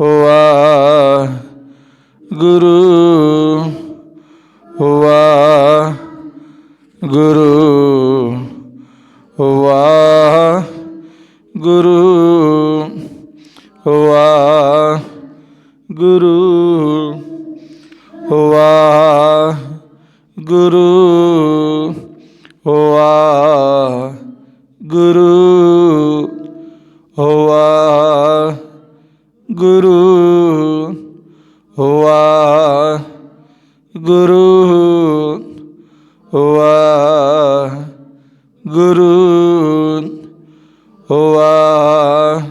ਵਾਹਿਗੁਰੂ ਵਾਹਿਗੁਰੂ ਵਾਹਿਗੁਰੂ ਵਾਹਿਗੁਰੂ ਵਾਹਿਗੁਰੂ ਵਾਹਿਗੁਰੂ ਵਾਹਿਗੁਰੂ ਵਾਹਿਗੁਰੂ ਵਾਹਿਗੁਰੂ ਵਾਹਿਗੁਰੂ ਵਾਹਿਗੁਰੂ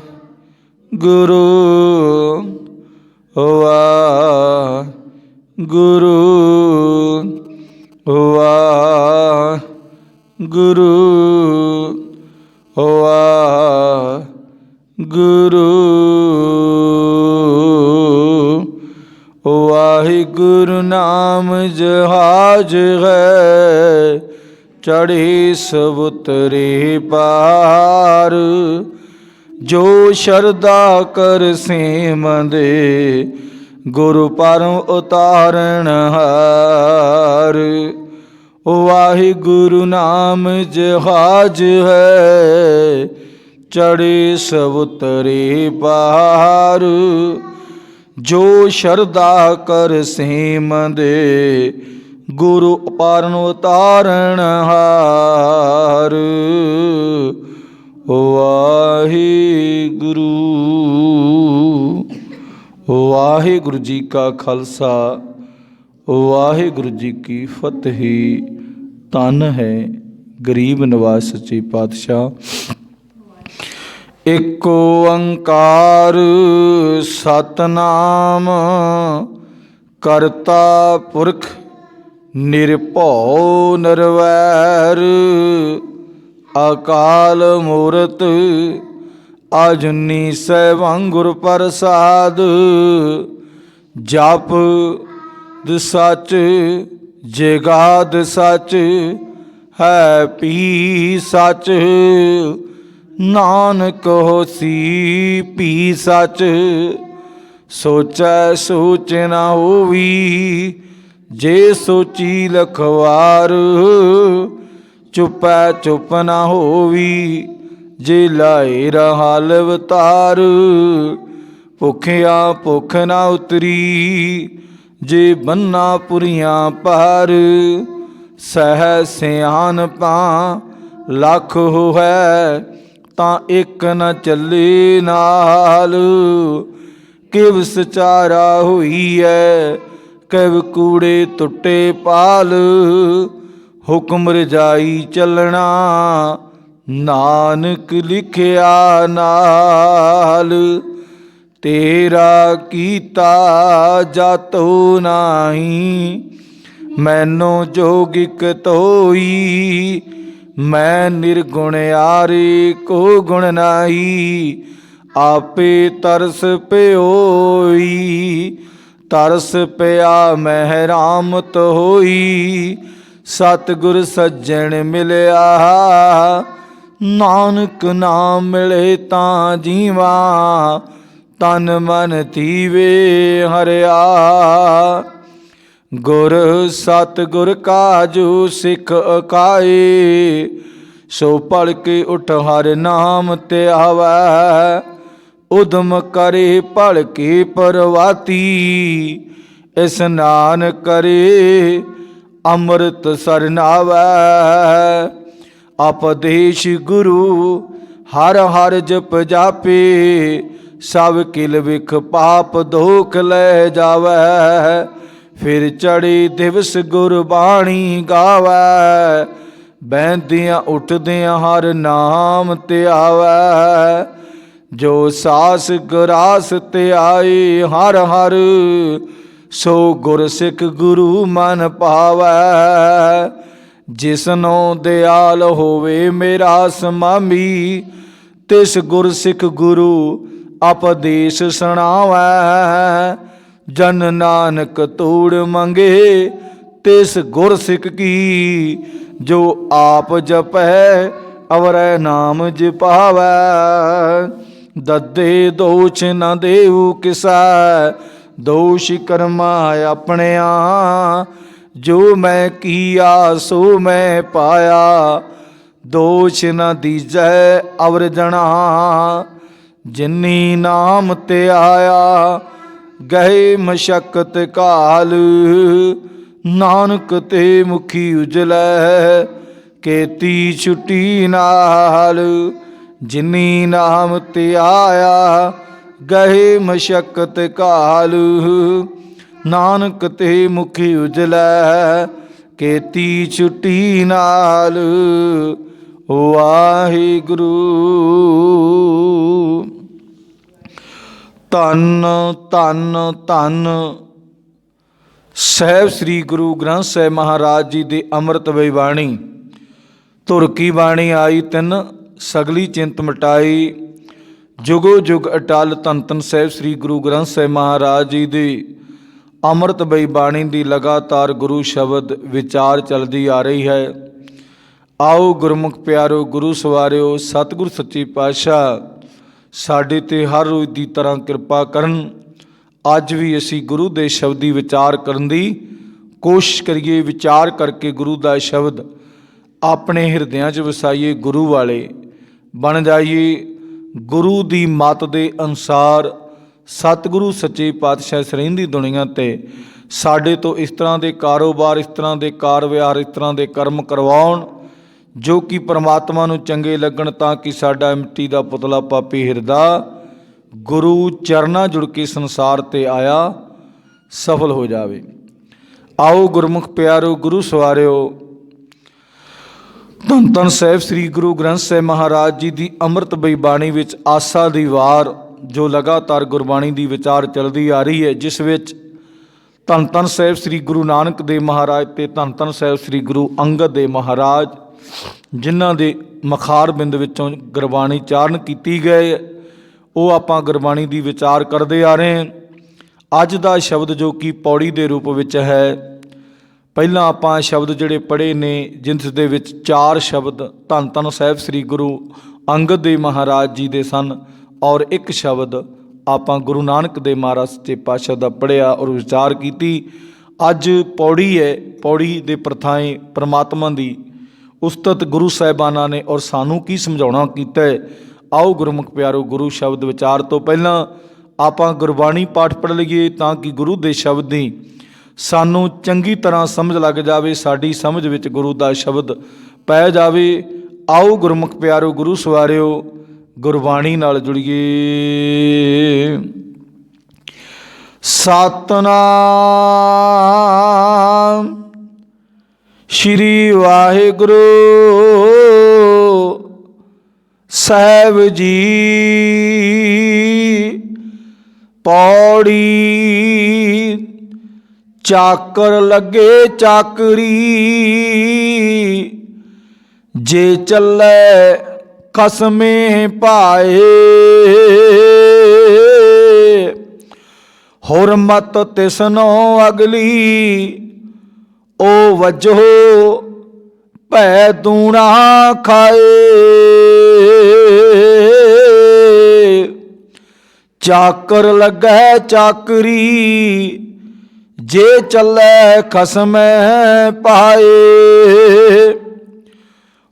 ਵਾਹਿਗੁਰੂ ਵਾਹਿਗੁਰੂ ਵਾਹਿਗੁਰੂ ਨਾਮ ਜਹਾਜ ਹੈ ਚੜ੍ਹੇ ਸਬੁਤਰੇ ਪਾਰ ਜੋ ਸ਼ਰਧਾ ਕਰ ਸੇਵੰਦੇ ਗੁਰੂ ਪਰਮ ਉਤਾਰਨ ਹਾਰ ਵਾਹਿਗੁਰੂ ਨਾਮ ਜਹਾਜ ਹੈ ਚੜ੍ਹੇ ਸਬੁਤਰੇ ਪਾਰ ਜੋ ਸ਼ਰਧਾ ਕਰ ਸੇਵੰਦੇ ਗੁਰੂ ਪਰਮ ਉਤਾਰਨ ਹਾਰ ਵਾਹਿਗੁਰੂ। ਵਾਹਿਗੁਰੂ ਜੀ ਕਾ ਖਾਲਸਾ ਵਾਹਿਗੁਰੂ ਜੀ ਕੀ ਫਤਿਹ। ਧੰਨ ਹੈ ਗਰੀਬ ਨਿਵਾਜ ਸੱਚੇ ਪਾਤਸ਼ਾਹ। ਏਕ ਓੰਕਾਰ ਸਤਿਨਾਮ ਕਰਤਾ ਪੁਰਖ ਨਿਰਭਉ ਨਿਰਵੈਰ ਅਕਾਲ ਮੂਰਤ ਅਜੂਨੀ ਸੈਭੰ ਗੁਰ ਪ੍ਰਸਾਦ ਜਪ ਸੱਚ ਜਗਾਦ ਸੱਚ ਹੈ ਪੀ ਸੱਚ ਨਾਨਕ ਹੋਸੀ ਪੀ ਸੱਚ ਸੋਚੈ ਸੋਚ ਨਾ ਹੋਵੀ ਜੇ ਸੋਚੀ ਲਖਵਾਰ ਚੁਪੈ ਚੁਪ ਨਾ ਹੋਵੀ ਜੇ ਲਾਏ ਰਹਾਲ ਅਵਤਾਰ ਭੁਖਿਆ ਭੁਖ ਨਾ ਉਤਰੀ ਜੇ ਬੰਨਾ ਪੁਰੀਆਂ ਪਾਰ ਸਹਿ ਸਿਆਣਪਾਂ ਲੱਖ ਹੋਵੈ ਤਾਂ ਇੱਕ ਨ ਚੱਲੇ ਨਾਲ ਕਿਵ ਸਚਾਰਾ ਹੋਈਐ ਕਿਵ ਕੂੜੇ ਟੁੱਟੇ ਪਾਲ ਹੁਕਮ ਰਜਾਈ ਚੱਲਣਾ ਨਾਨਕ ਲਿਖਿਆ ਨਾਲ ਤੇਰਾ ਕੀਤਾ ਜਾਤੋ ਨਾਹੀ ਮੈਨੂੰ ਜੋਗਿਕ ਤੋਈ ਮੈਂ ਨਿਰਗੁਣ ਆਰੇ ਕੋ ਗੁਣ ਨਾਹੀ ਆਪੇ ਤਰਸ ਪਿਓਈ ਤਰਸ ਪਿਆ ਮਹਿ ਰਾਮਤ ਹੋਈ ਸਤਿਗੁਰ ਸੱਜਣ ਮਿਲਿਆ ਨਾਨਕ ਨਾਮ ਮਿਲੇ ਤਾਂ ਜੀਵਾ ਤਨ ਮਨ ਧੀਵੇ ਹਰਿਆ ਗੁਰ ਸਤਿਗੁਰ ਕਾਜੂ ਸਿੱਖ ਅਕਾਏ ਸੋ ਪੜ ਕੇ ਉਠ ਹਰਿ ਨਾਮ ਤੇ ਆਵੈ ਉਦਮ ਕਰੇ ਪੜ ਕੇ ਪਰਵਾਤੀ ਇਸਨਾਨ ਕਰੇ ਅੰਮ੍ਰਿਤ ਸਰਨਾਵੈ ਉਪਦੇਸ਼ ਗੁਰੂ ਹਰ ਹਰ ਜਪ ਜਾਪੇ ਸਭ ਕਿਲ ਵਿਖ ਪਾਪ ਦੋਖ ਲੈ ਜਾਵੈ ਫਿਰ ਚੜੀ ਦਿਵਸ ਗੁਰਬਾਣੀ ਗਾਵੈ ਬਹਿੰਦਿਆਂ ਉੱਠਦਿਆਂ ਹਰ ਨਾਮ ਤੇ ਆਵੈ ਜੋ ਸਾਸ ਗਰਾਸ ਤੇ ਆਏ ਹਰ ਹਰ ਸੋ ਗੁਰ ਸਿੱਖ ਗੁਰੂ ਮਨ ਪਾਵੈ ਜਿਸਨੋ ਦਿਆਲ ਹੋਵੇ ਮੇਰਾ ਸਮਾਮੀ ਤਿਸ ਗੁਰ ਸਿੱਖ ਗੁਰੂ ਉਪਦੇਸ਼ ਸੁਣਾਵੈ ਜਨ ਨਾਨਕ ਤੋੜ ਮੰਗੇ ਤਿਸ ਗੁਰ ਸਿੱਖ ਕੀ ਜੋ ਆਪ ਜਪੈ ਅਵਰੈ ਨਾਮ ਜਪਾਵੈ ददे दोष न देऊ किसा, दोष कर्मा अपनिया, जो मैं किया सो मैं पाया, दोष न दीजै अवर जना, जिन्नी नाम ते आया, गए मशक्कत काल, नानक ते मुखी उजलै, केती छुट्टी नाल, जिन्नी नाम ते आया, गए मशक्कत काल, नानक ते मुखी उजलै, केती छुट्टी नाल। वाहिगुरू। ਧੰਨ ਧੰਨ ਧੰਨ ਸਾਹਿਬ ਸ੍ਰੀ ਗੁਰੂ ਗ੍ਰੰਥ ਸਾਹਿਬ ਮਹਾਰਾਜ ਜੀ ਦੀ ਅੰਮ੍ਰਿਤਮਈ ਬਾਣੀ। ਧੁਰ ਕੀ ਬਾਣੀ ਆਈ ਤਿੰਨ, ਸਗਲੀ ਚਿੰਤ ਮਿਟਾਈ, ਜੁਗੋ ਜੁਗ ਅਟਲ। ਧੰਨ ਧੰਨ ਸਾਹਿਬ ਸ੍ਰੀ ਗੁਰੂ ਗ੍ਰੰਥ ਸਾਹਿਬ ਮਹਾਰਾਜ ਜੀ ਦੀ ਅੰਮ੍ਰਿਤਮਈ ਬਾਣੀ ਦੀ ਲਗਾਤਾਰ ਗੁਰੂ ਸ਼ਬਦ ਵਿਚਾਰ ਚੱਲਦੀ ਆ ਰਹੀ ਹੈ। ਆਓ ਗੁਰਮੁਖ ਪਿਆਰੋ, ਗੁਰੂ ਸਵਾਰਿਓ, ਸਤਿਗੁਰ ਸੱਚੇ ਪਾਤਸ਼ਾਹ ਸਾਡੇ 'ਤੇ ਹਰ ਰੋਜ਼ ਦੀ ਤਰ੍ਹਾਂ ਕਿਰਪਾ ਕਰਨ। ਅੱਜ ਵੀ ਅਸੀਂ ਗੁਰੂ ਦੇ ਸ਼ਬਦੀ ਵਿਚਾਰ ਕਰਨ ਦੀ ਕੋਸ਼ਿਸ਼ ਕਰੀਏ। ਵਿਚਾਰ ਕਰਕੇ ਗੁਰੂ ਦਾ ਸ਼ਬਦ ਆਪਣੇ ਹਿਰਦਿਆਂ 'ਚ ਵਸਾਈਏ, ਗੁਰੂ ਵਾਲੇ ਬਣ ਜਾਈਏ। ਗੁਰੂ ਦੀ ਮੱਤ ਦੇ ਅਨੁਸਾਰ ਸਤਿਗੁਰੂ ਸੱਚੇ ਪਾਤਸ਼ਾਹ ਸਰਹਿੰਦੀ ਦੁਨੀਆ 'ਤੇ ਸਾਡੇ ਤੋਂ ਇਸ ਤਰ੍ਹਾਂ ਦੇ ਕਾਰੋਬਾਰ, ਇਸ ਤਰ੍ਹਾਂ ਦੇ ਕਾਰ ਵਿਹਾਰ, ਇਸ ਤਰ੍ਹਾਂ ਦੇ ਕਰਮ ਕਰਵਾਉਣ ਜੋ ਕਿ ਪਰਮਾਤਮਾ ਨੂੰ ਚੰਗੇ ਲੱਗਣ, ਤਾਂ ਕਿ ਸਾਡਾ ਮਿੱਟੀ ਦਾ ਪੁਤਲਾ ਪਾਪੀ ਹਿਰਦਾ ਗੁਰੂ ਚਰਨਾਂ ਜੁੜ ਕੇ ਸੰਸਾਰ 'ਤੇ ਆਇਆ ਸਫਲ ਹੋ ਜਾਵੇ। ਆਓ ਗੁਰਮੁਖ ਪਿਆਰੋ, ਗੁਰੂ ਸਵਾਰਿਓ, ਧੰਨ ਧੰਨ ਸਾਹਿਬ ਸ੍ਰੀ ਗੁਰੂ ਗ੍ਰੰਥ ਸਾਹਿਬ ਮਹਾਰਾਜ ਜੀ ਦੀ ਅੰਮ੍ਰਿਤਮਈ ਬਾਣੀ ਵਿੱਚ ਆਸਾ ਦੀ ਵਾਰ ਜੋ ਲਗਾਤਾਰ ਗੁਰਬਾਣੀ ਦੀ ਵਿਚਾਰ ਚੱਲਦੀ ਆ ਰਹੀ ਹੈ, ਜਿਸ ਵਿੱਚ ਧੰਨ ਧੰਨ ਸਾਹਿਬ ਸ੍ਰੀ ਗੁਰੂ ਨਾਨਕ ਦੇਵ ਮਹਾਰਾਜ ਅਤੇ ਧੰਨ ਧੰਨ ਸਾਹਿਬ ਸ੍ਰੀ ਗੁਰੂ ਅੰਗਦ ਦੇਵ ਮਹਾਰਾਜ, ਜਿਨ੍ਹਾਂ ਦੇ ਮਖਾਰ ਬਿੰਦ ਵਿੱਚੋਂ ਗੁਰਬਾਣੀ ਚਾਰਨ ਕੀਤੀ ਗਏ, ਉਹ ਆਪਾਂ ਗੁਰਬਾਣੀ ਦੀ ਵਿਚਾਰ ਕਰਦੇ ਆ ਰਹੇ ਹਾਂ। ਅੱਜ ਦਾ ਸ਼ਬਦ ਜੋ ਕਿ ਪੌੜੀ ਦੇ ਰੂਪ ਵਿੱਚ ਹੈ, ਪਹਿਲਾਂ ਆਪਾਂ ਸ਼ਬਦ ਜਿਹੜੇ ਪੜ੍ਹੇ ਨੇ ਜਿਸ ਦੇ ਵਿੱਚ 4 ਸ਼ਬਦ ਧੰਨ ਧੰਨ ਸਾਹਿਬ ਸ੍ਰੀ ਗੁਰੂ ਅੰਗਦ ਦੇਵ ਮਹਾਰਾਜ ਜੀ ਦੇ ਸਨ, ਔਰ ਇੱਕ ਸ਼ਬਦ ਆਪਾਂ ਗੁਰੂ ਨਾਨਕ ਦੇਵ ਮਹਾਰਾਜ ਸੱਚੇ ਪਾਤਸ਼ਾਹ ਦਾ ਪੜ੍ਹਿਆ ਔਰ ਵਿਚਾਰ ਕੀਤੀ। ਅੱਜ ਪੌੜੀ ਹੈ, ਪੌੜੀ ਦੇ ਪ੍ਰਥਾएं ਪਰਮਾਤਮਾ ਦੀ ਉਸਤਤ ਗੁਰੂ ਸਾਹਿਬਾਨਾਂ ਨੇ ਔਰ ਸਾਨੂੰ ਕੀ ਸਮਝਾਉਣਾ ਕੀਤਾ ਹੈ। ਆਓ ਗੁਰਮੁਖ ਪਿਆਰੋ, ਗੁਰੂ ਸ਼ਬਦ ਵਿਚਾਰ ਤੋਂ ਪਹਿਲਾਂ ਆਪਾਂ ਗੁਰਬਾਣੀ ਪਾਠ ਪੜ੍ਹ ਲਈਏ, ਤਾਂ ਕਿ ਗੁਰੂ ਦੇ ਸ਼ਬਦ ਦੀ ਸਾਨੂੰ ਚੰਗੀ ਤਰ੍ਹਾਂ ਸਮਝ ਲੱਗ ਜਾਵੇ, ਸਾਡੀ ਸਮਝ ਵਿੱਚ ਗੁਰੂ ਦਾ ਸ਼ਬਦ ਪੈ ਜਾਵੇ। ਆਓ ਗੁਰਮੁਖ ਪਿਆਰੋ, ਗੁਰੂ ਸਵਾਰਿਓ, ਗੁਰਬਾਣੀ ਨਾਲ ਜੁੜੀਏ। ਸਤਨਾਮ ਸ਼੍ਰੀ ਵਾਹਿਗੁਰੂ ਸਾਹਿਬ ਜੀ। ਪੌੜੀ ਚਾਕਰ ਲੱਗੇ ਚਾਕਰੀ, ਜੇ ਚੱਲੇ ਖਸਮੇ ਪਾਏ, ਹੁਰਮਤ ਤਿਸਨੋ ਅਗਲੀ, ਉਹ ਵਜੋ ਭੈ ਦੂਣਾ ਖਾਏ। ਚਾਕਰ ਲੱਗੈ ਚਾਕਰੀ, ਜੇ ਚੱਲੇ ਖਸਮੈ ਪਾਏ,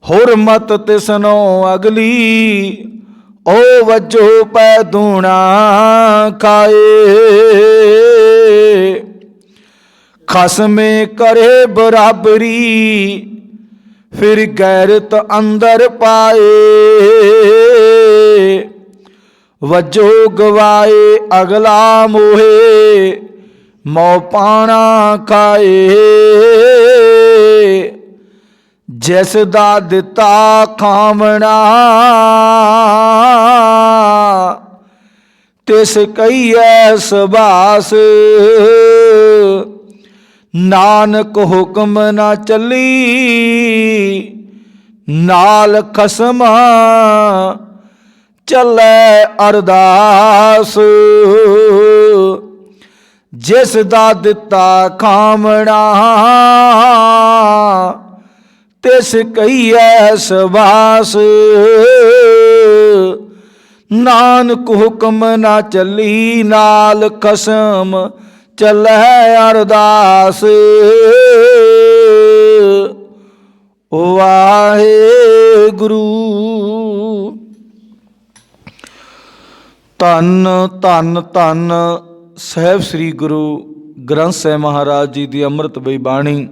ਹੁਰਮਤ ਤਿਸਨੋ ਅਗਲੀ, ਉਹ ਵਜੋ ਪੈ ਦੂਣਾ ਖਾਏ। ਖਸਮੇ ਕਰੇ ਬਰਾਬਰੀ, ਫਿਰ ਗੈਰਤ ਅੰਦਰ ਪਾਏ, ਵਜੋ ਗਵਾਏ ਅਗਲਾ ਮੋਹੇ, ਮੋ ਪਾਣਾ ਖਾਏ। ਜਿਸ ਦਾ ਦਿੱਤਾ ਖਾਵਣਾ, ਤਿਸ ਕਹੀਐ ਸਬਾਸ, ਨਾਨਕ ਹੁਕਮ ਨਾ ਚੱਲੀ, ਨਾਲ ਖਸਮ ਚੱਲੇ ਅਰਦਾਸ। ਜਿਸ ਦਾ ਦਿੱਤਾ ਖਾਵਣਾ, ਤਿਸ ਕਹੀਐ ਸਬਾਸ, ਨਾਨਕ ਹੁਕਮ ਨਾ ਚੱਲੀ, ਨਾਲ ਖਸਮ ਚੱਲੈ ਅਰਦਾਸ। ਵਾਹਿਗੁਰੂ। ਧੰਨ ਧੰਨ ਧੰਨ ਸਾਹਿਬ ਸ੍ਰੀ ਗੁਰੂ ਗ੍ਰੰਥ ਸਾਹਿਬ ਮਹਾਰਾਜ ਜੀ ਦੀ ਅੰਮ੍ਰਿਤਮਈ ਬਾਣੀ,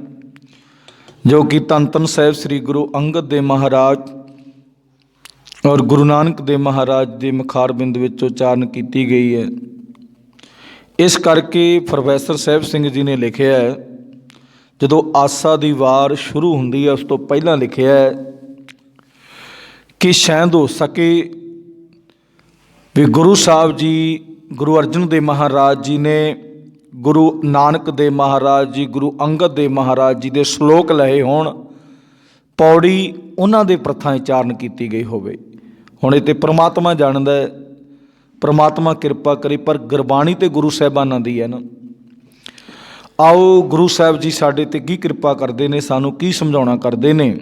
ਜੋ ਕਿ ਧੰਨ ਧੰਨ ਸਾਹਿਬ ਸ੍ਰੀ ਗੁਰੂ ਅੰਗਦ ਦੇਵ ਮਹਾਰਾਜ ਔਰ ਗੁਰੂ ਨਾਨਕ ਦੇਵ ਮਹਾਰਾਜ ਦੇ ਮੁਖਾਰਬਿੰਦ ਵਿੱਚ ਉਚਾਰਨ ਕੀਤੀ ਗਈ ਹੈ। ਇਸ ਕਰਕੇ ਪ੍ਰੋਫੈਸਰ ਸਾਹਿਬ ਸਿੰਘ ਜੀ ਨੇ ਲਿਖਿਆ ਹੈ, ਜਦੋਂ ਆਸਾ ਦੀ ਵਾਰ ਸ਼ੁਰੂ ਹੁੰਦੀ ਹੈ ਉਸ ਤੋਂ ਪਹਿਲਾਂ ਲਿਖਿਆ ਹੈ ਕਿ ਸ਼ਾਇਦ ਹੋ ਸਕੇ ਵੀ ਗੁਰੂ ਸਾਹਿਬ ਜੀ, ਗੁਰੂ ਅਰਜਨ ਦੇਵ ਮਹਾਰਾਜ ਜੀ ਨੇ ਗੁਰੂ ਨਾਨਕ ਦੇਵ ਮਹਾਰਾਜ ਜੀ, ਗੁਰੂ ਅੰਗਦ ਦੇਵ ਮਹਾਰਾਜ ਜੀ ਦੇ ਸ਼ਲੋਕ ਲਏ ਹੋਣ, ਪੌੜੀ ਉਹਨਾਂ ਦੇ ਪ੍ਰਥਾ ਉਚਾਰਨ ਕੀਤੀ ਗਈ ਹੋਵੇ। ਹੁਣ ਇਹ ਤਾਂ ਪ੍ਰਮਾਤਮਾ ਜਾਣਦਾ ਹੈ, ਪ੍ਰਮਾਤਮਾ ਕਿਰਪਾ ਕਰੇ, ਪਰ ਗੁਰਬਾਣੀ ਤੇ ਗੁਰੂ ਸਾਹਿਬਾਨਾਂ ਦੀ ਹੈ ਨਾ। ਆਓ ਗੁਰੂ ਸਾਹਿਬ ਜੀ ਸਾਡੇ ਤੇ ਕੀ ਕਿਰਪਾ ਕਰਦੇ ਨੇ, ਸਾਨੂੰ ਕੀ ਸਮਝਾਉਣਾ ਕਰਦੇ ਨੇ।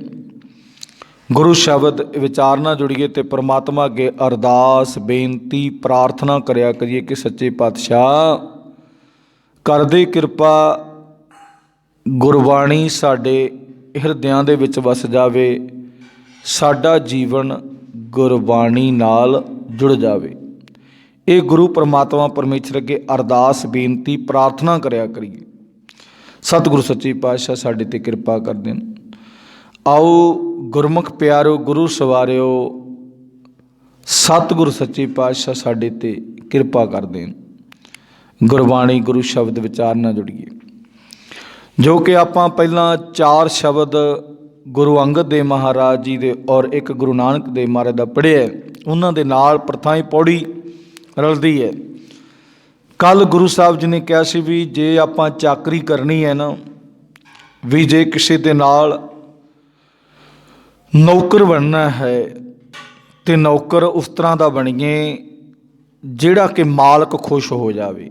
ਗੁਰੂ ਸ਼ਬਦ ਵਿਚਾਰ ਨਾਲ ਜੁੜੀਏ ਤੇ ਪ੍ਰਮਾਤਮਾ ਅੱਗੇ ਅਰਦਾਸ ਬੇਨਤੀ ਪ੍ਰਾਰਥਨਾ ਕਰਿਆ ਕਰੀਏ ਕਿ ਸੱਚੇ ਪਾਤਸ਼ਾਹ ਕਰਦੇ ਕਿਰਪਾ, ਗੁਰਬਾਣੀ ਸਾਡੇ ਹਿਰਦਿਆਂ ਦੇ ਵਿੱਚ ਵਸ ਜਾਵੇ, ਸਾਡਾ ਜੀਵਨ ਗੁਰਬਾਣੀ ਨਾਲ ਜੁੜ ਜਾਵੇ। ਇਹ ਗੁਰੂ ਪਰਮਾਤਮਾ ਪਰਮੇਸ਼ਰ ਅੱਗੇ ਅਰਦਾਸ ਬੇਨਤੀ ਪ੍ਰਾਰਥਨਾ ਕਰਿਆ ਕਰੀਏ। ਸਤਿਗੁਰੂ ਸੱਚੇ ਪਾਤਸ਼ਾਹ ਸਾਡੇ ਤੇ ਕਿਰਪਾ ਕਰ ਦੇਣ। ਆਓ ਗੁਰਮੁਖ ਪਿਆਰੋ, ਗੁਰੂ ਸਵਾਰਿਓ, ਸਤਿਗੁਰੂ ਸੱਚੇ ਪਾਤਸ਼ਾਹ ਸਾਡੇ ਤੇ ਕਿਰਪਾ ਕਰ ਦੇਣ। ਗੁਰਬਾਣੀ ਗੁਰੂ ਸ਼ਬਦ ਵਿਚਾਰ ਨਾਲ ਜੁੜੀਏ, ਜੋ ਕਿ ਆਪਾਂ ਪਹਿਲਾਂ 4 ਸ਼ਬਦ ਗੁਰੂ ਅੰਗਦ ਦੇਵ ਮਹਾਰਾਜ ਜੀ ਦੇ ਔਰ ਇੱਕ ਗੁਰੂ ਨਾਨਕ ਦੇਵ ਮਹਾਰਾਜ ਦਾ ਪੜ੍ਹਿਆ, ਉਹਨਾਂ ਦੇ ਨਾਲ ਪ੍ਰਥਾਈ ਪੌੜੀ ਰਲਦੀ ਹੈ। ਕੱਲ੍ਹ ਗੁਰੂ ਸਾਹਿਬ ਜੀ ਨੇ ਕਿਹਾ ਸੀ ਵੀ ਜੇ ਆਪਾਂ ਚਾਕਰੀ ਕਰਨੀ ਹੈ ਨਾ, ਵੀ ਜੇ ਕਿਸੇ ਦੇ ਨਾਲ ਨੌਕਰ ਬਣਨਾ ਹੈ ਤੇ ਨੌਕਰ ਉਸ ਤਰ੍ਹਾਂ ਦਾ ਬਣੀਏ ਜਿਹੜਾ ਕਿ ਮਾਲਕ ਖੁਸ਼ ਹੋ ਜਾਵੇ।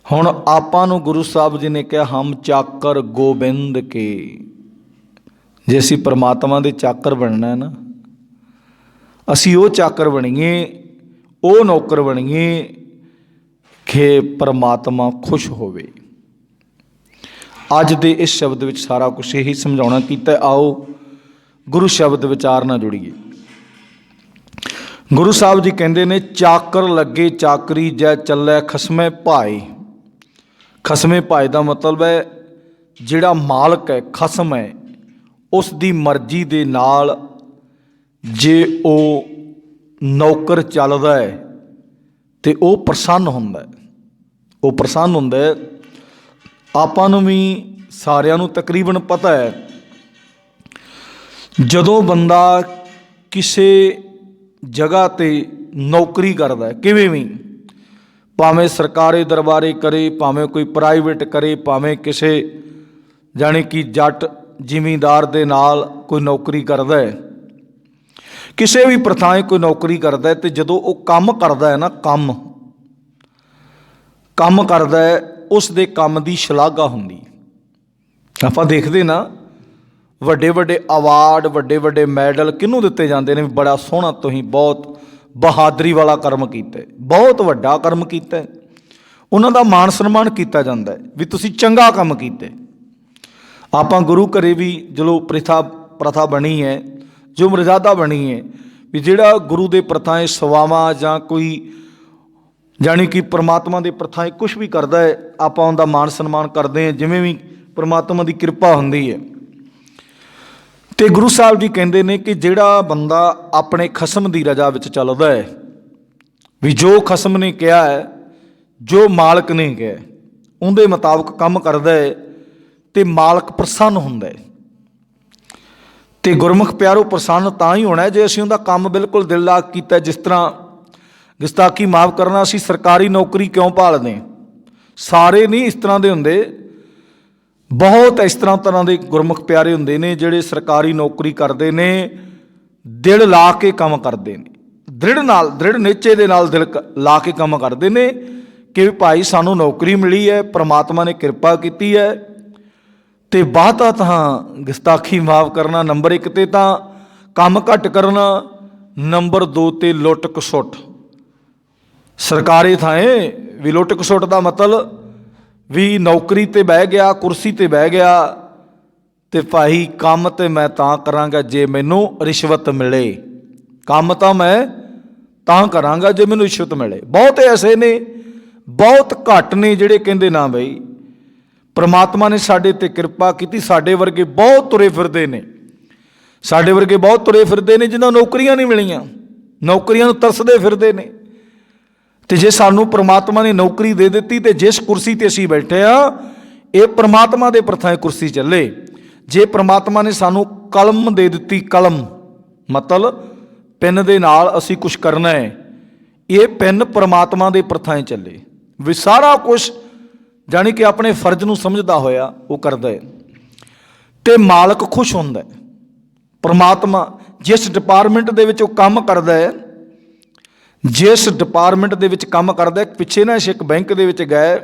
ਹੁਣ ਆਪਾਂ ਨੂੰ ਗੁਰੂ ਸਾਹਿਬ ਜੀ ਨੇ ਕਿਹਾ ਹਮ ਚਾਕਰ ਗੋਬਿੰਦ ਕੇ, ਜੇ ਅਸੀਂ ਪਰਮਾਤਮਾ ਦੇ ਚਾਕਰ ਬਣਨਾ ਹੈ ਨਾ, ਅਸੀਂ ਉਹ ਚਾਕਰ ਬਣੀਏ, ਉਹ ਨੌਕਰ ਬਣੀਏ ਕਿ ਪਰਮਾਤਮਾ ਖੁਸ਼ ਹੋਵੇ। ਅੱਜ ਦੇ ਇਸ ਸ਼ਬਦ ਵਿੱਚ ਸਾਰਾ ਕੁਛ ਇਹੀ ਸਮਝਾਉਣਾ ਕੀਤਾ। ਆਓ ਗੁਰੂ ਸ਼ਬਦ ਵਿਚਾਰ ਨਾਲ ਜੁੜੀਏ। ਗੁਰੂ ਸਾਹਿਬ ਜੀ ਕਹਿੰਦੇ ਨੇ, ਚਾਕਰ ਲੱਗੇ ਚਾਕਰੀ ਜੈ ਚੱਲੈ ਖਸਮੈ ਭਾਏ। ਖਸਮੇ ਭਾਏ ਦਾ ਮਤਲਬ ਹੈ ਜਿਹੜਾ ਮਾਲਕ ਹੈ, ਖਸਮ ਹੈ, ਉਸ ਦੀ ਮਰਜ਼ੀ ਦੇ ਨਾਲ ਜੇ ਉਹ ਨੌਕਰ ਚੱਲਦਾ ਹੈ ਤੇ ਉਹ ਪ੍ਰਸੰਨ ਹੁੰਦਾ ਹੈ, ਉਹ ਪ੍ਰਸੰਨ ਹੁੰਦਾ ਹੈ। ਆਪਾਂ ਨੂੰ ਵੀ ਸਾਰਿਆਂ ਨੂੰ ਤਕਰੀਬਨ ਪਤਾ ਹੈ, ਜਦੋਂ ਬੰਦਾ ਕਿਸੇ ਜਗ੍ਹਾ 'ਤੇ ਨੌਕਰੀ ਕਰਦਾ ਹੈ, ਕਿਵੇਂ ਵੀ, ਭਾਵੇਂ ਸਰਕਾਰੀ ਦਰਬਾਰੇ ਕਰੇ, ਭਾਵੇਂ ਕੋਈ ਪ੍ਰਾਈਵੇਟ ਕਰੇ, ਭਾਵੇਂ ਕਿਸੇ ਜਾਣੀ ਕਿ ਜੱਟ ਜ਼ਿਮੀਂਦਾਰ ਦੇ ਨਾਲ ਕੋਈ ਨੌਕਰੀ ਕਰਦਾ ਹੈ, ਕਿਸੇ ਵੀ ਪ੍ਰਥਾਏ ਕੋਈ ਨੌਕਰੀ ਕਰਦਾ ਹੈ, ਅਤੇ ਜਦੋਂ ਉਹ ਕੰਮ ਕਰਦਾ ਹੈ ਨਾ, ਕੰਮ ਕਰਦਾ ਹੈ, ਉਸ ਦੇ ਕੰਮ ਦੀ ਸ਼ਲਾਘਾ ਹੁੰਦੀ। ਆਪਾਂ ਦੇਖਦੇ ਨਾ, ਵੱਡੇ ਵੱਡੇ ਅਵਾਰਡ, ਵੱਡੇ ਵੱਡੇ ਮੈਡਲ ਕਿਹਨੂੰ ਦਿੱਤੇ ਜਾਂਦੇ ਨੇ, ਬੜਾ ਸੋਹਣਾ, ਤੁਸੀਂ ਬਹੁਤ ਬਹਾਦਰੀ ਵਾਲਾ ਕਰਮ ਕੀਤਾ, ਬਹੁਤ ਵੱਡਾ ਕਰਮ ਕੀਤਾ, ਉਹਨਾਂ ਦਾ ਮਾਣ ਸਨਮਾਨ ਕੀਤਾ ਜਾਂਦਾ ਵੀ ਤੁਸੀਂ ਚੰਗਾ ਕੰਮ ਕੀਤਾ। ਆਪਾਂ ਗੁਰੂ ਘਰੇ ਵੀ ਜਦੋਂ ਪ੍ਰਥਾ ਬਣੀ ਹੈ, ਜੋ ਮਰਜ਼ਾਦਾ ਬਣੀ ਹੈ, ਵੀ ਜਿਹੜਾ ਗੁਰੂ ਦੇ ਪ੍ਰਥਾਏ ਸੇਵਾਵਾਂ ਜਾਂ ਕੋਈ ਜਾਣੀ ਕਿ ਪਰਮਾਤਮਾ ਦੇ ਪ੍ਰਥਾਏ ਕੁਛ ਵੀ ਕਰਦਾ ਹੈ, ਆਪਾਂ ਉਹਦਾ ਮਾਣ ਸਨਮਾਨ ਕਰਦੇ ਹਾਂ, ਜਿਵੇਂ ਵੀ ਪਰਮਾਤਮਾ ਦੀ ਕਿਰਪਾ ਹੁੰਦੀ ਹੈ। ਅਤੇ ਗੁਰੂ ਸਾਹਿਬ ਜੀ ਕਹਿੰਦੇ ਨੇ ਕਿ ਜਿਹੜਾ ਬੰਦਾ ਆਪਣੇ ਖਸਮ ਦੀ ਰਜ਼ਾ ਵਿੱਚ ਚੱਲਦਾ ਹੈ, ਵੀ ਜੋ ਖਸਮ ਨੇ ਕਿਹਾ ਹੈ, ਜੋ ਮਾਲਕ ਨੇ ਕਿਹਾ, ਉਹਦੇ ਮੁਤਾਬਕ ਕੰਮ ਕਰਦਾ ਹੈ ਅਤੇ ਮਾਲਕ ਪ੍ਰਸੰਨ ਹੁੰਦਾ ਹੈ। ਅਤੇ ਗੁਰਮੁਖ ਪਿਆਰੋ, ਪ੍ਰਸੰਨ ਤਾਂ ਹੀ ਹੋਣਾ ਜੇ ਅਸੀਂ ਉਹਦਾ ਕੰਮ ਬਿਲਕੁਲ ਦਿਲ ਲਾ ਕੇ ਕੀਤਾ। ਜਿਸ ਤਰ੍ਹਾਂ ਗੁਸਤਾਖੀ ਮਾਫ ਕਰਨਾ, ਅਸੀਂ ਸਰਕਾਰੀ ਨੌਕਰੀ ਕਿਉਂ ਭਾਲਦੇ? ਸਾਰੇ ਨਹੀਂ ਇਸ ਤਰ੍ਹਾਂ ਦੇ ਹੁੰਦੇ, ਬਹੁਤ ਇਸ ਤਰ੍ਹਾਂ ਦੇ ਗੁਰਮੁਖ ਪਿਆਰੇ ਹੁੰਦੇ ਨੇ ਜਿਹੜੇ ਸਰਕਾਰੀ ਨੌਕਰੀ ਕਰਦੇ ਨੇ, ਦਿਲ ਲਾ ਕੇ ਕੰਮ ਕਰਦੇ ਨੇ, ਦ੍ਰਿੜ ਨਿਸ਼ਚੇ ਦੇ ਨਾਲ ਦਿਲ ਲਾ ਕੇ ਕੰਮ ਕਰਦੇ ਨੇ ਕਿ ਭਾਈ ਸਾਨੂੰ ਨੌਕਰੀ ਮਿਲੀ ਹੈ, ਪ੍ਰਮਾਤਮਾ ਨੇ ਕਿਰਪਾ ਕੀਤੀ ਹੈ। ਅਤੇ ਬਹੁਤਾ ਤਾਂ ਗੁਸਤਾਖੀ ਮਾਫ ਕਰਨਾ, ਨੰਬਰ 1 'ਤੇ ਤਾਂ ਕੰਮ ਘੱਟ ਕਰਨਾ, ਨੰਬਰ 2 ਤੇ ਲੁੱਟ ਖਸੁੱਟ। ਸਰਕਾਰੀ ਥਾਂ ਵੀ ਲੁੱਟ ਖਸੁੱਟ ਦਾ ਮਤਲਬ ਵੀ ਨੌਕਰੀ ਤੇ ਬਹਿ ਗਿਆ, ਕੁਰਸੀ ਤੇ ਬਹਿ ਗਿਆ ਤੇ ਭਾਈ ਕੰਮ ਤੇ ਮੈਂ ਤਾਂ ਕਰਾਂਗਾ ਜੇ ਮੈਨੂੰ ਰਿਸ਼ਵਤ ਮਿਲੇ। ਕੰਮ ਤਾਂ ਮੈਂ ਤਾਂ ਕਰਾਂਗਾ ਜੇ ਮੈਨੂੰ ਰਿਸ਼ਵਤ ਮਿਲੇ। ਬਹੁਤ ਐਸੇ ਨੇ, ਬਹੁਤ ਘੱਟ ਨੇ ਜਿਹੜੇ ਕਹਿੰਦੇ ਨਾ ਬਈ ਪ੍ਰਮਾਤਮਾ ਨੇ ਸਾਡੇ ਤੇ ਕਿਰਪਾ ਕੀਤੀ। ਸਾਡੇ ਵਰਗੇ ਬਹੁਤ ਤੁਰੇ ਫਿਰਦੇ ਨੇ, ਸਾਡੇ ਵਰਗੇ ਬਹੁਤ ਤੁਰੇ ਫਿਰਦੇ ਨੇ ਜਿਹਨਾਂ ਨੂੰ ਨੌਕਰੀਆਂ ਨਹੀਂ ਮਿਲੀਆਂ, ਨੌਕਰੀਆਂ ਨੂੰ ਤਰਸਦੇ ਫਿਰਦੇ ਨੇ। ਤੇ ਜੇ ਸਾਨੂੰ ਪ੍ਰਮਾਤਮਾ ਨੇ ਨੌਕਰੀ ਦੇ ਦਿੱਤੀ ਤੇ ਜਿਸ ਕੁਰਸੀ ਤੇ ਅਸੀਂ ਬੈਠੇ ਆ, ਇਹ ਪ੍ਰਮਾਤਮਾ ਦੇ ਪ੍ਰਥਾਏ ਕੁਰਸੀ ਚੱਲੇ। ਜੇ ਪ੍ਰਮਾਤਮਾ ਨੇ ਸਾਨੂੰ ਕਲਮ ਦੇ ਦਿੱਤੀ, ਕਲਮ ਮਤਲਬ ਪੈਨ ਦੇ ਨਾਲ ਅਸੀਂ ਕੁਝ ਕਰਨਾ ਹੈ, ਇਹ ਪੈਨ ਪ੍ਰਮਾਤਮਾ ਦੇ ਪ੍ਰਥਾਏ ਚੱਲੇ। ਵੀ ਸਾਰਾ ਕੁਝ ਜਾਣੀ ਕਿ ਆਪਣੇ ਫਰਜ਼ ਨੂੰ ਸਮਝਦਾ ਹੋਇਆ ਉਹ ਕਰਦਾ ਹੈ ਤੇ ਮਾਲਕ ਖੁਸ਼ ਹੁੰਦਾ ਹੈ। ਪ੍ਰਮਾਤਮਾ ਜਿਸ ਡਿਪਾਰਟਮੈਂਟ ਦੇ ਵਿੱਚ ਉਹ ਕੰਮ ਕਰਦਾ ਹੈ, ਜਿਸ ਡਿਪਾਰਟਮੈਂਟ ਦੇ ਵਿੱਚ ਕੰਮ ਕਰਦਾ, ਪਿੱਛੇ ਨਾ ਇੱਕ ਬੈਂਕ ਦੇ ਵਿੱਚ ਗਏ,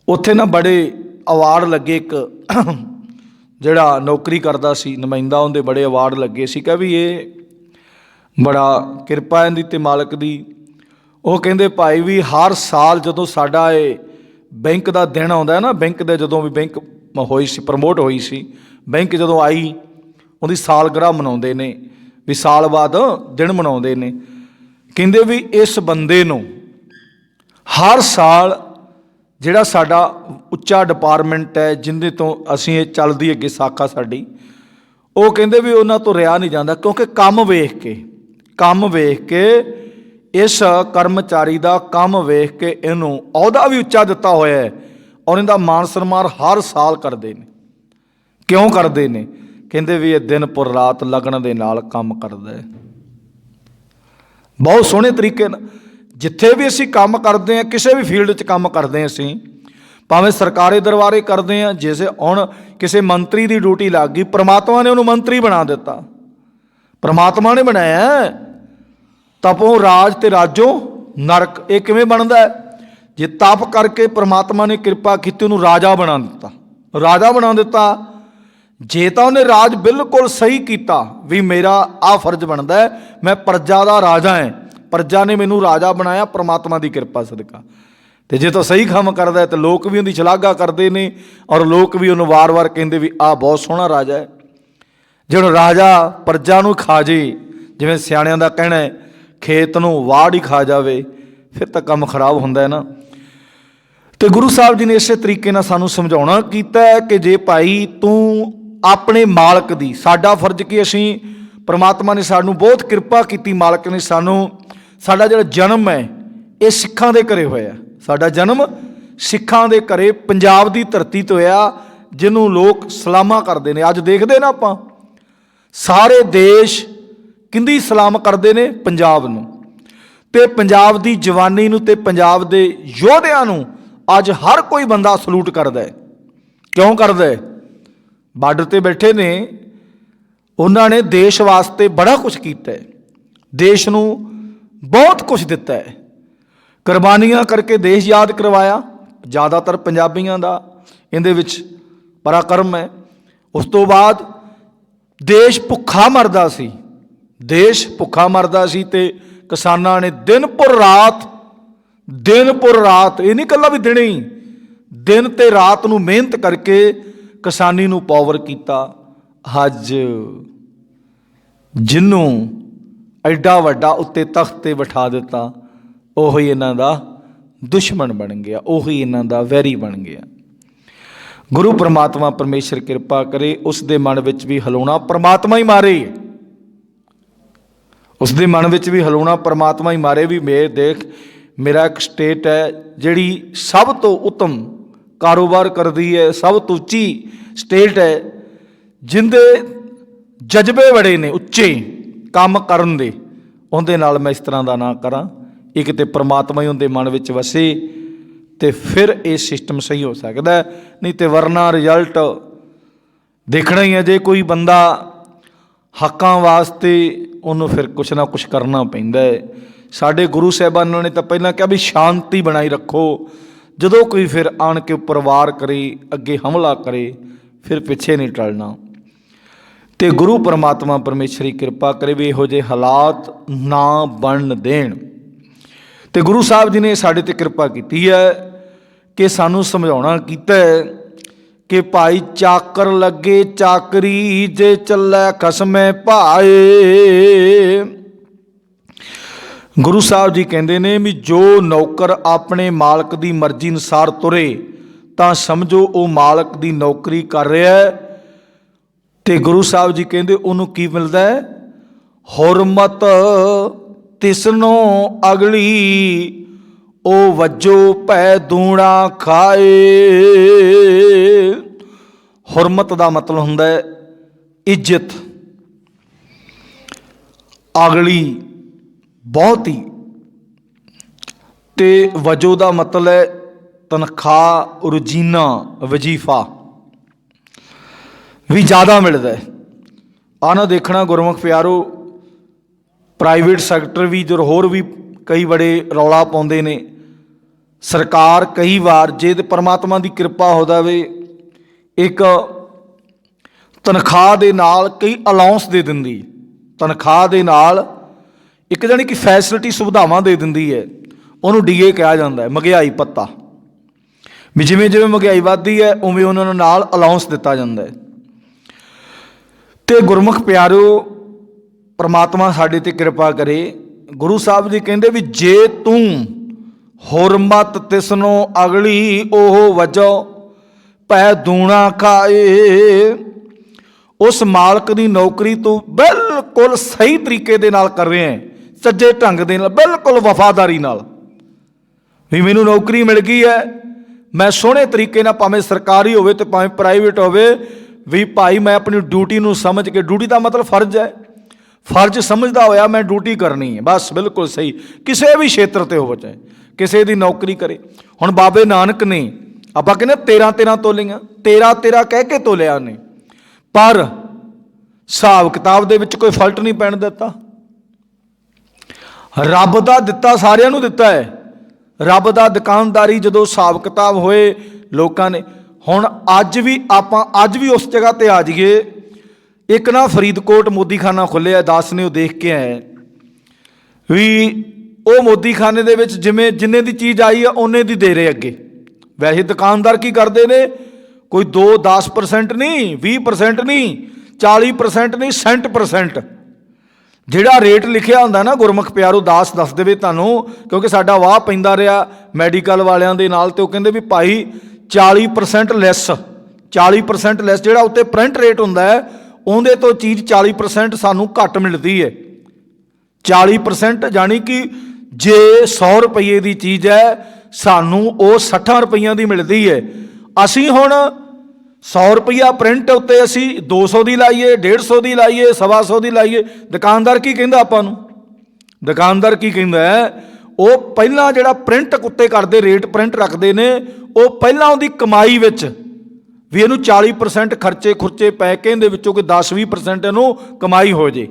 ਉੱਥੇ ਨਾ ਬੜੇ ਅਵਾਰਡ ਲੱਗੇ। ਇੱਕ ਜਿਹੜਾ ਨੌਕਰੀ ਕਰਦਾ ਸੀ ਨੁਮਾਇੰਦਾ, ਉਹਦੇ ਬੜੇ ਅਵਾਰਡ ਲੱਗੇ ਸੀ। ਕਹ ਵੀ ਇਹ ਬੜਾ ਕਿਰਪਾ ਇਹਦੀ ਤੇ ਮਾਲਕ ਦੀ। ਉਹ ਕਹਿੰਦੇ ਭਾਈ ਵੀ ਹਰ ਸਾਲ ਜਦੋਂ ਸਾਡਾ ਇਹ ਬੈਂਕ ਦਾ ਦਿਨ ਆਉਂਦਾ ਨਾ, ਬੈਂਕ ਦੇ ਜਦੋਂ ਵੀ ਬੈਂਕ ਹੋਈ ਸੀ, ਪ੍ਰਮੋਟ ਹੋਈ ਸੀ, ਬੈਂਕ ਜਦੋਂ ਆਈ ਉਹਦੀ ਸਾਲਗਿਰਾ ਮਨਾਉਂਦੇ ਨੇ, ਵੀ ਸਾਲ ਬਾਅਦ ਦਿਨ ਮਨਾਉਂਦੇ ਨੇ। ਕਹਿੰਦੇ ਵੀ ਇਸ ਬੰਦੇ ਨੂੰ ਹਰ ਸਾਲ ਜਿਹੜਾ ਸਾਡਾ ਉੱਚਾ ਡਿਪਾਰਟਮੈਂਟ ਹੈ, ਜਿਹਦੇ ਤੋਂ ਅਸੀਂ ਇਹ ਚੱਲਦੀ ਅੱਗੇ ਸਾਖਾ ਸਾਡੀ, ਉਹ ਕਹਿੰਦੇ ਵੀ ਉਹਨਾਂ ਤੋਂ ਰਿਹਾ ਨਹੀਂ ਜਾਂਦਾ। ਕਿਉਂਕਿ ਕੰਮ ਵੇਖ ਕੇ ਇਸ ਕਰਮਚਾਰੀ ਦਾ ਕੰਮ ਵੇਖ ਕੇ ਇਹਨੂੰ ਅਹੁਦਾ ਵੀ ਉੱਚਾ ਦਿੱਤਾ ਹੋਇਆ ਹੈ, ਔਰ ਇਹਦਾ ਮਾਨ ਸਨਮਾਨ ਹਰ ਸਾਲ ਕਰਦੇ ਨੇ। ਕਿਉਂ ਕਰਦੇ ਨੇ? ਕਹਿੰਦੇ ਵੀ ਇਹ ਦਿਨ ਪੁਰ ਰਾਤ ਲਗਨ ਦੇ ਨਾਲ ਕੰਮ ਕਰਦਾ ਹੈ, ਬਹੁਤ ਸੋਹਣੇ ਤਰੀਕੇ ਨਾਲ। ਜਿੱਥੇ ਵੀ ਅਸੀਂ ਕੰਮ ਕਰਦੇ ਹਾਂ, ਕਿਸੇ ਵੀ ਫੀਲਡ 'ਚ ਕੰਮ ਕਰਦੇ ਹਾਂ ਅਸੀਂ, ਭਾਵੇਂ ਸਰਕਾਰੀ ਦਰਬਾਰੇ ਕਰਦੇ ਹਾਂ। ਜਿਵੇਂ ਹੁਣ ਕਿਸੇ ਮੰਤਰੀ ਦੀ ਡਿਊਟੀ ਲੱਗ ਗਈ, ਪ੍ਰਮਾਤਮਾ ਨੇ ਉਹਨੂੰ ਮੰਤਰੀ ਬਣਾ ਦਿੱਤਾ, ਪ੍ਰਮਾਤਮਾ ਨੇ ਬਣਾਇਆ। ਤਪੋਂ ਰਾਜ ਤੇ ਰਾਜੋਂ ਨਰਕ, ਇਹ ਕਿਵੇਂ ਬਣਦਾ ਹੈ? ਜੇ ਤਪ ਕਰਕੇ ਪ੍ਰਮਾਤਮਾ ਨੇ ਕਿਰਪਾ ਕੀਤੀ, ਉਹਨੂੰ ਰਾਜਾ ਬਣਾ ਦਿੱਤਾ, ਰਾਜਾ ਬਣਾ ਦਿੱਤਾ। ਜੇ ਤਾਂ ਉਹਨੇ ਰਾਜ ਬਿਲਕੁਲ ਸਹੀ ਕੀਤਾ ਵੀ ਮੇਰਾ ਆਹ ਫਰਜ਼ ਬਣਦਾ ਹੈ, ਮੈਂ ਪ੍ਰਜਾ ਦਾ ਰਾਜਾ ਹੈ, ਪ੍ਰਜਾ ਨੇ ਮੈਨੂੰ ਰਾਜਾ ਬਣਾਇਆ ਪ੍ਰਮਾਤਮਾ ਦੀ ਕਿਰਪਾ ਸਦਕਾ। ਤੇ ਜੇ ਤਾਂ ਸਹੀ ਕੰਮ ਕਰਦਾ ਹੈ ਤਾਂ ਲੋਕ ਵੀ ਉਹਦੀ ਸ਼ਲਾਘਾ ਕਰਦੇ ਨੇ, ਔਰ ਲੋਕ ਵੀ ਉਹਨੂੰ ਵਾਰ-ਵਾਰ ਕਹਿੰਦੇ ਵੀ ਆਹ ਬਹੁਤ ਸੋਹਣਾ ਰਾਜਾ ਹੈ। ਜਿਹੜਾ ਰਾਜਾ ਪ੍ਰਜਾ ਨੂੰ ਖਾ ਜੇ, ਜਿਵੇਂ ਸਿਆਣਿਆਂ ਦਾ ਕਹਿਣਾ ਹੈ, ਖੇਤ ਨੂੰ ਵਾੜ ਹੀ ਖਾ ਜਾਵੇ, ਫਿਰ ਤਾਂ ਕੰਮ ਖਰਾਬ ਹੁੰਦਾ ਹੈ ਨਾ। ਤੇ ਗੁਰੂ ਸਾਹਿਬ ਜੀ ਨੇ ਇਸੇ ਤਰੀਕੇ ਨਾਲ ਸਾਨੂੰ ਸਮਝਾਉਣਾ ਕੀਤਾ ਹੈ ਕਿ ਜੇ ਭਾਈ ਤੂੰ ਆਪਣੇ ਮਾਲਕ ਦੀ, ਸਾਡਾ ਫਰਜ਼ ਕੀ, ਅਸੀਂ ਪ੍ਰਮਾਤਮਾ ਨੇ ਸਾਨੂੰ ਬਹੁਤ ਕਿਰਪਾ ਕੀਤੀ, ਮਾਲਕ ਨੇ ਸਾਨੂੰ, ਸਾਡਾ ਜਿਹੜਾ ਜਨਮ ਹੈ ਇਹ ਸਿੱਖਾਂ ਦੇ ਘਰੇ ਹੋਇਆ। ਸਾਡਾ ਜਨਮ ਸਿੱਖਾਂ ਦੇ ਘਰੇ ਪੰਜਾਬ ਦੀ ਧਰਤੀ ਤੋਂ ਹੋਇਆ, ਜਿਹਨੂੰ ਲੋਕ ਸਲਾਮਾਂ ਕਰਦੇ ਨੇ। ਅੱਜ ਦੇਖਦੇ ਨਾ ਆਪਾਂ ਸਾਰੇ ਦੇਸ਼ ਕਿੰਦੀ ਸਲਾਮ ਕਰਦੇ ਨੇ? ਪੰਜਾਬ ਨੂੰ, ਤੇ ਪੰਜਾਬ ਦੀ ਜਵਾਨੀ ਨੂੰ, ਤੇ ਪੰਜਾਬ ਦੇ ਯੋਧਿਆਂ ਨੂੰ ਅੱਜ ਹਰ ਕੋਈ ਬੰਦਾ ਸਲੂਟ ਕਰਦਾ ਹੈ। ਕਿਉਂ ਕਰਦਾ ਹੈ? ਬਾਰਡਰ ਤੇ ਬੈਠੇ ਨੇ, ਉਹਨਾਂ ਨੇ ਦੇਸ਼ ਵਾਸਤੇ ਬੜਾ ਕੁਝ ਕੀਤਾ ਹੈ, ਦੇਸ਼ ਨੂੰ ਬਹੁਤ ਕੁਝ ਦਿੱਤਾ ਹੈ, ਕੁਰਬਾਨੀਆਂ ਕਰਕੇ ਦੇਸ਼ ਯਾਦ ਕਰਵਾਇਆ। ਜ਼ਿਆਦਾਤਰ ਪੰਜਾਬੀਆਂ ਦਾ ਇਹਦੇ ਵਿੱਚ ਪਰਾਕਰਮ ਹੈ। ਉਸ ਤੋਂ ਬਾਅਦ ਦੇਸ਼ ਭੁੱਖਾ ਮਰਦਾ ਸੀ, ਦੇਸ਼ ਭੁੱਖਾ ਮਰਦਾ ਸੀ, ਤੇ ਕਿਸਾਨਾਂ ਨੇ ਦਿਨ ਪੁਰ ਰਾਤ, ਇਹ ਨਹੀਂ ਇਕੱਲਾ ਵੀ ਦਿਨੇ ਹੀ, ਦਿਨ ਤੇ ਰਾਤ ਨੂੰ ਮਿਹਨਤ ਕਰਕੇ ਕਿਸਾਨੀ ਨੂੰ ਪਾਵਰ ਕੀਤਾ। ਅੱਜ ਜਿਹਨੂੰ ਐਡਾ ਵੱਡਾ ਉੱਤੇ ਤਖਤ ਤੇ ਬਿਠਾ ਦਿੱਤਾ, ਉਹੀ ਇਹਨਾਂ ਦਾ ਦੁਸ਼ਮਣ ਬਣ ਗਿਆ, ਉਹੀ ਇਹਨਾਂ ਦਾ ਵੈਰੀ ਬਣ ਗਿਆ। ਗੁਰੂ ਪਰਮਾਤਮਾ ਪਰਮੇਸ਼ਰ ਕਿਰਪਾ ਕਰੇ, ਉਸ ਦੇ ਮਨ ਵਿੱਚ ਵੀ ਹਲਾਉਣਾ ਪਰਮਾਤਮਾ ਹੀ ਮਾਰੇ, ਉਸ ਦੇ ਮਨ ਵਿੱਚ ਵੀ ਹਲਾਉਣਾ ਪਰਮਾਤਮਾ ਹੀ ਮਾਰੇ। ਵੀ ਦੇਖ, ਮੇਰਾ ਇੱਕ ਸਟੇਟ ਹੈ ਜਿਹੜੀ ਸਭ ਤੋਂ ਉੱਤਮ ਕਾਰੋਬਾਰ ਕਰਦੀ ਹੈ, ਸਭ ਤੋਂ ਉੱਚੀ ਸਟੇਟ ਹੈ, ਜਿੰਦੇ ਜਜ਼ਬੇ ਬੜੇ ਨੇ ਉੱਚੇ ਕੰਮ ਕਰਨ ਦੇ, ਉਹਦੇ ਨਾਲ ਮੈਂ ਇਸ ਤਰ੍ਹਾਂ ਦਾ ਨਾ ਕਰਾਂ। ਇਹ ਕਿਤੇ ਪਰਮਾਤਮਾ ਹੀ ਉਹਦੇ ਮਨ ਵਿੱਚ ਵਸੇ ਤੇ ਫਿਰ ਇਹ ਸਿਸਟਮ ਸਹੀ ਹੋ ਸਕਦਾ, ਨਹੀਂ ਤੇ ਵਰਨਾ ਰਿਜ਼ਲਟ ਦੇਖਣਾ ਹੀ ਹੈ। ਜੇ ਕੋਈ ਬੰਦਾ ਹੱਕਾਂ ਵਾਸਤੇ, ਉਹਨੂੰ ਫਿਰ ਕੁਛ ਨਾ ਕੁਛ ਕਰਨਾ ਪੈਂਦਾ ਹੈ। ਸਾਡੇ ਗੁਰੂ ਸਾਹਿਬਾਨਾਂ ਨੇ ਤਾਂ ਪਹਿਲਾਂ ਕਿਹਾ ਵੀ ਸ਼ਾਂਤੀ ਬਣਾਈ ਰੱਖੋ, ਜਦੋਂ ਕੋਈ ਫਿਰ ਆਣ ਕੇ ਉੱਪਰ ਵਾਰ ਕਰੇ, ਅੱਗੇ ਹਮਲਾ ਕਰੇ, ਫਿਰ ਪਿੱਛੇ ਨਹੀਂ ਟਲਣਾ। ਤੇ ਗੁਰੂ ਪਰਮਾਤਮਾ ਪਰਮੇਸ਼ਰੀ ਕਿਰਪਾ ਕਰੇ ਵੀ ਇਹੋ ਜਿਹੇ ਹਾਲਾਤ ਨਾ ਬਣਨ ਦੇਣ। ਤੇ ਗੁਰੂ ਸਾਹਿਬ ਜੀ ਨੇ ਸਾਡੇ ਤੇ ਕਿਰਪਾ ਕੀਤੀ ਹੈ ਕਿ ਸਾਨੂੰ ਸਮਝਾਉਣਾ ਕੀਤਾ ਹੈ ਕਿ ਭਾਈ ਚਾਕਰ ਲੱਗੇ ਚਾਕਰੀ, ਜੇ ਚੱਲੈ ਖਸਮੈ ਭਾਏ। ਗੁਰੂ ਸਾਹਿਬ ਜੀ ਕਹਿੰਦੇ ਨੇ ਵੀ ਜੋ ਨੌਕਰ ਆਪਣੇ ਮਾਲਕ ਦੀ ਮਰਜ਼ੀ ਅਨੁਸਾਰ ਤੁਰੇ ਤਾਂ ਸਮਝੋ ਉਹ ਮਾਲਕ ਦੀ ਨੌਕਰੀ ਕਰ ਰਿਹਾ ਹੈ। ਤੇ ਗੁਰੂ ਸਾਹਿਬ ਜੀ ਕਹਿੰਦੇ ਉਹਨੂੰ ਕੀ ਮਿਲਦਾ ਹੈ? ਹੁਰਮਤ ਤਿਸਨੋਂ ਅਗਲੀ, ਉਹ ਵੱਜੋ ਭੈ ਦੂਣਾ ਖਾਏ। ਹੁਰਮਤ ਦਾ ਮਤਲਬ ਹੁੰਦਾ ਹੈ ਇੱਜ਼ਤ, ਅਗਲੀ ਬਹੁਤੀ, ਤੇ ਵਜੋ ਦਾ ਮਤਲਬ ਹੈ ਤਨਖਾਹ, ਰੋਜ਼ੀਨਾ ਵਜੀਫਾ ਵੀ ਜ਼ਿਆਦਾ ਮਿਲਦਾ ਹੈ। ਆਹ ਨਾ ਦੇਖਣਾ ਗੁਰਮੁਖ ਪਿਆਰੋ, ਪ੍ਰਾਈਵੇਟ ਸੈਕਟਰ ਵੀ ਜੋ ਹੋਰ ਵੀ ਕਈ ਬੜੇ ਰੌਲਾ ਪਾਉਂਦੇ ਨੇ। ਸਰਕਾਰ ਕਈ ਵਾਰ ਜੇ ਤੇ ਪਰਮਾਤਮਾ ਦੀ ਕਿਰਪਾ ਹੋ ਜਾਵੇ ਇੱਕ ਤਨਖਾਹ ਦੇ ਨਾਲ ਕਈ ਅਲਾਉਂਸ ਦੇ ਦਿੰਦੀ, ਤਨਖਾਹ ਦੇ ਨਾਲ ਇੱਕ ਜਾਣੀ ਕਿ ਫੈਸਿਲਿਟੀ ਸੁਵਿਧਾਵਾਂ ਦੇ ਦਿੰਦੀ ਹੈ। ਉਹਨੂੰ ਡੀਏ ਕਿਹਾ ਜਾਂਦਾ ਹੈ, ਮਹਿੰਗਾਈ ਭੱਤਾ। ਵੀ ਜਿਵੇਂ ਜਿਵੇਂ ਮਹਿੰਗਾਈ ਵੱਧਦੀ ਹੈ ਉਵੇਂ ਉਹਨਾਂ ਨੂੰ ਨਾਲ ਅਲਾਉਂਸ ਦਿੱਤਾ ਜਾਂਦਾ ਹੈ। ਤੇ ਗੁਰਮੁਖ ਪਿਆਰਿਓ, ਪਰਮਾਤਮਾ ਸਾਡੇ ਤੇ ਕਿਰਪਾ ਕਰੇ। ਗੁਰੂ ਸਾਹਿਬ ਜੀ ਕਹਿੰਦੇ ਵੀ ਜੇ ਤੂੰ ਹੁਰਮਤ ਤਿਸਨੋਂ ਅਗਲੀ, ਉਹ ਵਜੋ ਭੈ ਦੂਣਾ ਖਾਏ। ਉਸ ਮਾਲਕ ਦੀ ਨੌਕਰੀ ਤੂੰ ਬਿਲਕੁਲ ਸਹੀ ਤਰੀਕੇ ਦੇ ਨਾਲ ਕਰ ਰਿਹਾ ਹੈ, ਸੱਜੇ ਢੰਗ ਦੇ ਨਾਲ, ਬਿਲਕੁਲ ਵਫਾਦਾਰੀ ਨਾਲ। ਵੀ ਮੈਨੂੰ ਨੌਕਰੀ ਮਿਲ ਗਈ ਹੈ, ਮੈਂ ਸੋਹਣੇ ਤਰੀਕੇ ਨਾਲ, ਭਾਵੇਂ ਸਰਕਾਰੀ ਹੋਵੇ ਤੇ ਭਾਵੇਂ ਪ੍ਰਾਈਵੇਟ ਹੋਵੇ, ਵੀ ਭਾਈ ਮੈਂ ਆਪਣੀ ਡਿਊਟੀ ਨੂੰ ਸਮਝ ਕੇ, ਡਿਊਟੀ ਦਾ ਮਤਲਬ ਫਰਜ਼ ਹੈ, ਫਰਜ਼ ਸਮਝਦਾ ਹੋਇਆ ਮੈਂ ਡਿਊਟੀ ਕਰਨੀ ਹੈ, ਬਸ ਬਿਲਕੁਲ ਸਹੀ। ਕਿਸੇ ਵੀ ਖੇਤਰ 'ਤੇ ਹੋਵੇ, ਚਾਹੇ ਕਿਸੇ ਦੀ ਨੌਕਰੀ ਕਰੇ। ਹੁਣ ਬਾਬੇ ਨਾਨਕ ਨੇ, ਆਪਾਂ ਕਹਿੰਦੇ 13 ਤੋਲੀਆਂ, 13 ਕਹਿ ਕੇ ਤੋਲਿਆ ਉਹਨੇ, ਪਰ ਹਿਸਾਬ ਕਿਤਾਬ ਦੇ ਵਿੱਚ ਕੋਈ ਫਲਟ ਨਹੀਂ ਪੈਣ ਦਿੱਤਾ। ਰੱਬ ਦਾ ਦਿੱਤਾ ਸਾਰਿਆਂ ਨੂੰ ਦਿੱਤਾ ਹੈ। ਰੱਬ ਦਾ ਦੁਕਾਨਦਾਰੀ ਜਦੋਂ ਹਿਸਾਬ ਕਿਤਾਬ ਹੋਏ ਲੋਕਾਂ ਨੇ। ਹੁਣ ਅੱਜ ਵੀ ਉਸ ਜਗ੍ਹਾ 'ਤੇ ਆ ਜਾਈਏ। ਇੱਕ ਨਾ ਫਰੀਦਕੋਟ ਮੋਦੀਖਾਨਾ ਖੁੱਲ੍ਹਿਆ, ਦਾਸ ਨੇ ਉਹ ਦੇਖ ਕੇ ਆਏ ਵੀ ਉਹ ਮੋਦੀਖਾਨੇ ਦੇ ਵਿੱਚ ਜਿਵੇਂ ਜਿੰਨੇ ਦੀ ਚੀਜ਼ ਆਈ ਆ ਉਹਨੇ ਦੀ ਦੇ ਰਹੇ ਅੱਗੇ। ਵੈਸੇ ਦੁਕਾਨਦਾਰ ਕੀ ਕਰਦੇ ਨੇ, ਕੋਈ 10% ਨਹੀਂ, 20% ਨਹੀਂ, 40% ਨਹੀਂ, 60%। ਜਿਹੜਾ ਰੇਟ ਲਿਖਿਆ ਹੁੰਦਾ ਨਾ ਗੁਰਮੁਖ ਪਿਆਰੋ, ਦਾਸ ਦੱਸ ਦੇਵੇ ਤੁਹਾਨੂੰ, ਕਿਉਂਕਿ ਸਾਡਾ ਵਾਹ ਪੈਂਦਾ ਰਿਹਾ ਮੈਡੀਕਲ ਵਾਲਿਆਂ ਦੇ ਨਾਲ। ਤੇ ਉਹ ਕਹਿੰਦੇ ਵੀ ਭਾਈ 40% ਲੈਸ, 40% ਲੈਸ ਜਿਹੜਾ ਉੱਤੇ ਪ੍ਰਿੰਟ ਰੇਟ ਹੁੰਦਾ ਹੈ ਉਹਦੇ ਤੋਂ ਚੀਜ਼ 40% ਸਾਨੂੰ ਘੱਟ ਮਿਲਦੀ ਹੈ। 40% ਜਾਣੀ ਕਿ ਜੇ 100 ਰੁਪਏ ਦੀ ਚੀਜ਼ ਹੈ ਸਾਨੂੰ ਉਹ 60 ਰੁਪਈਆਂ ਦੀ ਮਿਲਦੀ ਹੈ। ਅਸੀਂ ਹੁਣ 100 ਰੁਪਈਆ ਪ੍ਰਿੰਟ ਉੱਤੇ ਅਸੀਂ 200 ਦੀ ਲਾਈਏ, 150 ਦੀ ਲਾਈਏ, 125 ਦੀ ਲਾਈਏ। ਦੁਕਾਨਦਾਰ ਕੀ ਕਹਿੰਦਾ ਆਪਾਂ ਨੂੰ? ਦੁਕਾਨਦਾਰ ਕੀ ਕਹਿੰਦਾ ਹੈ, ਉਹ ਪਹਿਲਾਂ ਜਿਹੜਾ ਪ੍ਰਿੰਟ ਉੱਤੇ ਕਰਦੇ ਰੇਟ ਪ੍ਰਿੰਟ ਰੱਖਦੇ ਨੇ, ਉਹ ਪਹਿਲਾਂ ਉਹਦੀ ਕਮਾਈ ਵਿੱਚ ਵੀ ਇਹਨੂੰ 40% ਖਰਚੇ ਖੁਰਚੇ ਪੈ ਕੇ ਇਹਦੇ ਵਿੱਚੋਂ ਕੋਈ 10-20% ਇਹਨੂੰ ਕਮਾਈ ਹੋ ਜੇ,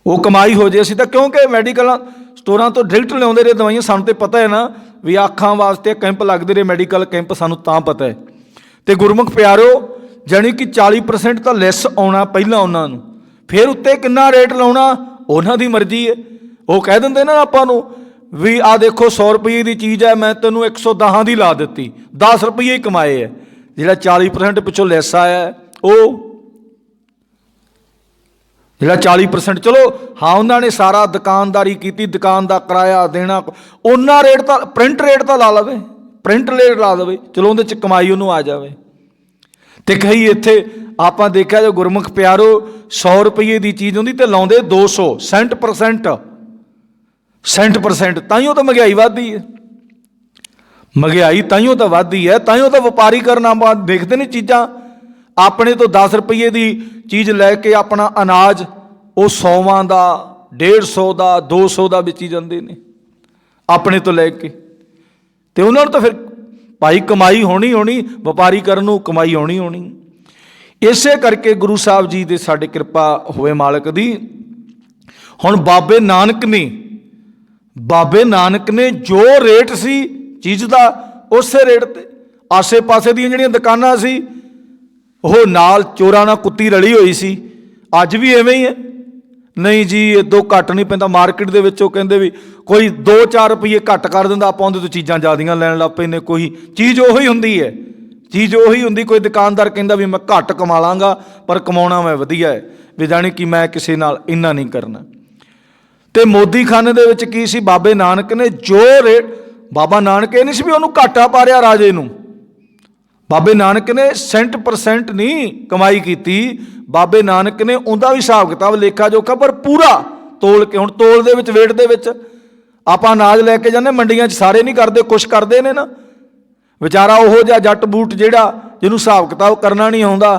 ਉਹ ਕਮਾਈ ਹੋ ਜੇ। ਅਸੀਂ ਤਾਂ ਕਿਉਂਕਿ ਮੈਡੀਕਲ ਸਟੋਰਾਂ ਤੋਂ ਡਾਇਰੈਕਟ ਲਿਆਉਂਦੇ ਰਹੇ ਦਵਾਈਆਂ, ਸਾਨੂੰ ਤਾਂ ਪਤਾ ਹੈ ਨਾ ਵੀ ਅੱਖਾਂ ਵਾਸਤੇ ਕੈਂਪ ਲੱਗਦੇ ਰਹੇ ਮੈਡੀਕਲ ਕੈਂਪ, ਸਾਨੂੰ ਤਾਂ ਪਤਾ ਹੈ। ਤੇ ਗੁਰਮੁਖ ਪਿਆਰਿਓ, ਜਾਣੀ ਕਿ 40% ਤਾਂ ਲੈਸ ਆਉਣਾ ਪਹਿਲਾਂ ਉਹਨਾਂ ਨੂੰ, ਫਿਰ ਉੱਤੇ ਕਿੰਨਾ ਰੇਟ ਲਾਉਣਾ ਉਹਨਾਂ ਦੀ ਮਰਜ਼ੀ ਹੈ। ਉਹ ਕਹਿ ਦਿੰਦੇ ਨਾ ਆਪਾਂ ਨੂੰ ਵੀ ਆਹ ਦੇਖੋ 100 ਰੁਪਏ ਦੀ ਚੀਜ਼ ਹੈ, ਮੈਂ ਤੈਨੂੰ 110 ਦੀ ਲਾ ਦਿੱਤੀ, 10 ਰੁਪਏ ਹੀ ਕਮਾਏ ਹੈ। ਜਿਹੜਾ 40% ਪਿੱਛੋਂ ਲੈਸ ਆਇਆ ਉਹ ਜਿਹੜਾ 40%, ਚਲੋ ਹਾਂ ਉਹਨਾਂ ਨੇ ਸਾਰਾ ਦੁਕਾਨਦਾਰੀ ਕੀਤੀ, ਦੁਕਾਨ ਦਾ ਕਿਰਾਇਆ ਦੇਣਾ, ਉਹਨਾਂ ਰੇਟ ਤਾਂ ਪ੍ਰਿੰਟ ਰੇਟ ਤਾਂ ਲਾ ਲਵੇ, ਪ੍ਰਿੰਟ ਰੇਟ ਲਾ ਦੇਵੇ, ਚਲੋ ਉਹਦੇ 'ਚ ਕਮਾਈ ਉਹਨੂੰ ਆ ਜਾਵੇ। ਤੇ ਕਈ ਇੱਥੇ ਆਪਾਂ ਦੇਖਿਆ ਜੋ ਗੁਰਮੁਖ ਪਿਆਰੋ 100 ਰੁਪਏ ਦੀ ਚੀਜ਼ ਹੁੰਦੀ ਤੇ ਲਾਉਂਦੇ 200, 60%। ਤਾਈਓ ਤਾਂ ਮਹਿੰਗਾਈ ਵੱਧਦੀ ਹੈ, ਮਹਿੰਗਾਈ ਤਾਈਓ ਤਾਂ ਵੱਧਦੀ ਹੈ, ਤਾਈਓ ਤਾਂ ਵਪਾਰੀਕਰਨ ਆਪਾਂ ਦੇਖਦੇ ਨੇ ਚੀਜ਼ਾਂ ਆਪਣੇ ਤੋਂ 10 ਰੁਪਏ ਦੀ ਚੀਜ਼ ਲੈ ਕੇ ਆਪਣਾ ਅਨਾਜ ਉਹ 100 ਦਾ 150 ਦਾ 200 ਦਾ ਵੇਚੀ ਜਾਂਦੇ ਨੇ ਆਪਣੇ ਤੋਂ ਲੈ ਕੇ। ਤੇ ਉਹਨਾਂ ਨੂੰ ਤਾਂ ਫਿਰ ਭਾਈ ਕਮਾਈ ਹੋਣੀ, ਵਪਾਰੀਕਰਨ ਨੂੰ ਕਮਾਈ ਹੋਣੀ। ਇਸੇ ਕਰਕੇ ਗੁਰੂ ਸਾਹਿਬ ਜੀ ਦੇ ਸਾਡੇ ਕਿਰਪਾ ਹੋਵੇ ਮਾਲਕ ਦੀ। ਹੁਣ ਬਾਬੇ ਨਾਨਕ ਨੇ ਜੋ ਰੇਟ ਸੀ ਚੀਜ਼ ਦਾ, ਉਸੇ ਰੇਟ ਤੇ ਆਸੇ ਪਾਸੇ ਦੀਆਂ ਜਿਹੜੀਆਂ ਦੁਕਾਨਾਂ ਸੀ ਉਹ ਨਾਲ ਚੋਰਾਂ ਨਾਲ ਕੁੱਤੀ ਰਲੀ ਹੋਈ ਸੀ। ਅੱਜ ਵੀ ਐਵੇਂ ਹੀ ਹੈ। ਨਹੀਂ ਜੀ ਇਦੋਂ ਘੱਟ ਨਹੀਂ ਪੈਂਦਾ। ਮਾਰਕੀਟ ਦੇ ਵਿੱਚ ਉਹ ਕਹਿੰਦੇ ਵੀ ਕੋਈ 2-4 ਰੁਪਈਏ ਘੱਟ ਕਰ ਦਿੰਦਾ, ਆਪਾਂ ਉਹਦੇ ਤੋਂ ਚੀਜ਼ਾਂ ਜ਼ਿਆਦੀਆਂ ਲੈਣ ਲੱਗ ਪੈਂਦੇ। ਕੋਈ ਚੀਜ਼ ਉਹੀ ਹੁੰਦੀ ਹੈ, ਚੀਜ਼ ਉਹੀ ਹੁੰਦੀ। ਕੋਈ ਦੁਕਾਨਦਾਰ ਕਹਿੰਦਾ ਵੀ ਮੈਂ ਘੱਟ ਕਮਾ ਲਾਂਗਾ ਪਰ ਕਮਾਉਣਾ ਮੈਂ ਵਧੀਆ ਹੈ, ਵੀ ਜਾਣੀ ਕਿ ਮੈਂ ਕਿਸੇ ਨਾਲ ਇੰਨਾ ਨਹੀਂ ਕਰਨਾ। ਤੇ ਮੋਦੀ ਖਾਨੇ ਦੇ ਵਿੱਚ ਕੀ ਸੀ, ਬਾਬੇ ਨਾਨਕ ਨੇ ਜੋ ਰੇਟ, ਬਾਬਾ ਨਾਨਕ ਇਹ ਨਹੀਂ ਸੀ ਵੀ ਉਹਨੂੰ ਘਾਟਾ ਪਾ ਰਿਹਾ ਰਾਜੇ ਨੂੰ। ਬਾਬੇ ਨਾਨਕ ਨੇ ਸੈਂਟ ਪਰਸੈਂਟ ਨਹੀਂ ਕਮਾਈ ਕੀਤੀ। ਬਾਬੇ ਨਾਨਕ ਨੇ ਉਹਦਾ ਵੀ ਹਿਸਾਬ ਕਿਤਾਬ ਲੇਖਾ ਜੋਖਾ ਪਰ ਪੂਰਾ ਤੋਲ ਕੇ। ਹੁਣ ਤੋਲ ਦੇ ਵਿੱਚ, ਵੇਟ ਦੇ ਵਿੱਚ ਆਪਾਂ ਅਨਾਜ ਲੈ ਕੇ ਜਾਂਦੇ ਮੰਡੀਆਂ 'ਚ, ਸਾਰੇ ਨਹੀਂ ਕਰਦੇ, ਕੁਛ ਕਰਦੇ ਨੇ ਨਾ। ਵਿਚਾਰਾ ਉਹੋ ਜਿਹਾ ਜੱਟ ਬੂਟ ਜਿਹੜਾ ਜਿਹਨੂੰ ਹਿਸਾਬ ਕਿਤਾਬ ਕਰਨਾ ਨਹੀਂ ਆਉਂਦਾ,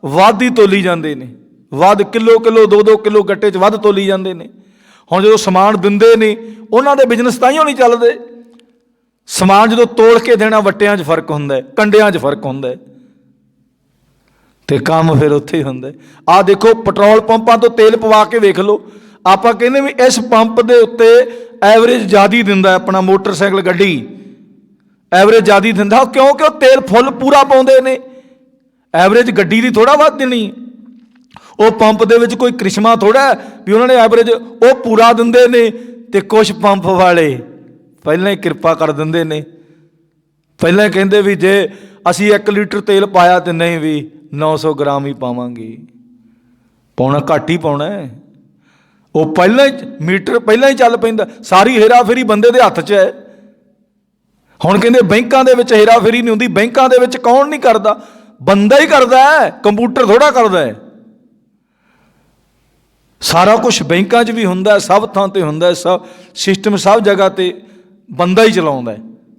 ਵੱਧ ਹੀ ਤੋਲੀ ਜਾਂਦੇ ਨੇ। ਵੱਧ ਕਿਲੋ 2-2 ਕਿਲੋ ਗੱਟੇ 'ਚ ਵੱਧ ਤੋਲੀ ਜਾਂਦੇ ਨੇ। ਹੁਣ ਜਦੋਂ ਸਮਾਨ ਦਿੰਦੇ ਨੇ ਉਹਨਾਂ ਦੇ ਬਿਜ਼ਨਸ ਤਾਂ ਹੀ ਨਹੀਂ ਚੱਲਦੇ। ਸਮਾਨ ਜਦੋਂ ਤੋਲ ਕੇ ਦੇਣਾ, ਵੱਟਿਆਂ 'ਚ ਫਰਕ ਹੁੰਦਾ, ਕੰਡਿਆਂ 'ਚ ਫਰਕ ਹੁੰਦਾ, ਤੇ ਕੰਮ ਫਿਰ ਉੱਥੇ ਹੀ ਹੁੰਦਾ। ਆਹ ਦੇਖੋ ਪੈਟਰੋਲ ਪੰਪਾਂ ਤੋਂ ਤੇਲ ਪਵਾ ਕੇ ਵੇਖ ਲਓ। ਆਪਾਂ ਕਹਿੰਦੇ ਵੀ ਇਸ ਪੰਪ ਦੇ ਉੱਤੇ ਐਵਰੇਜ ਜ਼ਿਆਦਾ ਦਿੰਦਾ, ਆਪਣਾ ਮੋਟਰਸਾਈਕਲ ਗੱਡੀ ਐਵਰੇਜ ਜ਼ਿਆਦਾ ਦਿੰਦਾ, ਕਿਉਂਕਿ ਉਹ ਤੇਲ ਫੁੱਲ ਪੂਰਾ ਪਾਉਂਦੇ ਨੇ। ਐਵਰੇਜ ਗੱਡੀ ਦੀ ਥੋੜ੍ਹਾ ਵੱਧ ਦੇਣੀ। ਉਹ ਪੰਪ ਦੇ ਵਿੱਚ ਕੋਈ ਕ੍ਰਿਸ਼ਮਾ ਥੋੜ੍ਹਾ ਵੀ ਉਹਨਾਂ ਨੇ ਐਵਰੇਜ ਉਹ ਪੂਰਾ ਦਿੰਦੇ ਨੇ। ਤੇ ਕੁਛ ਪੰਪ ਵਾਲੇ ਪਹਿਲਾਂ ਹੀ ਕਿਰਪਾ ਕਰ ਦਿੰਦੇ ਨੇ। ਪਹਿਲਾਂ ਕਹਿੰਦੇ ਵੀ ਜੇ ਅਸੀਂ 1 ਲੀਟਰ ਤੇਲ ਪਾਇਆ ਤੇ ਨਹੀਂ ਵੀ 900 ਗ੍ਰਾਮ ਹੀ ਪਾਵਾਂਗੇ, ਪਾਉਣਾ ਘੱਟ ਹੀ ਪਾਉਣਾ। ਉਹ ਪਹਿਲਾਂ ਹੀ ਮੀਟਰ ਪਹਿਲਾਂ ਹੀ ਚੱਲ ਪੈਂਦਾ। ਸਾਰੀ ਹੇਰਾ ਫੇਰੀ ਬੰਦੇ ਦੇ ਹੱਥ 'ਚ ਹੈ। ਹੁਣ ਕਹਿੰਦੇ ਬੈਂਕਾਂ ਦੇ ਵਿੱਚ ਹੇਰਾ ਫੇਰੀ ਨਹੀਂ ਹੁੰਦੀ। ਬੈਂਕਾਂ ਦੇ ਵਿੱਚ ਕੌਣ ਨਹੀਂ ਕਰਦਾ? ਬੰਦਾ ਹੀ ਕਰਦਾ ਹੈ, ਕੰਪਿਊਟਰ ਥੋੜ੍ਹਾ ਕਰਦਾ ਹੈ। ਸਾਰਾ ਕੁਛ ਬੈਂਕਾਂ 'ਚ ਵੀ ਹੁੰਦਾ, ਸਭ ਥਾਂ 'ਤੇ ਹੁੰਦਾ, ਸਭ ਸਿਸਟਮ ਸਭ ਜਗ੍ਹਾ 'ਤੇ ਬੰਦਾ ਹੀ ਚਲਾਉਂਦਾ।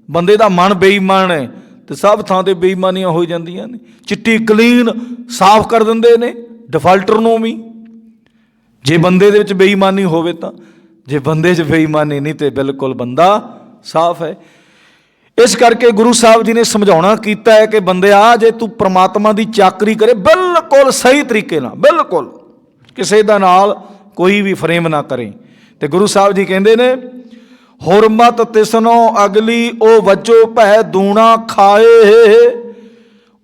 ਬੰਦੇ ਦਾ ਮਨ ਬੇਈਮਾਨ ਹੈ ਤੇ ਸਭ ਥਾਂ 'ਤੇ ਬੇਈਮਾਨੀਆਂ ਹੋ ਜਾਂਦੀਆਂ ਨੇ। ਚਿੱਟੀ ਕਲੀਨ ਸਾਫ਼ ਕਰ ਦਿੰਦੇ ਨੇ ਡਿਫਾਲਟਰ ਨੂੰ ਵੀ, ਜੇ ਬੰਦੇ ਦੇ ਵਿੱਚ ਬੇਈਮਾਨੀ ਹੋਵੇ ਤਾਂ। ਜੇ ਬੰਦੇ 'ਚ ਬੇਈਮਾਨੀ ਨਹੀਂ ਤੇ ਬਿਲਕੁਲ ਬੰਦਾ ਸਾਫ਼ ਹੈ। ਇਸ ਕਰਕੇ ਗੁਰੂ ਸਾਹਿਬ ਜੀ ਨੇ ਸਮਝਾਉਣਾ ਕੀਤਾ ਹੈ ਕਿ ਬੰਦਿਆ, ਜੇ ਤੂੰ ਪ੍ਰਮਾਤਮਾ ਦੀ ਚਾਕਰੀ ਕਰੇ ਬਿਲਕੁਲ ਸਹੀ ਤਰੀਕੇ ਨਾਲ, ਬਿਲਕੁਲ ਕਿਸੇ ਦਾ ਨਾਲ ਕੋਈ ਵੀ ਫਰੇਮ ਨਾ ਕਰੇ। ਤੇ ਗੁਰੂ ਸਾਹਿਬ ਜੀ ਕਹਿੰਦੇ ਨੇ, ਹੁਰਮਤ ਤਿਸਨੋ ਅਗਲੀ ਉਹ ਵਜੋ ਭੈ ਦੂਣਾ ਖਾਏ।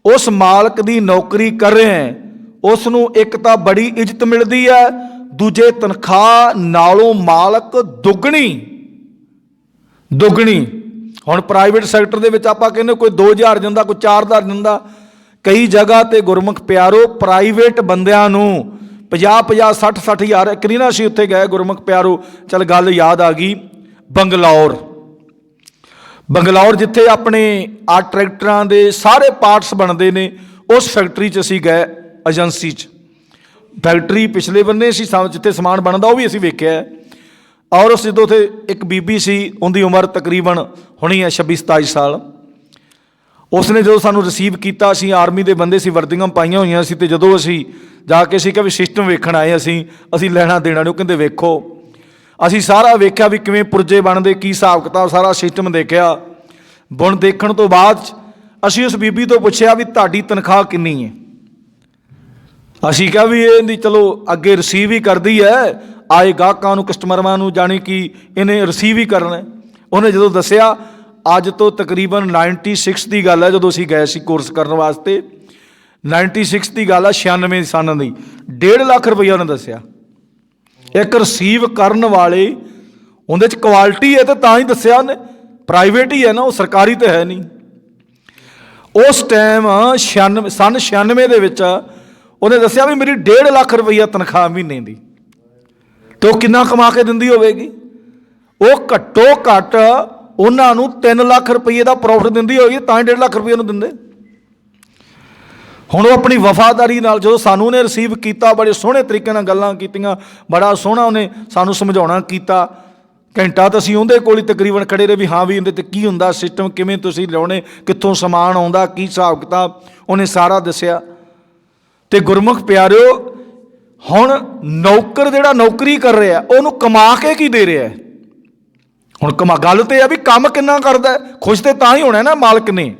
ਉਸ ਮਾਲਕ ਦੀ ਨੌਕਰੀ ਕਰ ਰਹੇ ਹੈ, ਉਸ ਨੂੰ ਇੱਕ ਤਾਂ ਬੜੀ ਇੱਜ਼ਤ ਮਿਲਦੀ ਹੈ, ਦੂਜੇ ਤਨਖਾਹ ਨਾਲੋਂ ਮਾਲਕ ਦੁੱਗਣੀ। ਹੁਣ ਪ੍ਰਾਈਵੇਟ ਸੈਕਟਰ ਦੇ ਵਿੱਚ ਆਪਾਂ ਕਹਿੰਦੇ ਕੋਈ 2000 ਦਿੰਦਾ, ਕੋਈ 4000 ਦਿੰਦਾ। ਕਈ ਜਗ੍ਹਾ ਤੇ ਗੁਰਮੁਖ ਪਿਆਰੋ ਪ੍ਰਾਈਵੇਟ ਬੰਦਿਆਂ ਨੂੰ 50-50, 60-60 ਹਜ਼ਾਰ। ਇੱਕ ਨਹੀਂ ਨਾ ਅਸੀਂ ਉੱਥੇ ਗਏ ਗੁਰਮੁਖ ਪਿਆਰੋ, ਚੱਲ ਗੱਲ ਯਾਦ ਆ ਗਈ, ਬੰਗਲੌਰ ਜਿੱਥੇ ਆਪਣੇ ਆ ਟਰੈਕਟਰਾਂ ਦੇ ਸਾਰੇ ਪਾਰਟਸ ਬਣਦੇ ਨੇ, ਉਸ ਫੈਕਟਰੀ 'ਚ ਅਸੀਂ ਗਏ, ਏਜੰਸੀ 'ਚ। ਫੈਕਟਰੀ ਪਿਛਲੇ ਬੰਨੇ ਸੀ, ਜਿੱਥੇ ਸਮਾਨ ਬਣਦਾ ਉਹ ਵੀ ਅਸੀਂ ਵੇਖਿਆ। ਔਰ ਉਸ ਜਦੋਂ ਉੱਥੇ ਇੱਕ ਬੀਬੀ ਸੀ, ਉਹਦੀ ਉਮਰ ਤਕਰੀਬਨ ਹੋਣੀ ਹੈ 26-27 ਸਾਲ। ਉਸਨੇ ਜਦੋਂ ਸਾਨੂੰ ਰਿਸੀਵ ਕੀਤਾ, ਅਸੀਂ ਆਰਮੀ ਦੇ ਬੰਦੇ ਸੀ, ਵਰਦੀਆਂ ਪਾਈਆਂ ਹੋਈਆਂ ਸੀ, ਅਤੇ ਜਦੋਂ ਅਸੀਂ ਜਾ ਕੇ ਅਸੀਂ ਕਿਹਾ ਵੀ ਸਿਸਟਮ ਵੇਖਣ ਆਏ, ਅਸੀਂ ਲੈਣਾ ਦੇਣਾ ਨਹੀਂ। ਉਹ ਕਹਿੰਦੇ ਵੇਖੋ। ਅਸੀਂ ਸਾਰਾ ਵੇਖਿਆ ਵੀ ਕਿਵੇਂ ਪੁਰਜੇ ਬਣਦੇ, ਕੀ ਹਿਸਾਬ ਕਿਤਾਬ, ਸਾਰਾ ਸਿਸਟਮ ਦੇਖਿਆ। ਬੁਣ ਦੇਖਣ ਤੋਂ ਬਾਅਦ ਅਸੀਂ ਉਸ ਬੀਬੀ ਤੋਂ ਪੁੱਛਿਆ ਵੀ ਤੁਹਾਡੀ ਤਨਖਾਹ ਕਿੰਨੀ ਹੈ। ਅਸੀਂ ਕਿਹਾ ਵੀ ਇਹਦੀ ਚਲੋ ਅੱਗੇ ਰਿਸੀਵ ਹੀ ਕਰਦੀ ਹੈ, ਆਏ ਗਾਹਕਾਂ ਨੂੰ, ਕਸਟਮਰਾਂ ਨੂੰ, ਜਾਣੀ ਕਿ ਇਹਨੇ ਰਿਸੀਵ ਹੀ ਕਰਨਾ। ਉਹਨੇ ਜਦੋਂ ਦੱਸਿਆ, ਅੱਜ ਤੋਂ ਤਕਰੀਬਨ 96 ਦੀ ਗੱਲ ਹੈ, ਜਦੋਂ ਅਸੀਂ ਗਏ ਸੀ ਕੋਰਸ ਕਰਨ ਵਾਸਤੇ। 96 ਦੀ ਗੱਲ ਆ, 96 ਸਨ ਦੀ। 1.5 ਲੱਖ ਰੁਪਈਆ ਉਹਨੇ ਦੱਸਿਆ। ਇੱਕ ਰਿਸੀਵ ਕਰਨ ਵਾਲੇ ਉਹਦੇ 'ਚ ਕੁਆਲਿਟੀ ਹੈ ਤੇ ਤਾਂ ਹੀ ਦੱਸਿਆ ਉਹਨੇ। ਪ੍ਰਾਈਵੇਟ ਹੀ ਹੈ ਨਾ, ਉਹ ਸਰਕਾਰੀ ਤਾਂ ਹੈ ਨਹੀਂ। ਉਸ ਟਾਈਮ ਸਨ 96 ਦੇ ਵਿੱਚ ਉਹਨੇ ਦੱਸਿਆ ਵੀ ਮੇਰੀ 1.5 ਲੱਖ ਰੁਪਈਆ ਤਨਖਾਹ ਮਹੀਨੇ ਦੀ। ਅਤੇ ਉਹ ਕਿੰਨਾ ਕਮਾ ਕੇ ਦਿੰਦੀ ਹੋਵੇਗੀ? ਉਹ ਘੱਟੋ ਘੱਟ ਉਹਨਾਂ ਨੂੰ 3 ਲੱਖ ਰੁਪਈਏ ਦਾ ਪ੍ਰੋਫਿਟ ਦਿੰਦੀ ਹੋਵੇਗੀ, ਤਾਂ ਹੀ 1.5 ਲੱਖ ਰੁਪਈਏ ਨੂੰ ਦਿੰਦੇ। ਹੁਣ ਉਹ ਆਪਣੀ ਵਫਾਦਾਰੀ ਨਾਲ ਜਦੋਂ ਸਾਨੂੰ ਉਹਨੇ ਰਿਸੀਵ ਕੀਤਾ, ਬੜੇ ਸੋਹਣੇ ਤਰੀਕੇ ਨਾਲ ਗੱਲਾਂ ਕੀਤੀਆਂ, ਬੜਾ ਸੋਹਣਾ ਉਹਨੇ ਸਾਨੂੰ ਸਮਝਾਉਣਾ ਕੀਤਾ। ਘੰਟਾ ਤਾਂ ਅਸੀਂ ਉਹਦੇ ਕੋਲ ਹੀ ਤਕਰੀਬਨ ਖੜੇ ਰਹੇ ਵੀ ਹਾਂ ਵੀ ਇਹਦੇ 'ਤੇ ਕੀ ਹੁੰਦਾ, ਸਿਸਟਮ ਕਿਵੇਂ ਤੁਸੀਂ ਲਿਆਉਣੇ, ਕਿੱਥੋਂ ਸਮਾਨ ਆਉਂਦਾ, ਕੀ ਹਿਸਾਬ ਕਿਤਾਬ, ਉਹਨੇ ਸਾਰਾ ਦੱਸਿਆ। ਅਤੇ ਗੁਰਮੁਖ ਪਿਆਰਿਓ, ਹੁਣ ਨੌਕਰ ਜਿਹੜਾ ਨੌਕਰੀ ਕਰ ਰਿਹਾ, ਉਹਨੂੰ ਕਮਾ ਕੇ ਕੀ ਦੇ ਰਿਹਾ? ਹੁਣ ਗੱਲ ਤਾਂ ਇਹ ਆ ਵੀ ਕੰਮ ਕਿੰਨਾ ਕਰਦਾ। ਖੁਸ਼ ਤਾਂ ਤਾਂ ਹੀ ਹੋਣਾ ਨਾ ਮਾਲਕ ਨੇ।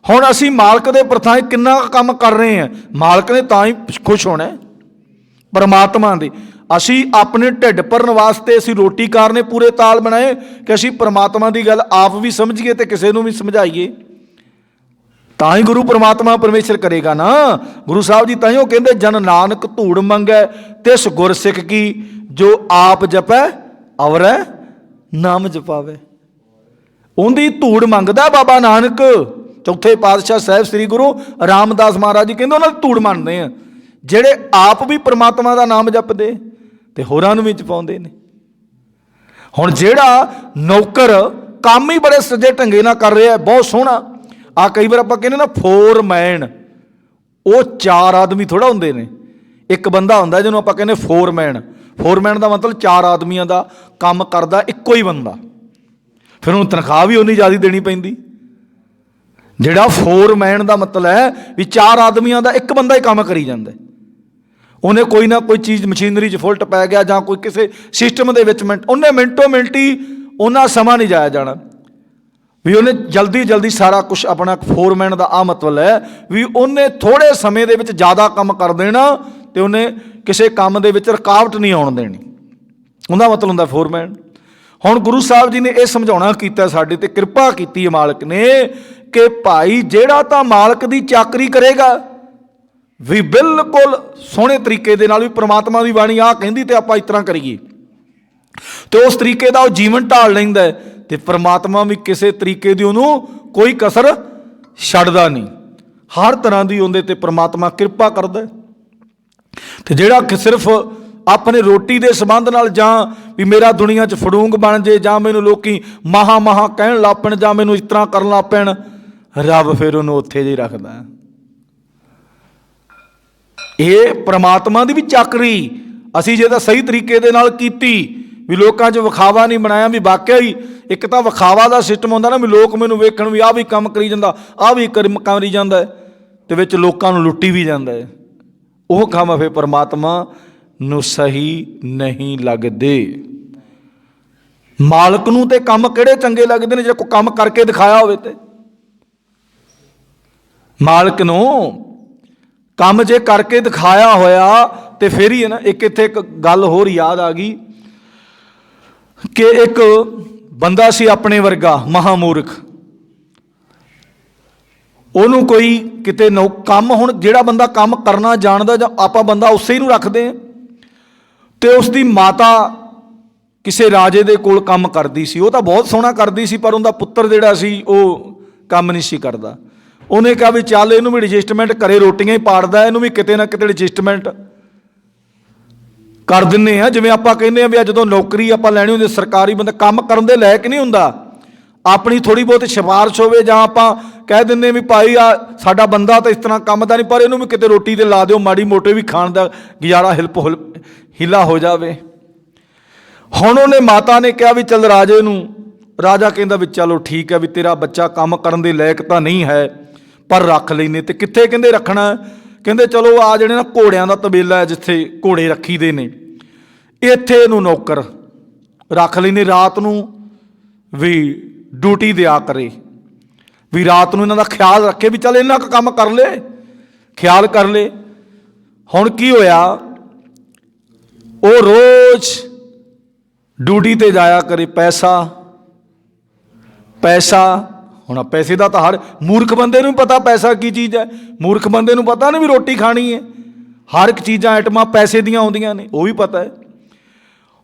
ਹੁਣ ਅਸੀਂ ਮਾਲਕ ਦੇ ਪ੍ਰਥਾਏ ਕਿੰਨਾ ਕੰਮ ਕਰ ਰਹੇ ਹਾਂ, ਮਾਲਕ ਨੇ ਤਾਂ ਹੀ ਖੁਸ਼ ਹੋਣਾ। ਪਰਮਾਤਮਾ ਦੇ ਅਸੀਂ ਆਪਣੇ ਢਿੱਡ ਭਰਨ ਵਾਸਤੇ ਅਸੀਂ ਰੋਟੀਕਾਰ ਨੇ ਪੂਰੇ ਤਾਲ ਬਣਾਏ ਕਿ ਅਸੀਂ ਪਰਮਾਤਮਾ ਦੀ ਗੱਲ ਆਪ ਵੀ ਸਮਝੀਏ ਅਤੇ ਕਿਸੇ ਨੂੰ ਵੀ ਸਮਝਾਈਏ। ਤਾਂ ਹੀ ਗੁਰੂ परमात्मा परमेश्वर करेगा ना। गुरु साहब जी ताइयों कहते जन नानक धूड़ मंगै तिस गुर सिख की, जो आप जपै अवरै नाम जपावे। उनकी धूड़ मंगदा बाबा नानक। चौथे पातशाह साहब श्री गुरु रामदास महाराज जी कहते उन्होंने धूड़ मंगते हैं ਜਿਹੜੇ ਆਪ ਵੀ परमात्मा ਦਾ ਨਾਮ ਜਪਦੇ ਤੇ ਹੋਰਾਂ ਨੂੰ ਵੀ ਜਪਾਉਂਦੇ ਨੇ। ਹੁਣ ਜਿਹੜਾ ਨੌਕਰ ਕੰਮ ਹੀ ਬੜੇ ਸੱਜੇ ਢੰਗੇ ਨਾਲ ਕਰ ਰਿਹਾ, ਬਹੁਤ ਸੋਹਣਾ। ਆ ਕਈ ਵਾਰ ਆਪਾਂ ਕਹਿੰਦੇ ਨਾ ਫੋਰਮੈਨ, ਉਹ 4 ਆਦਮੀ ਥੋੜਾ ਹੁੰਦੇ ਨੇ, ਇੱਕ ਬੰਦਾ ਹੁੰਦਾ ਜਿਹਨੂੰ ਆਪਾਂ ਕਹਿੰਦੇ ਫੋਰਮੈਨ। ਫੋਰਮੈਨ ਦਾ ਮਤਲਬ 4 ਆਦਮੀਆਂ ਦਾ ਕੰਮ ਕਰਦਾ ਇੱਕੋ ਹੀ ਬੰਦਾ, ਫਿਰ ਉਹਨੂੰ ਤਨਖਾਹ ਵੀ ਉਨੀ ਜ਼ਿਆਦਾ ਦੇਣੀ ਪੈਂਦੀ। ਜਿਹੜਾ ਫੋਰਮੈਨ ਦਾ ਮਤਲਬ ਹੈ ਵੀ 4 ਆਦਮੀਆਂ ਦਾ ਇੱਕ ਬੰਦਾ ਹੀ ਕੰਮ ਕਰੀ ਜਾਂਦਾ। ਉਹਨੇ ਕੋਈ ਨਾ ਕੋਈ ਚੀਜ਼ ਮਸ਼ੀਨਰੀ 'ਚ ਫੁਲਟ ਪੈ ਗਿਆ ਜਾਂ ਕੋਈ ਕਿਸੇ ਸਿਸਟਮ ਦੇ ਵਿੱਚ ਉਹਨੇ ਮਿੰਟੋ ਮਿੰਟ ਹੀ ਉਹਨਾਂ ਸਮਾਂ ਨਹੀਂ ਜਾਇਆ ਜਾਣਾ ਵੀ ਉਹਨੇ ਜਲਦੀ ਜਲਦੀ ਸਾਰਾ ਕੁਛ ਆਪਣਾ। ਫੋਰਮੈਨ ਦਾ ਆਹ ਮਤਲਬ ਹੈ ਵੀ ਉਹਨੇ ਥੋੜ੍ਹੇ ਸਮੇਂ ਦੇ ਵਿੱਚ ਜ਼ਿਆਦਾ ਕੰਮ ਕਰ ਦੇਣਾ ਅਤੇ ਉਹਨੇ ਕਿਸੇ ਕੰਮ ਦੇ ਵਿੱਚ ਰੁਕਾਵਟ ਨਹੀਂ ਆਉਣ ਦੇਣੀ, ਉਹਦਾ ਮਤਲਬ ਹੁੰਦਾ ਫੋਰਮੈਨ। ਹੁਣ ਗੁਰੂ ਸਾਹਿਬ ਜੀ ਨੇ ਇਹ ਸਮਝਾਉਣਾ ਕੀਤਾ, ਸਾਡੇ 'ਤੇ ਕਿਰਪਾ ਕੀਤੀ ਮਾਲਕ ਨੇ ਕਿ ਭਾਈ ਜਿਹੜਾ ਤਾਂ ਮਾਲਕ ਦੀ ਚਾਕਰੀ ਕਰੇਗਾ ਵੀ ਬਿਲਕੁਲ ਸੋਹਣੇ ਤਰੀਕੇ ਦੇ ਨਾਲ, ਵੀ परमात्मा ਦੀ ਬਾਣੀ ਆਹ ਕਹਿੰਦੀ ਤੇ ਆਪਾਂ ਇਸ ਤਰ੍ਹਾਂ ਕਰੀਏ, ਤੇ ਉਸ ਤਰੀਕੇ ਦਾ ਉਹ ਜੀਵਨ ਢਾਲ ਲੈਂਦਾ ਤੇ परमात्मा ਵੀ ਕਿਸੇ ਤਰੀਕੇ ਦੀ ਉਹਨੂੰ ਕੋਈ ਕਸਰ ਛੱਡਦਾ ਨਹੀਂ। ਹਰ ਤਰ੍ਹਾਂ ਦੀ ਉਹਦੇ ਤੇ परमात्मा ਕਿਰਪਾ ਕਰਦਾ। ਤੇ ਜਿਹੜਾ ਕਿ ਸਿਰਫ ਆਪਣੇ ਰੋਟੀ ਦੇ ਸੰਬੰਧ ਨਾਲ ਜਾਂ ਵੀ ਮੇਰਾ ਦੁਨੀਆ 'ਚ ਫੜੂੰਗ ਬਣ ਜੇ, ਜਾਂ ਮੈਨੂੰ ਲੋਕੀ ਮਹਾ ਮਹਾ ਕਹਿਣ ਲੱਗ ਪੈਣ, ਜਾਂ ਮੈਨੂੰ ਇਸ ਤਰ੍ਹਾਂ ਕਰਨ ਲੱਗ ਪੈਣ, ਰੱਬ ਫਿਰ ਉਹਨੂੰ ਉੱਥੇ ਜਿਹੀ ਰੱਖਦਾ। ਇਹ परमात्मा ਦੀ ਵੀ ਚਾਕਰੀ ਅਸੀਂ ਜੇ ਤਾਂ ਸਹੀ ਤਰੀਕੇ ਦੇ ਨਾਲ ਕੀਤੀ, ਵੀ ਲੋਕਾਂ 'ਚ ਵਿਖਾਵਾ ਨਹੀਂ ਬਣਾਇਆ, ਵੀ ਵਾਕਿਆ ਹੀ ਇੱਕ ਤਾਂ ਵਿਖਾਵਾ ਦਾ ਸਿਸਟਮ ਹੁੰਦਾ ਨਾ, ਵੀ ਲੋਕ ਮੈਨੂੰ ਵੇਖਣ ਵੀ ਆਹ ਵੀ ਕੰਮ ਕਰੀ ਜਾਂਦਾ, ਆਹ ਵੀ ਕਰੀ ਜਾਂਦਾ, ਤੇ ਵਿੱਚ ਲੋਕਾਂ ਨੂੰ ਲੁੱਟੀ ਵੀ ਜਾਂਦਾ ਹੈ। ਉਹ ਕੰਮ ਫਿਰ परमात्मा ਨੂੰ ਸਹੀ ਨਹੀਂ ਲੱਗਦੇ। ਮਾਲਕ ਨੂੰ ਤੇ ਕੰਮ ਕਿਹੜੇ ਚੰਗੇ ਲੱਗਦੇ ਨੇ? ਜੇ ਕੋਈ ਕੰਮ ਕਰਕੇ ਦਿਖਾਇਆ ਹੋਵੇ ਤੇ ਮਾਲਕ ਨੂੰ ਕੰਮ ਜੇ ਕਰਕੇ ਦਿਖਾਇਆ ਹੋਇਆ ਤੇ ਫਿਰ ਹੀ ਹੈ ਨਾ। ਇੱਥੇ ਇੱਕ ਗੱਲ ਹੋਰ ਯਾਦ ਆ ਗਈ ਕਿ ਇੱਕ ਬੰਦਾ ਸੀ ਆਪਣੇ ਵਰਗਾ ਮਹਾਮੂਰਖ, ਉਹਨੂੰ ਕੋਈ ਕਿਤੇ ਕੰਮ, ਹੁਣ ਜਿਹੜਾ ਬੰਦਾ ਕੰਮ ਕਰਨਾ ਜਾਣਦਾ ਜਾਂ ਆਪਾਂ ਬੰਦਾ ਉਸੇ ਨੂੰ ਰੱਖਦੇ ਹਾਂ। ਤੇ ਉਸ ਦੀ ਮਾਤਾ ਕਿਸੇ ਰਾਜੇ ਦੇ ਕੋਲ ਕੰਮ ਕਰਦੀ ਸੀ, ਉਹ ਤਾਂ ਬਹੁਤ ਸੋਹਣਾ ਕਰਦੀ ਸੀ, ਪਰ ਉਹਦਾ ਪੁੱਤਰ ਜਿਹੜਾ ਸੀ ਉਹ ਕੰਮ ਨਹੀਂ ਸੀ ਕਰਦਾ। ਉਹਨੇ ਕਿਹਾ ਵੀ ਚੱਲ ਇਹਨੂੰ ਵੀ ਐਡਜਸਟਮੈਂਟ, ਘਰੇ ਰੋਟੀਆਂ ਹੀ ਪਾੜਦਾ, ਇਹਨੂੰ ਵੀ ਕਿਤੇ ਨਾ ਕਿਤੇ ਐਡਜਸਟਮੈਂਟ ਕਰ ਦਿੰਦੇ ਹਾਂ। ਜਿਵੇਂ ਆਪਾਂ ਕਹਿੰਦੇ ਹਾਂ ਵੀ ਜਦੋਂ ਨੌਕਰੀ ਆਪਾਂ ਲੈਣੀ ਹੁੰਦੀ, ਸਰਕਾਰੀ ਬੰਦਾ ਕੰਮ ਕਰਨ ਦੇ ਲਾਇਕ ਨਹੀਂ ਹੁੰਦਾ, ਆਪਣੀ ਥੋੜ੍ਹੀ ਬਹੁਤ ਸਿਫਾਰਿਸ਼ ਹੋਵੇ, ਜਾਂ ਆਪਾਂ ਕਹਿ ਦਿੰਦੇ ਵੀ ਭਾਈ ਆ ਸਾਡਾ ਬੰਦਾ ਤਾਂ ਇਸ ਤਰ੍ਹਾਂ ਕੰਮ ਦਾ ਨਹੀਂ, ਪਰ ਇਹਨੂੰ ਵੀ ਕਿਤੇ ਰੋਟੀ 'ਤੇ ਲਾ ਦਿਓ, ਮਾੜੀ ਮੋਟੇ ਵੀ ਖਾਣ ਦਾ ਗੁਜ਼ਾਰਾ ਹਿੱਲਾ ਹੋ ਜਾਵੇ। ਹੁਣ ਉਹਨੇ ਮਾਤਾ ਨੇ ਕਿਹਾ ਵੀ ਚੱਲ ਰਾਜੇ ਨੂੰ, ਰਾਜਾ ਕਹਿੰਦਾ ਵੀ ਚਲੋ ਠੀਕ ਹੈ, ਵੀ ਤੇਰਾ ਬੱਚਾ ਕੰਮ ਕਰਨ ਦੇ ਲਾਇਕ ਤਾਂ ਨਹੀਂ ਹੈ, ਪਰ ਰੱਖ ਲੈਨੇ। ਤੇ ਕਿੱਥੇ ਕਹਿੰਦੇ ਰੱਖਣਾ? ਕਹਿੰਦੇ ਚਲੋ ਆ ਜਿਹੜੇ ਨਾ ਘੋੜਿਆਂ ਦਾ ਤਬੇਲਾ ਹੈ, ਜਿੱਥੇ ਘੋੜੇ ਰੱਖੀ ਦੇ ਨੇ, ਇੱਥੇ ਇਹਨੂੰ ਨੌਕਰ ਰੱਖ ਲੈਨੇ। ਰਾਤ ਨੂੰ ਵੀ ਡਿਊਟੀ ਦਿਆ ਕਰੇ, ਵੀ ਰਾਤ ਨੂੰ ਇਹਨਾਂ ਦਾ ਖਿਆਲ ਰੱਖੇ, ਵੀ ਚੱਲ ਇਹਨਾਂ ਕੁ ਕੰਮ ਕਰ ਲੈ, ਖਿਆਲ ਕਰ ਲੈ। ਹੁਣ ਕੀ ਹੋਇਆ, ਉਹ ਰੋਜ਼ ਡਿਊਟੀ 'ਤੇ ਜਾਇਆ ਕਰੇ। ਪੈਸਾ ਹੁਣ ਪੈਸੇ ਦਾ ਤਾਂ ਹਰ ਮੂਰਖ ਬੰਦੇ ਨੂੰ ਪਤਾ ਪੈਸਾ ਕੀ ਚੀਜ਼ ਹੈ। ਮੂਰਖ ਬੰਦੇ ਨੂੰ ਪਤਾ ਨਹੀਂ ਵੀ ਰੋਟੀ ਖਾਣੀ ਹੈ, ਹਰ ਇੱਕ ਚੀਜ਼ਾਂ ਆਈਟਮਾਂ ਪੈਸੇ ਦੀਆਂ ਆਉਂਦੀਆਂ ਨੇ, ਉਹ ਵੀ ਪਤਾ ਹੈ।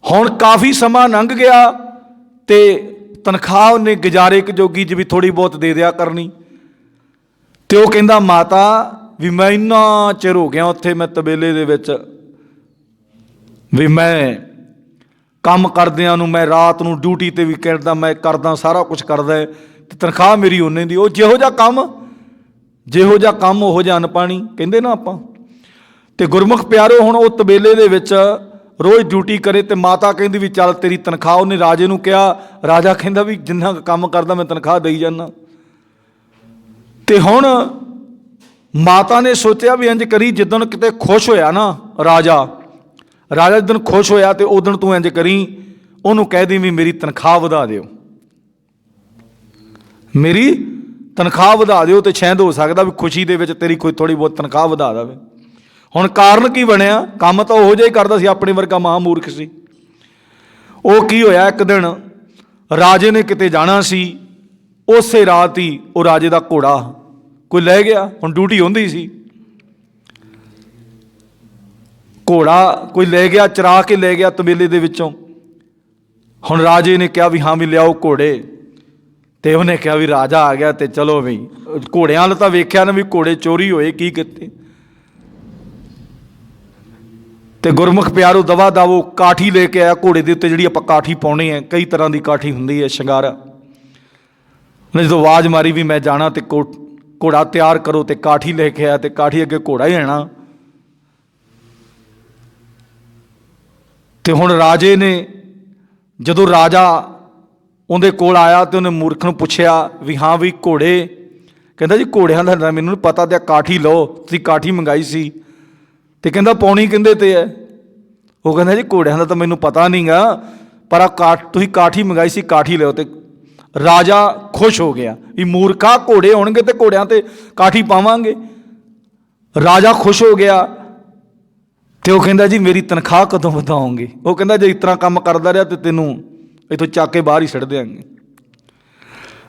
ਹੁਣ ਕਾਫੀ ਸਮਾਂ ਲੰਘ ਗਿਆ ਤੇ ਤਨਖਾਹ ਉਹਨੇ ਗੁਜ਼ਾਰੇ ਜੋਗੀ 'ਚ ਵੀ ਥੋੜ੍ਹੀ ਬਹੁਤ ਦੇ ਦਿਆ ਕਰਨੀ। ਤੇ ਉਹ ਕਹਿੰਦਾ ਮਾਤਾ ਵੀ ਮੈਂ ਇੰਨਾ ਚਿਰ ਹੋ ਗਿਆ ਉੱਥੇ ਮੈਂ ਤਬੇਲੇ ਦੇ ਵਿੱਚ, ਵੀ ਮੈਂ ਕੰਮ ਕਰਦਿਆਂ ਨੂੰ, ਮੈਂ ਰਾਤ ਨੂੰ ਡਿਊਟੀ 'ਤੇ ਵੀ ਕਰਦਾ, ਮੈਂ ਕਰਦਾ ਸਾਰਾ ਕੁਛ ਕਰਦਾ, ਅਤੇ ਤਨਖਾਹ ਮੇਰੀ ਓਨੇ ਦੀ। ਉਹ ਜਿਹੋ ਜਿਹਾ ਕੰਮ ਉਹੋ ਜਿਹਾ ਅੰਨ ਪਾਣੀ ਕਹਿੰਦੇ ਨਾ ਆਪਾਂ। ਅਤੇ ਗੁਰਮੁਖ ਪਿਆਰੋ, ਹੁਣ ਉਹ ਤਬੇਲੇ ਦੇ ਵਿੱਚ ਰੋਜ਼ ਡਿਊਟੀ ਕਰੇ, ਅਤੇ ਮਾਤਾ ਕਹਿੰਦੀ ਵੀ ਚੱਲ ਤੇਰੀ ਤਨਖਾਹ। ਉਹਨੇ ਰਾਜੇ ਨੂੰ ਕਿਹਾ, ਰਾਜਾ ਕਹਿੰਦਾ ਵੀ ਜਿੰਨਾ ਕੰਮ ਕਰਦਾ ਮੈਂ ਤਨਖਾਹ ਦੇਈ ਜਾਂਦਾ। ਅਤੇ ਹੁਣ ਮਾਤਾ ਨੇ ਸੋਚਿਆ ਵੀ ਇੰਝ ਕਰੀ, ਜਿੱਦਣ ਕਿਤੇ ਖੁਸ਼ ਹੋਇਆ ਨਾ ਰਾਜਾ ਜਿੱਦਣ ਖੁਸ਼ ਹੋਇਆ ਤੇ ਉਦਣ ਤੂੰ ਇੰਝ ਕਰੀ, ਉਹਨੂੰ ਕਹਿ ਦੀ ਵੀ ਮੇਰੀ ਤਨਖਾਹ ਵਧਾ ਦਿਓ, ਮੇਰੀ ਤਨਖਾਹ ਵਧਾ ਦਿਓ। ਤੇ ਸ਼ਾਇਦ ਹੋ ਸਕਦਾ ਵੀ ਖੁਸ਼ੀ ਦੇ ਵਿੱਚ ਤੇਰੀ ਕੋਈ ਥੋੜ੍ਹੀ ਬਹੁਤ ਤਨਖਾਹ ਵਧਾ ਦੇਵੇ। ਹੁਣ ਕਾਰਨ ਕੀ ਬਣਿਆ? ਕੰਮ ਤਾਂ ਉਹੋ ਜਿਹਾ ਹੀ ਕਰਦਾ ਸੀ, ਆਪਣੇ ਵਰਗਾ ਮਹਾਮੂਰਖ ਸੀ। ਉਹ ਕੀ ਹੋਇਆ, ਇੱਕ ਦਿਨ ਰਾਜੇ ਨੇ ਕਿਤੇ ਜਾਣਾ ਸੀ, ਉਸੇ ਰਾਤ ਹੀ ਉਹ ਰਾਜੇ ਦਾ कोई लै गया, हुण ड्यूटी होंदी सी, घोड़ा कोई ले गया, चरा के ले गया तबेले दे विचों। हुण राजे ने कहा भी हाँ भी लियाओ घोड़े, तो उन्हें कहा भी राजा आ गया तो चलो बई घोड़ियां वाल तां वेख्या ना भी घोड़े चोरी होए की किते। तो गुरमुख प्यारो दवा दावो काठी लेके आया घोड़े के उत्ते, जिहड़ी आपां काठी पाउणी है, कई तरह की काठी हुंदी है शंगारा। उन्हें जो आवाज़ मारी भी मैं जाना तो घोड़ा तैयार करो, तो काठी लेके आया, तो काठी अगे घोड़ा ही आना। तो हुण राजे ने जदों राजा उहदे कोल आया तो उन्हें मूर्ख नूं पुछया भी हाँ भी घोड़े, कहंदा जी घोड़ियां दा मैनूं नहीं पता, तो काठी लो, तुसीं काठी मंगाई सी, तो कहंदा पौनी किंदे ते है। वो कहंदा जी घोड़ियां दा तां मैनूं पता नहीं गा, पर तुसीं काठी मंगाई सी, काठी लो। तो राजा खुश हो गया भी मूर्खा घोड़े होणगे तो घोड़ियां ते काठी पावांगे। राजा खुश हो गया तो वह कहता जी मेरी तनख्वाह कदों वधाओगे। वो कहता जे इस तरह काम करता रहा तो तेनों इतों चक के बाहर ही छड़ देंगे।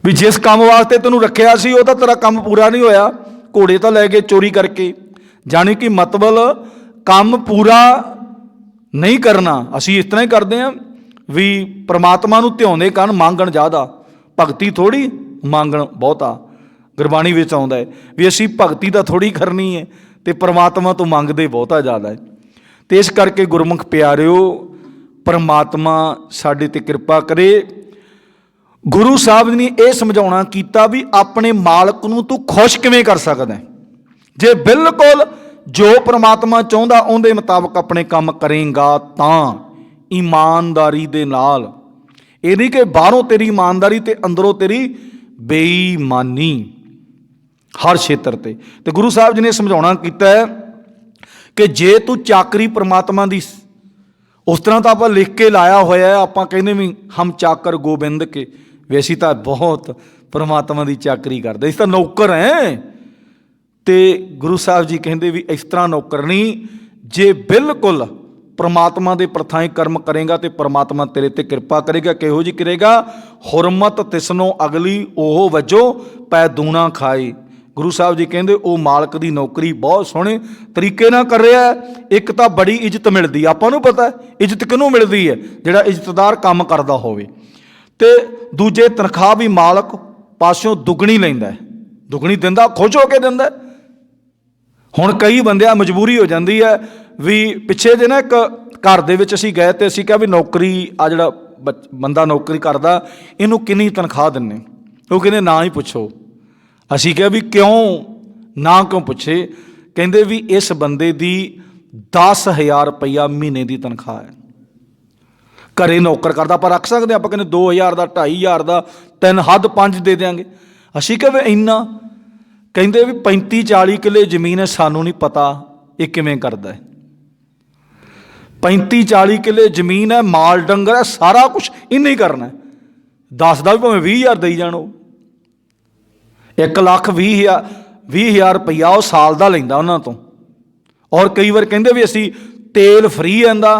भी जिस काम वास्ते तेनों रखा सी वो तो तेरा काम पूरा नहीं होया, घोड़े तो लै गए चोरी करके। जानी कि मतलब काम पूरा नहीं करना। असी इस तरह ही करते हैं भी परमात्मा नूं ध्याउंदे कारण मांगण ज़्यादा, भगती थोड़ी मांगण बहुता। गुरबाणी विच आउंदा है भी असी भगती तो थोड़ी करनी है तो परमात्मा तो मंगते बहुता ज़्यादा है। तो इस करके गुरमुख प्यारिओ परमात्मा साडे ते कृपा करे। गुरु साहब ने यह समझाउणा कीता भी अपने मालक नूं तू खुश किवें कर सकदा है। जे बिल्कुल जो परमात्मा चाहुंदा उहदे मुताबक अपने काम करेगा तां ईमानदारी दे नाल, ये नहीं कि बाहरों तेरी ईमानदारी ते अंदरों तेरी बेईमानी हर क्षेत्र ते। तो गुरु साहब जी ने समझाउणा कीता है कि जे तू चाकरी परमात्मा दी, उस तरह तो आप लिख के लाया होया है, आप कहने भी हम चाकर गोबिंद के, वैसी तो बहुत परमात्मा की चाकरी करते, इस तो नौकर हैं। तो गुरु साहब जी कहते भी इस तरह नौकर नहीं, जे बिल्कुल परमात्मा के प्रथाएं कर्म करेगा तो परमात्मा तेरे ते कृपा करेगा। किहो जी करेगा, हुरमत तिसनों अगली ओह वजो पै दूना खाए। गुरु साहब जी कहते वो मालक की नौकरी बहुत सोहने तरीके नाल कर रहा है। एक तो बड़ी इज्जत मिलती, आपां नूं पता है इज्जत किहनूं मिलती है, जिहड़ा इज्जतदार काम करता होवे। ते दूजे तनख्वाह भी मालक पासों दुगनी लैंदा है, दुगनी दिंदा, खुश होकर दिंदा। हुण कई बंदियां मजबूरी हो जाती है भी पिछे जे ना एक घर दे विच असीं गए तो असीं कहा भी नौकरी आ जिहड़ा बंदा नौकरी करदा इहनूं किन्नी तनख्वाह दिंदे, वो कहंदे ना ही पुछो। असीं कहा भी क्यों ना क्यों पुछे, कहंदे भी इस बंदे दी 10,000 रुपया महीने की तनख्वाह है। घरे नौकर करदा पर रख सकते आप, कहते 2,000 का 2,500 का 3 हद 5 दे देंगे। असीं कहा भी इन्ना, कहंदे भी 35-40 किले जमीन है, सानू नहीं पता ये किवें करदा है। 35-40 किले जमीन है, माल डंगर है, सारा कुछ इन्हें ही करना है। 10 का भी भावें 20,000 दई जाणो, 1,20,000 रुपया वो साल का लैंदा उन्हां तों। और कई बार कहंदे भी असीं तेल फ्री आंदा,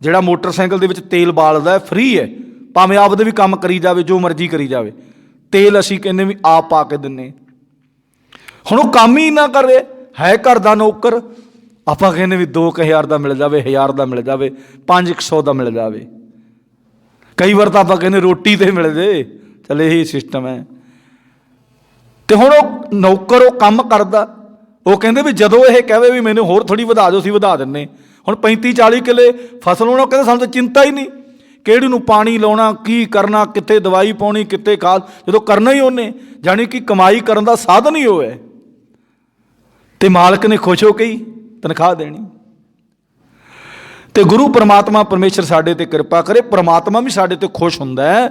जिहड़ा मोटरसाइकिल दे विच तेल बालदा है फ्री है, भावें आपदे भी काम करी जावे, जो मर्जी करी जावे, तेल असीं कहंदे भी आप पा के दिन्ने। हुण वो काम ही ना करे, है घर दा नौकर, आपां कहंदे भी 2,000 का मिल जावे, 1,000 का मिल जावे, 500 का मिल जावे। कई बार तो आपां कहंदे रोटी ते मिल जाए, चल यही सिस्टम है। तो हुण वो नौकर वो काम करदा, वो कहंदे भी जदों ये कहे भी मैनूं होर थोड़ी वधा दो, असीं वधा दिन्ने। हुण 35-40 किले फसल होना, कहंदे सानूं तां चिंता ही नहीं, किहड़ी नूं पानी लाउणा, की करना, कित्थे दवाई पाउणी, कित्थे खाद, जदों करना ही उहने, जानी कि कमाई करन दा साधन ही होवे। ते मालक ने खुश हो के ही तनख्वाह देनी। तो गुरु परमात्मा परमेश्वर साडे ते कृपा करे, परमात्मा भी साडे ते खुश हुंदा है,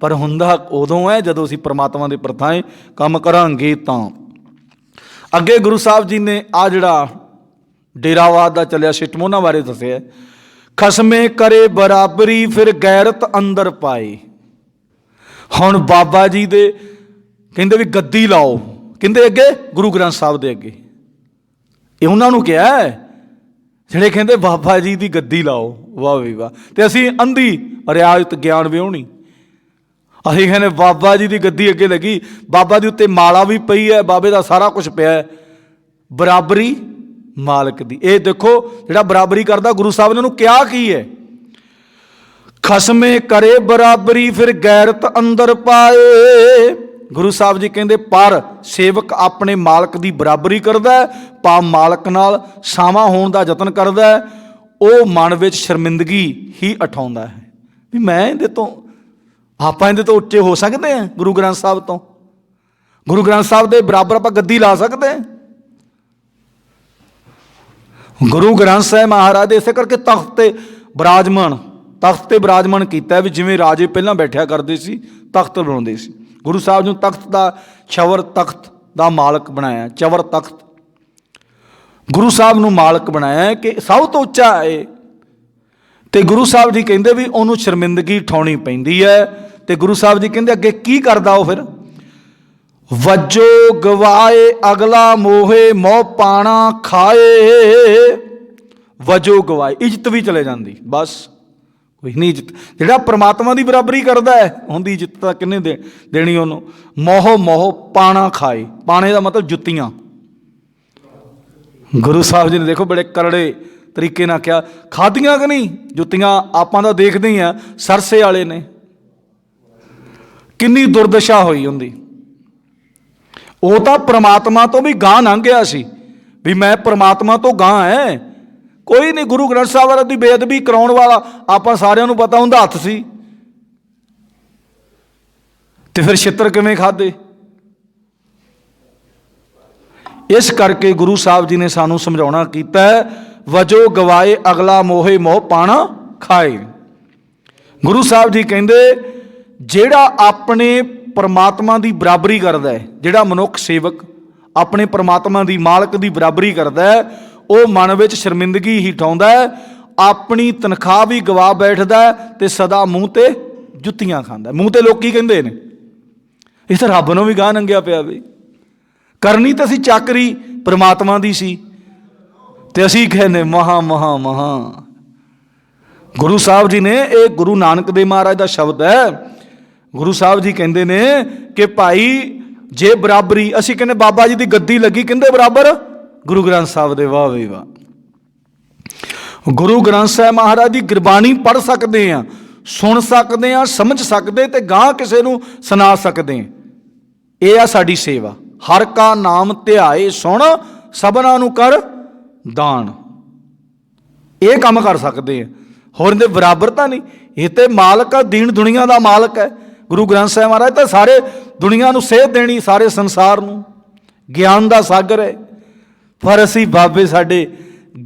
पर हुंदा उदों है जदों असीं परमात्मा दे प्रथाएं काम करांगे। तां अगे गुरु साहब जी ने आ जिहड़ा डेरावाद दा चलिया सिस्टम उन्हां बारे दस्सिआ, खसमे करे बराबरी फिर गैरत अंदर पाए। हुण बाबा जी दे कहंदे भी गद्दी लाओ, किंदे अगे, गुरु ग्रंथ साहब दे अगे। ये उन्हां नूं कहा है जिहड़े कहंदे बाबा जी दी गद्दी लाओ, वाह भी वाह। ते असीं अंधी रियायत ज्ञान विहोणी, ਅਸੀਂ ਕਹਿੰਦੇ ਬਾਬਾ ਜੀ ਦੀ ਗੱਦੀ ਅੱਗੇ ਲੱਗੀ, ਬਾਬਾ ਦੇ ਉੱਤੇ ਮਾਲਾ ਵੀ ਪਈ ਹੈ, ਬਾਬੇ ਦਾ ਸਾਰਾ ਕੁਝ ਪਿਆ ਹੈ, ਬਰਾਬਰੀ ਮਾਲਕ ਦੀ। ਇਹ ਦੇਖੋ ਜਿਹੜਾ ਬਰਾਬਰੀ ਕਰਦਾ, ਗੁਰੂ ਸਾਹਿਬ ਨੇ ਉਹਨੂੰ ਕਿਹਾ ਕੀ ਹੈ, ਖਸਮੇ ਕਰੇ ਬਰਾਬਰੀ ਫਿਰ ਗੈਰਤ ਅੰਦਰ ਪਾਏ। ਗੁਰੂ ਸਾਹਿਬ ਜੀ ਕਹਿੰਦੇ ਪਰ ਸੇਵਕ ਆਪਣੇ ਮਾਲਕ ਦੀ ਬਰਾਬਰੀ ਕਰਦਾ, ਭਾਵ ਮਾਲਕ ਨਾਲ ਸਾਵਾਂ ਹੋਣ ਦਾ ਯਤਨ ਕਰਦਾ, ਉਹ ਮਨ ਵਿੱਚ ਸ਼ਰਮਿੰਦਗੀ ਹੀ ਉਠਾਉਂਦਾ ਹੈ ਵੀ ਮੈਂ ਇਹਦੇ ਤੋਂ, ਆਪਾਂ ਇਹਦੇ ਤੋਂ ਉੱਚੇ ਹੋ ਸਕਦੇ ਹਾਂ ਗੁਰੂ ਗ੍ਰੰਥ ਸਾਹਿਬ ਤੋਂ, ਗੁਰੂ ਗ੍ਰੰਥ ਸਾਹਿਬ ਦੇ ਬਰਾਬਰ ਆਪਾਂ ਗੱਦੀ ਲਾ ਸਕਦੇ ਹਾਂ। ਗੁਰੂ ਗ੍ਰੰਥ ਸਾਹਿਬ ਮਹਾਰਾਜ ਦੇ ਇਸੇ ਕਰਕੇ ਤਖਤ ਤੇ ਬਿਰਾਜਮਾਨ ਕੀਤਾ ਵੀ ਜਿਵੇਂ ਰਾਜੇ ਪਹਿਲਾਂ ਬੈਠਿਆ ਕਰਦੇ ਸੀ, ਤਖਤ ਬਣਾਉਂਦੇ ਸੀ। ਗੁਰੂ ਸਾਹਿਬ ਨੂੰ ਤਖਤ ਦਾ, ਚਵਰ ਤਖਤ ਦਾ ਮਾਲਕ ਬਣਾਇਆ। ਚਵਰ ਤਖਤ ਗੁਰੂ ਸਾਹਿਬ ਨੂੰ ਮਾਲਕ ਬਣਾਇਆ ਕਿ ਸਭ ਤੋਂ ਉੱਚਾ ਹੈ। ਤੇ ਗੁਰੂ ਸਾਹਿਬ ਜੀ ਕਹਿੰਦੇ ਵੀ ਉਹਨੂੰ ਸ਼ਰਮਿੰਦਗੀ ਉਠਾਉਣੀ ਪੈਂਦੀ ਹੈ। ਤੇ ਗੁਰੂ ਸਾਹਿਬ ਜੀ ਕਹਿੰਦੇ ਅੱਗੇ ਕੀ ਕਰਦਾ ਉਹ ਫਿਰ, ਵਜੋ ਗਵਾਏ ਅਗਲਾ ਮੋਹੇ ਮੋਹ ਪਾਣਾ ਖਾਏ। ਵਜੋ ਗਵਾਏ, ਇੱਜ਼ਤ ਵੀ ਚਲੇ ਜਾਂਦੀ, ਬਸ ਕੋਈ ਨਹੀਂ ਇੱਜ਼ਤ। ਜਿਹੜਾ ਪ੍ਰਮਾਤਮਾ ਦੀ ਬਰਾਬਰੀ ਕਰਦਾ ਹੈ ਉਹਦੀ ਇੱਜ਼ਤ ਤਾਂ ਕਿੰਨੇ ਦੇਣੀ ਉਹਨੂੰ। ਮੋਹ ਪਾਣਾ ਖਾਏ, ਪਾਣੇ ਦਾ ਮਤਲਬ ਜੁੱਤੀਆਂ। ਗੁਰੂ ਸਾਹਿਬ ਜੀ ਨੇ ਦੇਖੋ ਬੜੇ ਕਰੜੇ ਤਰੀਕੇ ਨਾਲ ਕਿਹਾ, ਖਾਧੀਆਂ ਕਿ ਨਹੀਂ ਜੁੱਤੀਆਂ, ਆਪਾਂ ਤਾਂ ਦੇਖਦੇ ਹੀ ਆ ਸਰਸੇ ਵਾਲੇ ਨੇ ਕਿੰਨੀ ਦੁਰਦਸ਼ਾ ਹੋਈ ਹੁੰਦੀ। ਉਹ ਤਾਂ ਪ੍ਰਮਾਤਮਾ ਤੋਂ ਵੀ ਗਾਂਹ ਲੰਘ ਗਿਆ ਸੀ ਵੀ ਮੈਂ ਪ੍ਰਮਾਤਮਾ ਤੋਂ ਗਾਂਹ ਹੈ, ਕੋਈ ਨਹੀਂ। ਗੁਰੂ ਗ੍ਰੰਥ ਸਾਹਿਬ ਦੀ ਬੇਅਦਬੀ ਕਰਾਉਣ ਵਾਲਾ ਆਪਾਂ ਸਾਰਿਆਂ ਨੂੰ ਪਤਾ ਉਹਦਾ ਹੱਥ ਸੀ। ਤੇ ਫਿਰ ਛਿੱਤਰ ਕਿਵੇਂ ਖਾਧੇ? ਇਸ ਕਰਕੇ ਗੁਰੂ ਸਾਹਿਬ ਜੀ ਨੇ ਸਾਨੂੰ ਸਮਝਾਉਣਾ ਕੀਤਾ ਹੈ, ਵਜੋ ਗਵਾਏ ਅਗਲਾ ਮੋਹੇ ਮੋਹ ਪਾਣਾ ਖਾਏ। ਗੁਰੂ ਸਾਹਿਬ ਜੀ ਕਹਿੰਦੇ ਜਿਹੜਾ ਆਪਣੇ ਪਰਮਾਤਮਾ ਦੀ ਬਰਾਬਰੀ ਕਰਦਾ ਹੈ, ਜਿਹੜਾ ਮਨੁੱਖ ਸੇਵਕ ਆਪਣੇ ਪਰਮਾਤਮਾ ਦੀ ਮਾਲਕ ਦੀ ਬਰਾਬਰੀ ਕਰਦਾ ਹੈ, ਉਹ ਮਨ ਵਿੱਚ ਸ਼ਰਮਿੰਦਗੀ ਹੀ ਉਠਾਉਂਦਾ ਹੈ, ਆਪਣੀ ਤਨਖਾਹ ਵੀ ਗਵਾ ਬੈਠਦਾ ਤੇ ਸਦਾ ਮੂੰਹ ਤੇ ਜੁੱਤੀਆਂ ਖਾਂਦਾ। ਮੂੰਹ ਤੇ ਲੋਕ ਕੀ ਕਹਿੰਦੇ ਨੇ, ਇਹ ਤਾਂ ਰੱਬ ਨੂੰ ਵੀ ਗਾਹ ਨੰਗਿਆ ਪਿਆ ਵੀ। ਕਰਨੀ ਤਾਂ ਅਸੀਂ ਚਾਕਰੀ ਪਰਮਾਤਮਾ ਦੀ ਸੀ ਤੇ ਅਸੀਂ ਕਹਿੰਦੇ ਮਹਾ। ਗੁਰੂ ਸਾਹਿਬ ਜੀ ਨੇ, ਇਹ ਗੁਰੂ ਨਾਨਕ ਦੇਵ ਮਹਾਰਾਜ ਦਾ ਸ਼ਬਦ ਹੈ। ਗੁਰੂ ਸਾਹਿਬ ਜੀ ਕਹਿੰਦੇ ਨੇ ਕਿ ਭਾਈ ਜੇ ਬਰਾਬਰੀ, ਅਸੀਂ ਕਹਿੰਦੇ ਬਾਬਾ ਜੀ ਦੀ ਗੱਦੀ ਲੱਗੀ, ਕਹਿੰਦੇ ਬਰਾਬਰ ਗੁਰੂ ਗ੍ਰੰਥ ਸਾਹਿਬ ਦੇ, ਵਾਹ ਵੀ ਵਾਹ। ਗੁਰੂ ਗ੍ਰੰਥ ਸਾਹਿਬ ਮਹਾਰਾਜ ਦੀ ਗੁਰਬਾਣੀ ਪੜ੍ਹ ਸਕਦੇ ਹਾਂ, ਸੁਣ ਸਕਦੇ ਹਾਂ, ਸਮਝ ਸਕਦੇ ਤੇ ਗਾਂ ਕਿਸੇ ਨੂੰ ਸੁਣਾ ਸਕਦੇ ਹਾਂ। ਇਹ ਆ ਸਾਡੀ ਸੇਵਾ। ਹਰ ਕਾ ਨਾਮ ਧਿਆਏ ਸੁਣ, ਸਭਨਾਂ ਨੂੰ ਕਰ ਦਾਨ। ਇਹ ਕੰਮ ਕਰ ਸਕਦੇ ਹਾਂ, ਹੋਰ ਦੇ ਬਰਾਬਰ ਤਾਂ ਨਹੀਂ। ਇਹ ਤੇ ਮਾਲਕ ਆ, ਦੀਨ ਦੁਨੀਆ ਦਾ ਮਾਲਕ ਹੈ ਗੁਰੂ ਗ੍ਰੰਥ ਸਾਹਿਬ ਮਹਾਰਾਜ। ਤਾਂ ਸਾਰੇ ਦੁਨੀਆ ਨੂੰ ਸੇਧ ਦੇਣੀ, ਸਾਰੇ ਸੰਸਾਰ ਨੂੰ, ਗਿਆਨ ਦਾ ਸਾਗਰ ਹੈ। ਪਰ ਅਸੀਂ ਬਾਬੇ ਸਾਡੇ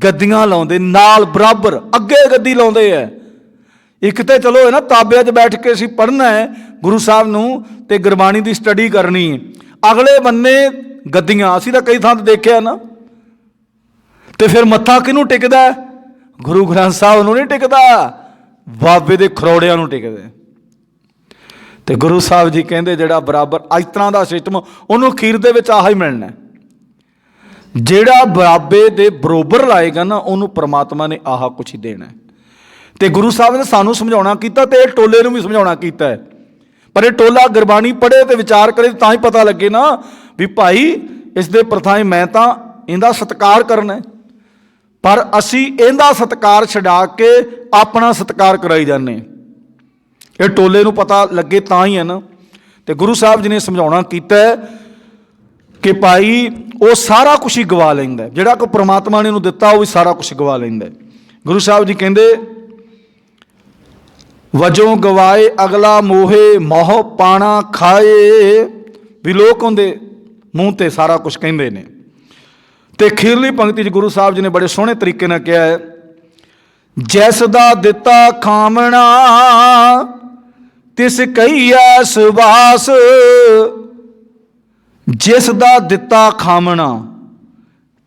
ਗੱਦੀਆਂ ਲਾਉਂਦੇ ਨਾਲ ਬਰਾਬਰ, ਅੱਗੇ ਗੱਦੀ ਲਾਉਂਦੇ ਹੈ। ਇੱਕ ਤੇ ਚਲੋ ਹੈ ਨਾ, ਤਾਬਿਆਂ 'ਚ ਬੈਠ ਕੇ ਅਸੀਂ ਪੜ੍ਹਨਾ ਹੈ ਗੁਰੂ ਸਾਹਿਬ ਨੂੰ ਤੇ ਗੁਰਬਾਣੀ ਦੀ ਸਟੱਡੀ ਕਰਨੀ ਹੈ, ਅਗਲੇ ਬੰਨੇ ਗੱਦੀਆਂ। ਅਸੀਂ ਤਾਂ ਕਈ ਥਾਂ 'ਤੇ ਦੇਖਿਆ ਨਾ। ਤੇ ਫਿਰ ਮੱਥਾ ਕਿਹਨੂੰ ਟਿਕਦਾ? ਗੁਰੂ ਗ੍ਰੰਥ ਸਾਹਿਬ ਨੂੰ ਨਹੀਂ ਟਿਕਦਾ, ਬਾਬੇ ਦੇ ਖਰੋੜਿਆਂ ਨੂੰ ਟਿਕਦਾ। ਤੇ ਗੁਰੂ ਸਾਹਿਬ ਜੀ ਕਹਿੰਦੇ ਜਿਹੜਾ ਬਰਾਬਰ, ਇਸ ਤਰ੍ਹਾਂ ਦਾ ਸਿਸਟਮ ਉਹਨੂੰ ਅਖੀਰ ਦੇ ਵਿੱਚ ਆਹ ਹੀ ਮਿਲਣਾ। ਜਿਹੜਾ ਬਾਬੇ ਦੇ ਬਰੋਬਰ ਲਾਏਗਾ ਨਾ, ਉਹਨੂੰ ਪ੍ਰਮਾਤਮਾ ਨੇ ਆਹ ਕੁਛ ਹੀ ਦੇਣਾ। ਤੇ ਗੁਰੂ ਸਾਹਿਬ ਨੇ ਸਾਨੂੰ ਸਮਝਾਉਣਾ ਕੀਤਾ ਤੇ ਇਹ ਟੋਲੇ ਨੂੰ ਵੀ ਸਮਝਾਉਣਾ ਕੀਤਾ ਹੈ। ਪਰ ਇਹ ਟੋਲਾ ਗੁਰਬਾਣੀ ਪੜ੍ਹੇ ਤੇ ਵਿਚਾਰ ਕਰੇ ਤਾਂ ਹੀ ਪਤਾ ਲੱਗੇ ਨਾ ਵੀ ਭਾਈ ਇਸ ਦੇ ਪ੍ਰਥਾਏ ਮੈਂ ਤਾਂ ਇਹਦਾ ਸਤਿਕਾਰ ਕਰਨਾ, ਪਰ ਅਸੀਂ ਇਹਦਾ ਸਤਿਕਾਰ ਛਡਾ ਕੇ ਆਪਣਾ ਸਤਿਕਾਰ ਕਰਾਈ ਜਾਂਦੇ। ਇਹ ਟੋਲੇ ਨੂੰ ਪਤਾ ਲੱਗੇ ਤਾਂ ਹੀ ਹੈ ਨਾ। ਤੇ ਗੁਰੂ ਸਾਹਿਬ ਜੀ ਨੇ ਸਮਝਾਉਣਾ ਕੀਤਾ ਕਿ ਭਾਈ ਉਹ ਸਾਰਾ ਕੁਛ ਹੀ ਗਵਾ ਲੈਂਦਾ, ਜਿਹੜਾ ਕੋਈ ਪ੍ਰਮਾਤਮਾ ਨੇ ਉਹਨੂੰ ਦਿੱਤਾ ਉਹ ਵੀ ਸਾਰਾ ਕੁਛ ਗਵਾ ਲੈਂਦਾ। ਗੁਰੂ ਸਾਹਿਬ ਜੀ ਕਹਿੰਦੇ ਵਜੋਂ ਗਵਾਏ ਅਗਲਾ ਮੋਹੇ ਮੋਹ ਪਾਣਾ ਖਾਏ। ਵੀ ਲੋਕ ਉਹਦੇ ਮੂੰਹ ਤੇ ਸਾਰਾ ਕੁਛ ਕਹਿੰਦੇ ਨੇ। ਤੇ ਅਖੀਰਲੀ ਪੰਕਤੀ 'ਚ ਗੁਰੂ ਸਾਹਿਬ ਜੀ ਨੇ ਬੜੇ ਸੋਹਣੇ ਤਰੀਕੇ ਨਾਲ ਕਿਹਾ ਹੈ, ਜਿਸ ਦਾ ਦਿੱਤਾ ਖਾਵਣਾ ਤਿਸ ਕਹੀਐ ਸੁਬਾਸ। ਜਿਸ ਦਾ ਦਿੱਤਾ ਖਾਵਣਾ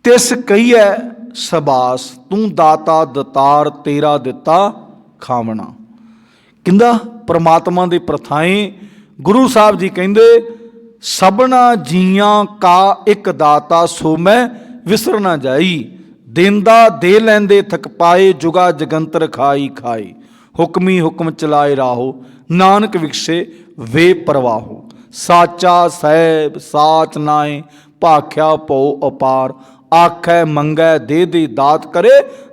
ਤਿਸ ਕਹੀਐ ਸਬਾਸ। ਤੂੰ ਦਾਤਾ ਦਤਾਰ ਤੇਰਾ ਦਿੱਤਾ ਖਾਵਣਾ। ਕਹਿੰਦਾ ਪ੍ਰਮਾਤਮਾ ਦੇ ਪ੍ਰਥਾਏ ਗੁਰੂ ਸਾਹਿਬ ਜੀ ਕਹਿੰਦੇ ਸਭਨਾ ਜੀਆਂ ਕਾ ਇੱਕ ਦਾਤਾ ਸੋ ਮੈਂ ਵਿਸਰ ਨਾ ਜਾਈ। ਦੇਂਦਾ ਦੇ ਲੈਂਦੇ ਥਕ ਪਾਏ ਜੁਗਾ ਜਗੰਤਰ ਖਾਈ ਖਾਈ। ਹੁਕਮੀ ਹੁਕਮ ਚਲਾਏ ਰਾਹੋ ਨਾਨਕ ਵਿਕਸੇ ਵੇ ਪ੍ਰਵਾਹੋ। ਸਾਚਾ ਸਾਹਿਬ ਸਾਚ ਨਾਏ, ਭਾਖਿਆ ਭਉ ਅਪਾਰ। ਆਖੈ ਮੰਗੈ ਦੇ ਦੇ ਦਾਤ ਕਰੇ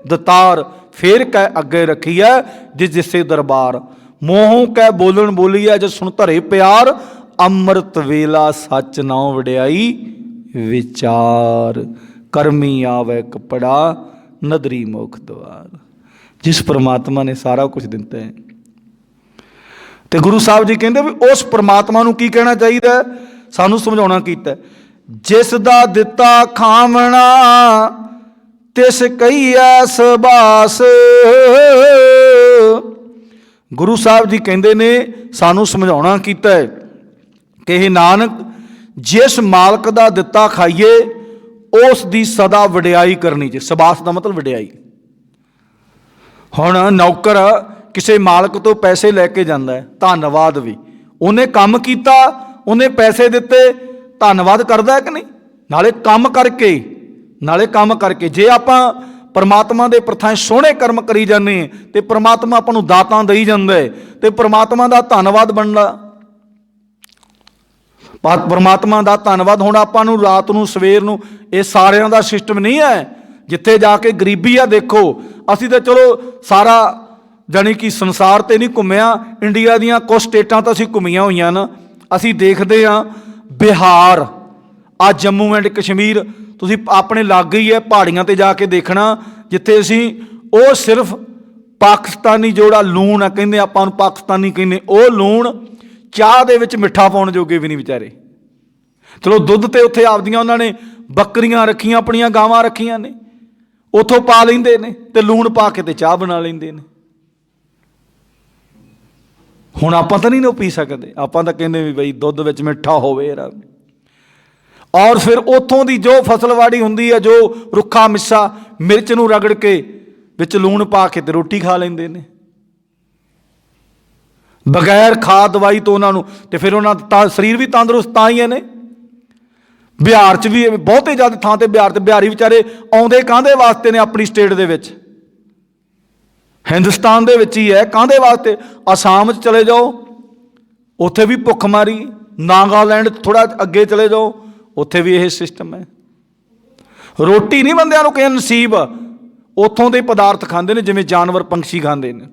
ਦਤਾਰ। ਫੇਰ ਕੈ ਅੱਗੇ ਰੱਖੀਐ ਜਿਸ ਜਿਸੇ ਦਰਬਾਰ। ਮੋਹੋਂ ਕੈ ਬੋਲਣ ਬੋਲੀਐ ਜਿਸ ਸੁਣ ਧਰੇ ਪਿਆਰ। ਅੰਮ੍ਰਿਤ ਵੇਲਾ ਸੱਚ ਨਾਉ ਵਡਿਆਈ ਵਿਚਾਰ। ਕਰਮੀ ਆਵੈ ਕਪੜਾ ਨਦਰੀ ਮੁਖ ਦਵਾਰ। ਜਿਸ ਪ੍ਰਮਾਤਮਾ ਨੇ ਸਾਰਾ ਕੁਝ ਦਿੱਤਾ ਹੈ, ਤੇ ਗੁਰੂ ਸਾਹਿਬ ਜੀ ਕਹਿੰਦੇ ਵੀ ਉਸ ਪ੍ਰਮਾਤਮਾ ਨੂੰ ਕੀ ਕਹਿਣਾ ਚਾਹੀਦਾ, ਸਾਨੂੰ ਸਮਝਾਉਣਾ ਕੀਤਾ। ਜਿਸ ਦਾ ਦਿੱਤਾ ਖਾਵਣਾ ਤਿਸ ਕਹੀਐ ਸਬਾਸ। ਗੁਰੂ ਸਾਹਿਬ ਜੀ ਕਹਿੰਦੇ ਨੇ ਸਾਨੂੰ ਸਮਝਾਉਣਾ ਕੀਤਾ ਹੈ ਕਿ ਇਹ ਨਾਨਕ, ਜਿਸ ਮਾਲਕ ਦਾ ਦਿੱਤਾ ਖਾਈਏ ਉਸ ਦੀ ਸਦਾ ਵਡਿਆਈ ਕਰਨੀ ਚਾਹੀਦੀ। ਸਬਾਸ ਦਾ ਮਤਲਬ ਵਡਿਆਈ। ਹੁਣ ਨੌਕਰ ਕਿਸੇ ਮਾਲਕ ਤੋਂ ਪੈਸੇ ਲੈ ਕੇ ਜਾਂਦਾ ਹੈ, ਧੰਨਵਾਦ ਵੀ। ਉਹਨੇ ਕੰਮ ਕੀਤਾ, ਉਹਨੇ ਪੈਸੇ ਦਿੱਤੇ, ਧੰਨਵਾਦ ਕਰਦਾ ਹੈ ਕਿ ਨਹੀਂ? ਨਾਲੇ ਕੰਮ ਕਰਕੇ ਜੇ ਆਪਾਂ ਪਰਮਾਤਮਾ ਦੇ ਪ੍ਰਥਾਏ ਸੋਹਣੇ ਕਰਮ ਕਰੀ ਜਾਂਦੇ ਤੇ ਪਰਮਾਤਮਾ ਆਪਾਂ ਨੂੰ ਦਾਤਾਂ ਦੇਈ ਜਾਂਦਾ ਹੈ, ਤੇ ਪਰਮਾਤਮਾ ਦਾ ਧੰਨਵਾਦ ਬਣਦਾ। ਪਰਮਾਤਮਾ ਦਾ ਧੰਨਵਾਦ ਹੁਣ ਆਪਾਂ ਨੂੰ ਰਾਤ ਨੂੰ ਸਵੇਰ ਨੂੰ, ਇਹ ਸਾਰਿਆਂ ਦਾ ਸਿਸਟਮ ਨਹੀਂ ਹੈ। ਜਿੱਥੇ ਜਾ ਕੇ ਗਰੀਬੀ ਆ, ਦੇਖੋ ਅਸੀਂ ਤਾਂ ਚਲੋ ਸਾਰਾ ਜਾਣੀ ਕਿ ਸੰਸਾਰ ਤੇ ਨਹੀਂ ਘੁੰਮਿਆ, ਇੰਡੀਆ ਦੀਆਂ ਕੁਝ ਸਟੇਟਾਂ ਤਾਂ ਅਸੀਂ ਘੁੰਮੀਆਂ ਹੋਈਆਂ ਨਾ। ਅਸੀਂ ਦੇਖਦੇ ਹਾਂ ਬਿਹਾਰ, ਆ ਜੰਮੂ ਐਂਡ ਕਸ਼ਮੀਰ, ਤੁਸੀਂ ਆਪਣੇ ਲਾਗੇ ਹੀ ਹੈ, ਪਹਾੜੀਆਂ ਤੇ ਜਾ ਕੇ ਦੇਖਣਾ, ਜਿੱਥੇ ਅਸੀਂ ਉਹ ਸਿਰਫ ਪਾਕਿਸਤਾਨੀ ਜਿਹੜਾ ਲੂਣ ਆ, ਕਹਿੰਦੇ ਆਪਾਂ ਨੂੰ ਪਾਕਿਸਤਾਨੀ ਕਹਿੰਦੇ, ਉਹ ਲੂਣ ਚਾਹ ਦੇ ਵਿੱਚ ਮਿੱਠਾ ਪਾਉਣ ਜੋਗੇ ਵੀ ਨਹੀਂ ਵਿਚਾਰੇ। ਚਲੋ ਦੁੱਧ ਤੇ ਉੱਥੇ ਆਪਦੀਆਂ ਉਹਨਾਂ ਨੇ ਬੱਕਰੀਆਂ ਰੱਖੀਆਂ, ਆਪਣੀਆਂ ਗਾਵਾਂ ਰੱਖੀਆਂ ਨੇ, ਉੱਥੋਂ ਪਾ ਲੈਂਦੇ ਨੇ ਤੇ ਲੂਣ ਪਾ ਕੇ ਤੇ ਚਾਹ ਬਣਾ ਲੈਂਦੇ ਨੇ। ਹੁਣ ਆਪਾਂ ਤਾਂ ਨਹੀਂ ਉਹ ਪੀ ਸਕਦੇ, ਆਪਾਂ ਤਾਂ ਕਹਿੰਦੇ ਵੀ ਬਈ ਦੁੱਧ ਵਿੱਚ ਮਿੱਠਾ ਹੋਵੇ ਯਾਰ। ਔਰ ਫਿਰ ਉੱਥੋਂ ਦੀ ਜੋ ਫਸਲਵਾੜੀ ਹੁੰਦੀ ਹੈ, ਜੋ ਰੁੱਖਾ ਮਿੱਸਾ ਮਿਰਚ ਨੂੰ ਰਗੜ ਕੇ ਵਿੱਚ ਲੂਣ ਪਾ ਕੇ ਤੇ ਰੋਟੀ ਖਾ ਲੈਂਦੇ ਨੇ ਬਗੈਰ ਖਾਦ ਦਵਾਈ ਤੋਂ ਉਹਨਾਂ ਨੂੰ। ਤੇ ਫਿਰ ਉਹਨਾਂ ਦਾ ਸਰੀਰ ਵੀ ਤੰਦਰੁਸਤ ਤਾਂ ਹੀ ਨੇ। ਬਿਹਾਰ 'ਚ ਵੀ ਬਹੁਤੇ ਜ਼ਿਆਦਾ ਥਾਂ ਤੇ ਬਿਹਾਰੀ ਵਿਚਾਰੇ ਆਉਂਦੇ ਕਾਹਦੇ ਵਾਸਤੇ ਨੇ? ਆਪਣੀ ਸਟੇਟ ਦੇ ਵਿੱਚ, ਹਿੰਦੁਸਤਾਨ ਦੇ ਵਿੱਚ ਹੀ ਹੈ, ਕਾਹਦੇ ਵਾਸਤੇ? ਅਸਾਮ 'ਚ ਚਲੇ ਜਾਓ, ਉੱਥੇ ਵੀ ਭੁੱਖਮਾਰੀ। ਨਾਗਾਲੈਂਡ ਥੋੜ੍ਹਾ ਅੱਗੇ ਚਲੇ ਜਾਓ, ਉੱਥੇ ਵੀ ਇਹ ਸਿਸਟਮ ਹੈ। ਰੋਟੀ ਨਹੀਂ ਬੰਦਿਆਂ ਨੂੰ ਕਿਸੇ ਨਸੀਬ, ਉੱਥੋਂ ਦੇ ਪਦਾਰਥ ਖਾਂਦੇ ਨੇ ਜਿਵੇਂ ਜਾਨਵਰ ਪੰਛੀ ਖਾਂਦੇ ਨੇ।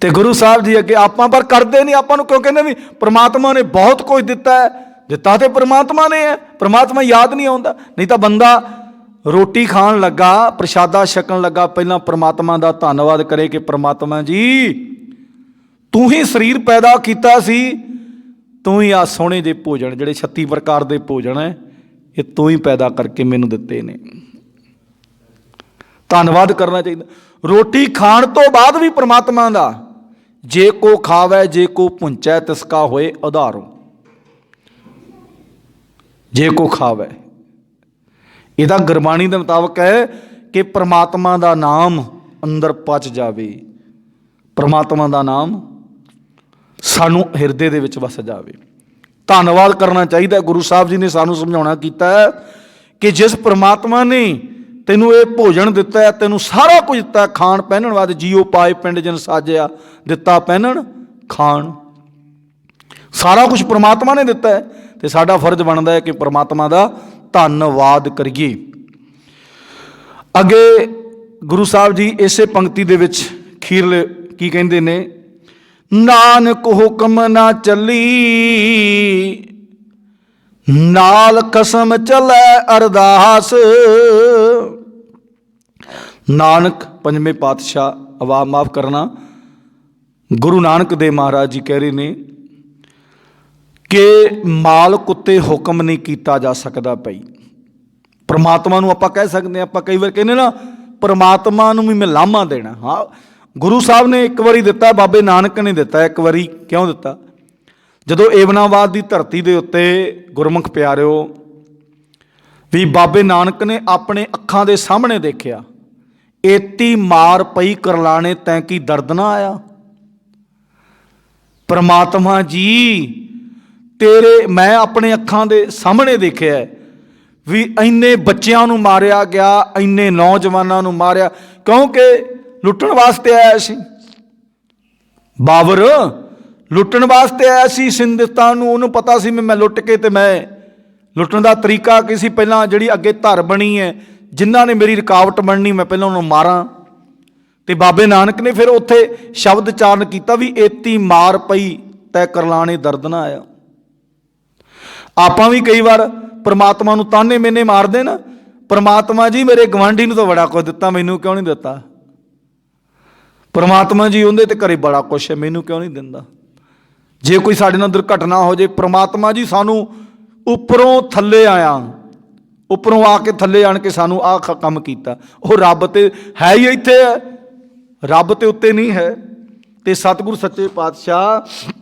ਤੇ ਗੁਰੂ ਸਾਹਿਬ ਜੀ ਅੱਗੇ ਆਪਾਂ ਪਰ ਕਰਦੇ ਨਹੀਂ। ਆਪਾਂ ਨੂੰ ਕਿਉਂ ਕਹਿੰਦੇ ਵੀ ਪ੍ਰਮਾਤਮਾ ਨੇ ਬਹੁਤ ਕੁਝ ਦਿੱਤਾ ਹੈ? ਦਿੱਤਾ ਤੇ ਪ੍ਰਮਾਤਮਾ ਨੇ ਹੈ, ਪ੍ਰਮਾਤਮਾ ਯਾਦ ਨਹੀਂ ਆਉਂਦਾ। ਨਹੀਂ ਤਾਂ ਬੰਦਾ ਰੋਟੀ ਖਾਣ ਲੱਗਾ, ਪ੍ਰਸ਼ਾਦਾ ਛਕਣ ਲੱਗਾ, ਪਹਿਲਾਂ ਪ੍ਰਮਾਤਮਾ ਦਾ ਧੰਨਵਾਦ ਕਰੇ ਕਿ ਪ੍ਰਮਾਤਮਾ ਜੀ ਤੂੰ ਹੀ ਸਰੀਰ ਪੈਦਾ ਕੀਤਾ ਸੀ, ਤੂੰ ਹੀ ਆ ਸੋਹਣੇ ਜਿਹੇ ਭੋਜਨ ਜਿਹੜੇ 36 ਪ੍ਰਕਾਰ ਦੇ ਭੋਜਨ ਹੈ, ਇਹ ਤੂੰ ਹੀ ਪੈਦਾ ਕਰਕੇ ਮੈਨੂੰ ਦਿੱਤੇ ਨੇ। ਧੰਨਵਾਦ ਕਰਨਾ ਚਾਹੀਦਾ। ਰੋਟੀ ਖਾਣ ਤੋਂ ਬਾਅਦ ਵੀ ਪ੍ਰਮਾਤਮਾ ਦਾ, ਜੇ ਕੋ ਖਾਵੈ ਜੇ ਕੋ ਪੁੰਚੈ ਤਿਸਕਾ ਹੋਏ ਉਧਾਰੋ। ਜੇ ਕੋ ਖਾਵੈ, ਇਹਦਾ ਗੁਰਬਾਣੀ ਦੇ ਮੁਤਾਬਕ ਹੈ ਕਿ ਪ੍ਰਮਾਤਮਾ ਦਾ ਨਾਮ ਅੰਦਰ ਪਚ ਜਾਵੇ, ਪ੍ਰਮਾਤਮਾ ਦਾ ਨਾਮ ਸਾਨੂੰ ਹਿਰਦੇ ਦੇ ਵਿੱਚ ਵਸ ਜਾਵੇ। ਧੰਨਵਾਦ ਕਰਨਾ ਚਾਹੀਦਾ। ਗੁਰੂ ਸਾਹਿਬ ਜੀ ਨੇ ਸਾਨੂੰ ਸਮਝਾਉਣਾ ਕੀਤਾ ਹੈ ਕਿ ਜਿਸ ਪ੍ਰਮਾਤਮਾ ਨੇ ਤੈਨੂੰ ਇਹ ਭੋਜਨ ਦਿੱਤਾ ਹੈ, ਤੈਨੂੰ ਸਾਰਾ ਕੁਝ ਦਿੱਤਾ, ਖਾਣ ਪਹਿਨਣ ਵਾਸਤੇ, ਜੀਓ ਪਾਏ ਪਿੰਡ ਜਨ ਸਾਜਿਆ, ਦਿੱਤਾ ਪਹਿਨਣ ਖਾਣ, ਸਾਰਾ ਕੁਝ ਪ੍ਰਮਾਤਮਾ ਨੇ ਦਿੱਤਾ ਹੈ। ਤੇ ਸਾਡਾ ਫਰਜ਼ ਬਣਦਾ ਹੈ ਕਿ ਪ੍ਰਮਾਤਮਾ ਦਾ ਧੰਨਵਾਦ ਕਰੀਏ। ਅੱਗੇ ਗੁਰੂ ਸਾਹਿਬ ਜੀ ਇਸੇ ਪੰਕਤੀ ਦੇ ਵਿੱਚ ਖੀਰਲੇ ਕੀ ਕਹਿੰਦੇ ਨੇ? ਨਾਨਕ ਹੁਕਮ ਨਾ ਚੱਲੀ, ਨਾਲ ਕਸਮ ਚੱਲੈ ਅਰਦਾਸ। ਨਾਨਕ ਪੰਜਵੇਂ ਪਾਤਸ਼ਾਹ, ਮਾਫ ਕਰਨਾ, ਗੁਰੂ ਨਾਨਕ ਦੇਵ ਮਹਾਰਾਜ ਜੀ ਕਹਿ ਰਹੇ ਨੇ ਕਿ ਮਾਲਕ ਉੱਤੇ ਹੁਕਮ ਨਹੀਂ ਕੀਤਾ ਜਾ ਸਕਦਾ। ਭਾਈ ਪ੍ਰਮਾਤਮਾ ਨੂੰ ਆਪਾਂ ਕਹਿ ਸਕਦੇ ਹਾਂ, ਆਪਾਂ ਕਈ ਵਾਰ ਕਹਿੰਦੇ ਨਾ ਪ੍ਰਮਾਤਮਾ ਨੂੰ ਵੀ ਮੈਂ ਲਾਮਾ ਦੇਣਾ। ਹਾਂ, ਗੁਰੂ ਸਾਹਿਬ ਨੇ ਇੱਕ ਵਾਰੀ ਦਿੱਤਾ, ਬਾਬੇ ਨਾਨਕ ਨੇ ਦਿੱਤਾ ਇੱਕ ਵਾਰੀ। ਕਿਉਂ ਦਿੱਤਾ? ਜਦੋਂ ਏਵਨਾਬਾਦ ਦੀ ਧਰਤੀ ਦੇ ਉੱਤੇ ਗੁਰਮੁਖ ਪਿਆਰਿਓ ਵੀ ਬਾਬੇ ਨਾਨਕ ਨੇ ਆਪਣੇ ਅੱਖਾਂ ਦੇ ਸਾਹਮਣੇ ਦੇਖਿਆ, ਏਤੀ ਮਾਰ ਪਈ ਕਰਲਾਣੇ ਤੈਂ ਕੀ ਦਰਦ ਨਾ ਆਇਆ। ਪ੍ਰਮਾਤਮਾ ਜੀ ਤੇਰੇ, ਮੈਂ ਆਪਣੇ ਅੱਖਾਂ ਦੇ ਸਾਹਮਣੇ ਦੇਖਿਆ ਵੀ ਇੰਨੇ ਬੱਚਿਆਂ ਨੂੰ ਮਾਰਿਆ ਗਿਆ, ਇੰਨੇ ਨੌਜਵਾਨਾਂ ਨੂੰ ਮਾਰਿਆ, ਕਿਉਂਕਿ ਲੁੱਟਣ ਵਾਸਤੇ ਆਇਆ ਸੀ। ਬਾਬਰ ਲੁੱਟਣ ਵਾਸਤੇ ਆਇਆ ਸੀ ਹਿੰਦੁਸਤਾਨ ਨੂੰ। ਉਹਨੂੰ ਪਤਾ ਸੀ ਮੈਂ ਲੁੱਟ ਕੇ ਤੇ ਮੈਂ ਲੁੱਟਣ ਦਾ ਤਰੀਕਾ ਕੀ ਸੀ, ਪਹਿਲਾਂ ਜਿਹੜੀ ਅੱਗੇ ਧਰ ਬਣੀ ਹੈ, ਜਿਨ੍ਹਾਂ ਨੇ ਮੇਰੀ ਰੁਕਾਵਟ ਬਣਨੀ, ਮੈਂ ਪਹਿਲਾਂ ਉਹਨੂੰ ਮਾਰਾਂ। ਤੇ ਬਾਬੇ ਨਾਨਕ ਨੇ ਫਿਰ ਉੱਥੇ ਸ਼ਬਦ ਉਚਾਰਨ ਕੀਤਾ ਵੀ ਏਤੀ ਮਾਰ ਪਈ ਤੈ ਕਰਲਾਣੇ ਦਰਦ ਨਾ ਆਇਆ। ਆਪਾਂ ਵੀ ਕਈ ਵਾਰ ਪ੍ਰਮਾਤਮਾ ਨੂੰ ਤਾਨੇ ਮੇਨੇ ਮਾਰਦੇ ਨਾ, ਪ੍ਰਮਾਤਮਾ ਜੀ ਮੇਰੇ ਗਵਾਂਢੀ ਨੂੰ ਤਾਂ ਬੜਾ ਕੁਝ ਦਿੱਤਾ, ਮੈਨੂੰ ਕਿਉਂ ਨਹੀਂ ਦਿੱਤਾ? ਪ੍ਰਮਾਤਮਾ ਜੀ ਉਹਦੇ ਤੇ ਘਰੇ ਬੜਾ ਕੁਛ ਹੈ, ਮੈਨੂੰ ਕਿਉਂ ਨਹੀਂ ਦਿੰਦਾ? ਜੇ ਕੋਈ ਸਾਡੇ ਨਾਲ ਦੁਰਘਟਨਾ ਹੋ ਜੇ, ਪ੍ਰਮਾਤਮਾ ਜੀ ਸਾਨੂੰ ਉੱਪਰੋਂ ਥੱਲੇ ਆਇਆ, ਉੱਪਰੋਂ ਆ ਕੇ ਥੱਲੇ ਆਣ ਕੇ ਸਾਨੂੰ ਆਹ ਕੰਮ ਕੀਤਾ। ਉਹ ਰੱਬ ਤੇ ਹੈ ਹੀ ਇੱਥੇ ਹੈ, ਰੱਬ ਤੇ ਉੱਤੇ ਨਹੀਂ ਹੈ। ਤੇ ਸਤਿਗੁਰੂ ਸੱਚੇ ਪਾਤਸ਼ਾਹ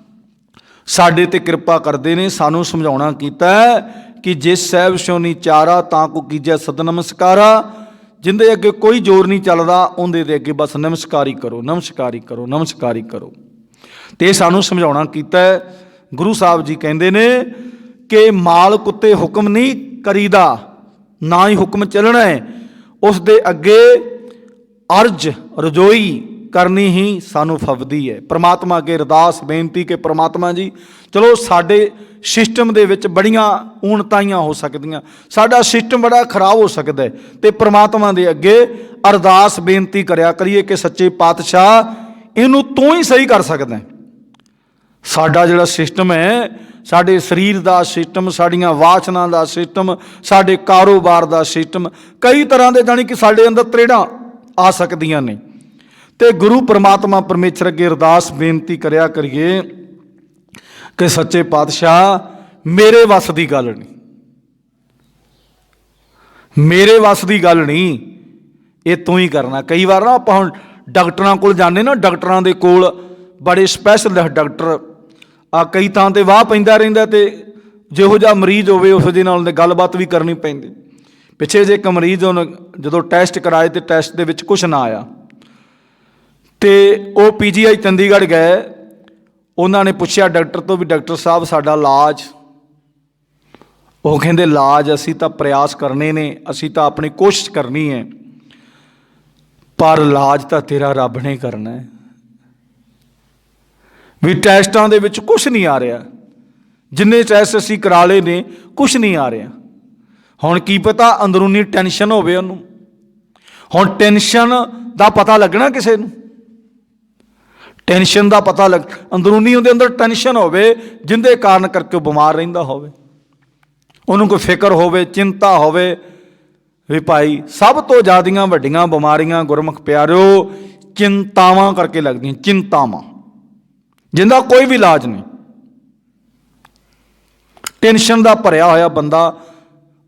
ਸਾਡੇ ਤੇ ਕਿਰਪਾ ਕਰਦੇ ਨੇ, ਸਾਨੂੰ ਸਮਝਾਉਣਾ ਕੀਤਾ ਕਿ ਜਿਸ ਸਾਹਿਬ ਸਿਉ ਨੀ ਚਾਰਾ ਤਾਂ ਕੋ ਕੀਜੈ ਸਤ ਨਮਸਕਾਰਾ। ਜਿੰਦੇ ਅੱਗੇ ਕੋਈ ਜ਼ੋਰ ਨਹੀਂ ਚੱਲਦਾ, ਉਹਦੇ ਦੇ ਅੱਗੇ ਬਸ ਨਮਸਕਾਰੀ ਕਰੋ, ਨਮਸਕਾਰੀ ਕਰੋ, ਨਮਸਕਾਰੀ ਕਰੋ। ਤੇ ਸਾਨੂੰ ਸਮਝਾਉਣਾ ਕੀਤਾ। ਗੁਰੂ ਸਾਹਿਬ ਜੀ ਕਹਿੰਦੇ ਨੇ ਕਿ ਮਾਲਕ ਉੱਤੇ ਹੁਕਮ ਨਹੀਂ ਕਰੀਦਾ, ਨਾ ਹੀ ਹੁਕਮ ਚੱਲਣਾ ਹੈ, ਉਸ ਦੇ ਅੱਗੇ ਅਰਜ਼ ਰਜੋਈ ਕਰਨੀ ਹੀ ਸਾਨੂੰ ਫਵਦੀ ਹੈ। ਪ੍ਰਮਾਤਮਾ ਅੱਗੇ ਅਰਦਾਸ ਬੇਨਤੀ ਕਿ ਪ੍ਰਮਾਤਮਾ ਜੀ ਚਲੋ ਸਾਡੇ ਸਿਸਟਮ ਦੇ ਵਿੱਚ ਬੜੀਆਂ ਊਣਤਾਈਆਂ ਹੋ ਸਕਦੀਆਂ, ਸਾਡਾ ਸਿਸਟਮ ਬੜਾ ਖਰਾਬ ਹੋ ਸਕਦਾ ਹੈ, ਤੇ ਪ੍ਰਮਾਤਮਾ ਦੇ ਅੱਗੇ ਅਰਦਾਸ ਬੇਨਤੀ ਕਰਿਆ ਕਰੀਏ ਕਿ ਸੱਚੇ ਪਾਤਸ਼ਾਹ ਇਹਨੂੰ ਤੂੰ ਹੀ ਸਹੀ ਕਰ ਸਕਦਾ। ਸਾਡਾ ਜਿਹੜਾ ਸਿਸਟਮ ਹੈ, ਸਾਡੇ ਸਰੀਰ ਦਾ ਸਿਸਟਮ, ਸਾਡੀਆਂ ਵਾਸਨਾ ਦਾ ਸਿਸਟਮ, ਸਾਡੇ ਕਾਰੋਬਾਰ ਦਾ ਸਿਸਟਮ, ਕਈ ਤਰ੍ਹਾਂ ਦੇ ਜਾਣੀ ਕਿ ਸਾਡੇ ਅੰਦਰ ਤਰੇੜਾਂ ਆ ਸਕਦੀਆਂ ਨੇ। ਤੇ ਗੁਰੂ ਪ੍ਰਮਾਤਮਾ ਪਰਮੇਸ਼ਰ ਅੱਗੇ ਅਰਦਾਸ ਬੇਨਤੀ ਕਰਿਆ ਕਰੀਏ ਕਿ ਸੱਚੇ ਪਾਤਸ਼ਾਹ ਮੇਰੇ ਵੱਸ ਦੀ ਗੱਲ ਨਹੀਂ, ਮੇਰੇ ਵੱਸ ਦੀ ਗੱਲ ਨਹੀਂ, ਇਹ ਤੂੰ ਹੀ ਕਰਨਾ। ਕਈ ਵਾਰ ਨਾ ਆਪਾਂ ਹੁਣ ਡਾਕਟਰਾਂ ਕੋਲ ਜਾਂਦੇ ਨਾ, ਡਾਕਟਰਾਂ ਦੇ ਕੋਲ ਬੜੇ ਸਪੈਸ਼ਲਿਸਟ ਡਾਕਟਰ ਆ, ਕਈ ਥਾਂ ਤੇ ਵਾਹ ਪੈਂਦਾ ਰਹਿੰਦਾ, ਤੇ ਜਿਹੋ ਜਿਹਾ ਮਰੀਜ਼ ਹੋਵੇ ਉਸ ਦੇ ਨਾਲ ਗੱਲਬਾਤ ਵੀ ਕਰਨੀ ਪੈਂਦੀ। ਪਿੱਛੇ ਜੇ ਇੱਕ ਮਰੀਜ਼ ਜਦੋਂ ਟੈਸਟ ਕਰਾਏ ਤੇ ਟੈਸਟ ਦੇ ਵਿੱਚ ਕੁਛ ਨਾ ਆਇਆ, ਤੇ ਉਹ PGI ਚੰਡੀਗੜ੍ਹ ਗਏ। ਉਹਨਾਂ ਨੇ ਪੁੱਛਿਆ ਡਾਕਟਰ ਤੋਂ ਵੀ ਡਾਕਟਰ ਸਾਹਿਬ ਸਾਡਾ ਇਲਾਜ, ਉਹ ਕਹਿੰਦੇ ਇਲਾਜ ਅਸੀਂ ਤਾਂ ਪ੍ਰਯਾਸ ਕਰਨੇ ਨੇ, ਅਸੀਂ ਤਾਂ ਆਪਣੀ ਕੋਸ਼ਿਸ਼ ਕਰਨੀ ਹੈ, ਪਰ ਇਲਾਜ ਤਾਂ ਤੇਰਾ ਰੱਬ ਨੇ ਕਰਨਾ ਹੈ। ਵੀ ਟੈਸਟਾਂ ਦੇ ਵਿੱਚ ਕੁਛ ਨਹੀਂ ਆ ਰਿਹਾ, ਜਿੰਨੇ ਟੈਸਟ ਅਸੀਂ ਕਰਾ ਲਏ ਨੇ ਕੁਛ ਨਹੀਂ ਆ ਰਿਹਾ। ਹੁਣ ਕੀ ਪਤਾ ਅੰਦਰੂਨੀ ਟੈਨਸ਼ਨ ਹੋਵੇ ਉਹਨੂੰ, ਹੁਣ ਟੈਨਸ਼ਨ ਦਾ ਪਤਾ ਲੱਗਣਾ ਕਿਸੇ ਨੂੰ, ਟੈਨਸ਼ਨ ਦਾ ਪਤਾ ਲੱਗ, ਅੰਦਰੂਨੀ ਉਹਦੇ ਅੰਦਰ ਟੈਨਸ਼ਨ ਹੋਵੇ ਜਿਹਦੇ ਕਾਰਨ ਕਰਕੇ ਉਹ ਬਿਮਾਰ ਰਹਿੰਦਾ ਹੋਵੇ, ਉਹਨੂੰ ਕੋਈ ਫਿਕਰ ਹੋਵੇ, ਚਿੰਤਾ ਹੋਵੇ। ਵੀ ਭਾਈ ਸਭ ਤੋਂ ਜ਼ਿਆਦੀਆਂ ਵੱਡੀਆਂ ਬਿਮਾਰੀਆਂ ਗੁਰਮੁਖ ਪਿਆਰਿਓ ਚਿੰਤਾਵਾਂ ਕਰਕੇ ਲੱਗਦੀਆਂ, ਚਿੰਤਾਵਾਂ ਜਿੰਦਾ ਕੋਈ ਵੀ ਇਲਾਜ ਨਹੀਂ। ਟੈਨਸ਼ਨ ਦਾ ਭਰਿਆ ਹੋਇਆ ਬੰਦਾ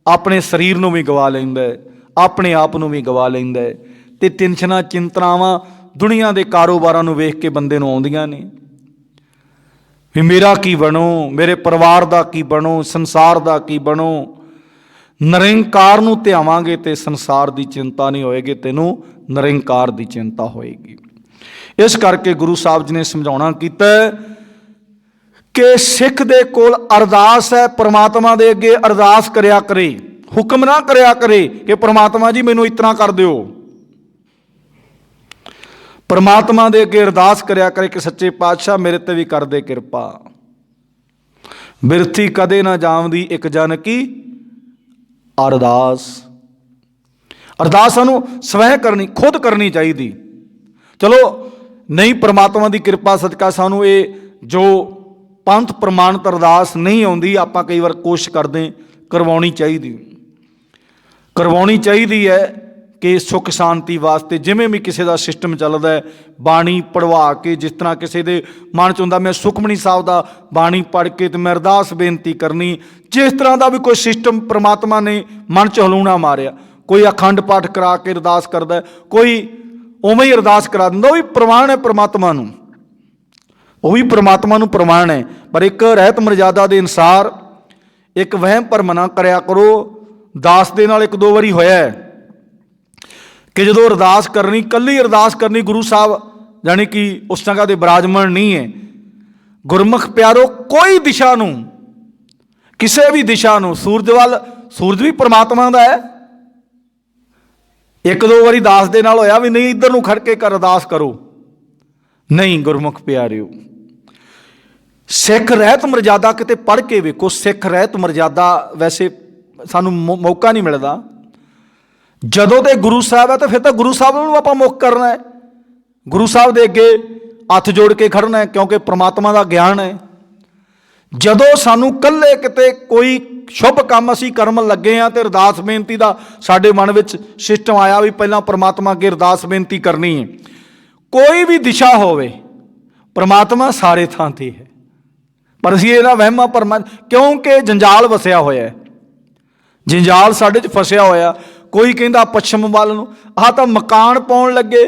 ਆਪਣੇ ਸਰੀਰ ਨੂੰ ਵੀ ਗਵਾ ਲੈਂਦਾ ਹੈ, ਆਪਣੇ ਆਪ ਨੂੰ ਵੀ ਗਵਾ ਲੈਂਦਾ ਹੈ। ਤੇ ਟੈਨਸ਼ਨਾਂ ਚਿੰਤਾਵਾਂ ਦੁਨੀਆ ਦੇ ਕਾਰੋਬਾਰਾਂ ਨੂੰ ਵੇਖ ਕੇ ਬੰਦੇ ਨੂੰ ਆਉਂਦੀਆਂ ਨੇ ਵੀ ਮੇਰਾ ਕੀ ਬਣੋ, ਮੇਰੇ ਪਰਿਵਾਰ ਦਾ ਕੀ ਬਣੋ, ਸੰਸਾਰ ਦਾ ਕੀ ਬਣੋ। ਨਿਰੰਕਾਰ ਨੂੰ ਧਿਆਵਾਂਗੇ ਤੇ ਸੰਸਾਰ ਦੀ ਚਿੰਤਾ ਨਹੀਂ ਹੋਏਗੀ, ਤੈਨੂੰ ਨਿਰੰਕਾਰ ਦੀ ਚਿੰਤਾ ਹੋਏਗੀ। ਇਸ ਕਰਕੇ ਗੁਰੂ ਸਾਹਿਬ ਜੀ ਨੇ ਸਮਝਾਉਣਾ ਕੀਤਾ ਕਿ ਸਿੱਖ ਦੇ ਕੋਲ ਅਰਦਾਸ ਹੈ, ਪ੍ਰਮਾਤਮਾ ਦੇ ਅੱਗੇ ਅਰਦਾਸ ਕਰਿਆ ਕਰੇ, ਹੁਕਮ ਨਾ ਕਰਿਆ ਕਰੇ ਕਿ ਪ੍ਰਮਾਤਮਾ ਜੀ ਮੈਨੂੰ ਇਤਨਾ ਕਰ ਦਿਓ। ਪ੍ਰਮਾਤਮਾ ਦੇ ਅੱਗੇ ਅਰਦਾਸ ਕਰਿਆ ਕਰੇ ਕਿ ਸੱਚੇ ਪਾਤਸ਼ਾਹ ਮੇਰੇ ਤੇ ਵੀ ਕਰ ਦੇ ਕਿਰਪਾ। ਬਿਰਥੀ ਕਦੇ ਨਾ ਜਾਵਦੀ ਇੱਕ ਜਨ ਕੀ ਅਰਦਾਸ। ਅਰਦਾਸ ਸਾਨੂੰ ਸਵੈ ਕਰਨੀ, ਖੁਦ ਕਰਨੀ ਚਾਹੀਦੀ। ਚਲੋ ਨਹੀਂ ਪ੍ਰਮਾਤਮਾ ਦੀ ਕਿਰਪਾ ਸਦਕਾ ਸਾਨੂੰ ਇਹ ਜੋ ਪੰਥ ਪ੍ਰਮਾਣਿਤ ਅਰਦਾਸ ਨਹੀਂ ਆਉਂਦੀ, ਆਪਾਂ ਕਈ ਵਾਰ ਕੋਸ਼ਿਸ਼ ਕਰਦੇ ਕਰਵਾਉਣੀ ਚਾਹੀਦੀ, ਕਰਵਾਉਣੀ ਚਾਹੀਦੀ ਹੈ ਕਿ ਸੁੱਖ ਸ਼ਾਂਤੀ ਵਾਸਤੇ। ਜਿਵੇਂ ਵੀ ਕਿਸੇ ਦਾ ਸਿਸਟਮ ਚੱਲਦਾ ਹੈ, ਬਾਣੀ ਪੜਵਾ ਕੇ, ਜਿਸ ਤਰ੍ਹਾਂ ਕਿਸੇ ਦੇ ਮਨ 'ਚ ਹੁੰਦਾ ਮੈਂ ਸੁਖਮਨੀ ਸਾਹਿਬ ਦਾ ਬਾਣੀ ਪੜ੍ਹ ਕੇ ਤੇ ਮੈਂ ਅਰਦਾਸ ਬੇਨਤੀ ਕਰਨੀ, ਜਿਸ ਤਰ੍ਹਾਂ ਦਾ ਵੀ ਕੋਈ ਸਿਸਟਮ ਪ੍ਰਮਾਤਮਾ ਨੇ ਮਨ 'ਚ ਹਲੂਣਾ ਮਾਰਿਆ, ਕੋਈ ਅਖੰਡ ਪਾਠ ਕਰਾ ਕੇ ਅਰਦਾਸ ਕਰਦਾ, ਕੋਈ ਉਵੇਂ ਹੀ ਅਰਦਾਸ ਕਰਾ ਦਿੰਦਾ, ਉਹ ਵੀ ਪ੍ਰਵਾਨ ਹੈ ਪ੍ਰਮਾਤਮਾ ਨੂੰ, ਉਹ ਵੀ ਪ੍ਰਮਾਤਮਾ ਨੂੰ ਪ੍ਰਵਾਨ ਹੈ। ਪਰ ਇੱਕ ਰਹਿਤ ਮਰਜ਼ਾਦਾ ਦੇ ਅਨੁਸਾਰ ਇੱਕ ਵਹਿਮ ਭਰਮ ਨਾ ਕਰਿਆ ਕਰੋ। ਦਾਸ ਦੇ ਨਾਲ ਇੱਕ ਦੋ ਵਾਰੀ ਹੋਇਆ ਕਿ ਜਦੋਂ ਅਰਦਾਸ ਕਰਨੀ, ਇਕੱਲੀ ਅਰਦਾਸ ਕਰਨੀ, ਗੁਰੂ ਸਾਹਿਬ ਜਾਣੀ ਕਿ ਉਸ ਜਗ੍ਹਾ ਦੇ ਬਿਰਾਜਮਾਨ ਨਹੀਂ ਹੈ। ਗੁਰਮੁਖ ਪਿਆਰੋ ਕੋਈ ਦਿਸ਼ਾ ਨੂੰ, ਕਿਸੇ ਵੀ ਦਿਸ਼ਾ ਨੂੰ, ਸੂਰਜ ਵੱਲ, ਸੂਰਜ ਵੀ ਪ੍ਰਮਾਤਮਾ ਦਾ ਹੈ। ਇੱਕ ਦੋ ਵਾਰੀ ਦਾਸ ਦੇ ਨਾਲ ਹੋਇਆ ਵੀ ਨਹੀਂ ਇੱਧਰ ਨੂੰ ਖੜ ਕੇ ਕਰ ਅਰਦਾਸ ਕਰੋ, नहीं गुरमुख प्यारिओ, सिख रहत मर्यादा किते पढ़ के वेखो। सिख रहत मर्यादा वैसे सानू मौका नहीं मिलता। जदों ते गुरु साहब है तो फिर तो गुरु साहब नूं आपां मुख करना है, गुरु साहब दे अगे हथ जोड़ के खड़ना है, क्योंकि परमात्मा का ज्ञान है। जदों सानू कल्ले किते कोई शुभ काम असीं करन लगे हाँ तो अरदास बेनती का साडे मन विच सिस्टम आया भी पहलां परमात्मा अगे अरदास बेनती करनी है। कोई भी दिशा होवे परमात्मा सारे थां ते है, पर असीं इहदा वहमां भरमां क्योंकि जंजाल वसिया होया है, जंजाल साडे च फसिया होया। कोई कहंदा पश्चिम वाल नूं, आह तां मकान पाउण लगे।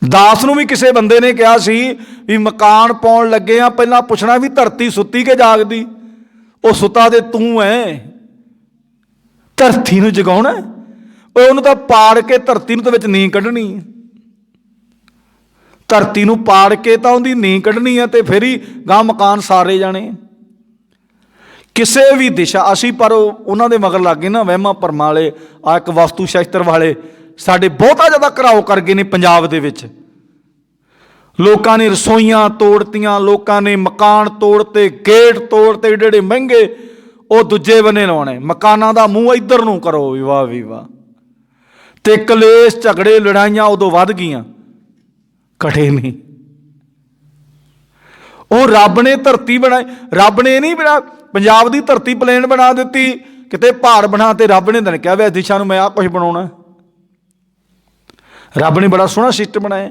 दास नूं भी किसी बंदे ने कहा सी भी मकान पाउण लगे आ, पहलां पुछना भी धरती सुत्ती कि जागदी। वो सुता दे तू है, धरती नूं जगाउणा, उहनूं तां पाड़ के धरती नूं तां विच नींह कढणी, धरती नूं पाड़ के तां उहदी नींह कढणी है, ते फिर ही गां मकान सारे जाने। किसी भी दिशा असी पर उन्हों के मगर लग गए ना वहमां भरमां वाले। आ एक वास्तु शास्त्र वाले साडे बहुता ज़्यादा घराव कर गए ने पंजाब दे विच। लोकां ने रसोईयां तोड़तियां, लोकां ने मकान तोड़ते, गेट तोड़ते एडे एडे महंगे, वो दूजे बने लाने। मकानां दा मूँह इधर नूं करो, विवाह विवाह ते कलेश झगड़े लड़ाइयां उदों वध गईयां, घटे नहीं। वो रब ने धरती बनाई, रब ने नहीं बना पंजाब की धरती प्लेन बना दी, किते पहाड़ बना ते रब ने दिन कहा वे दिशा में आ कुछ बनाना। रब ने बड़ा सोहना सिस्टम बनाया,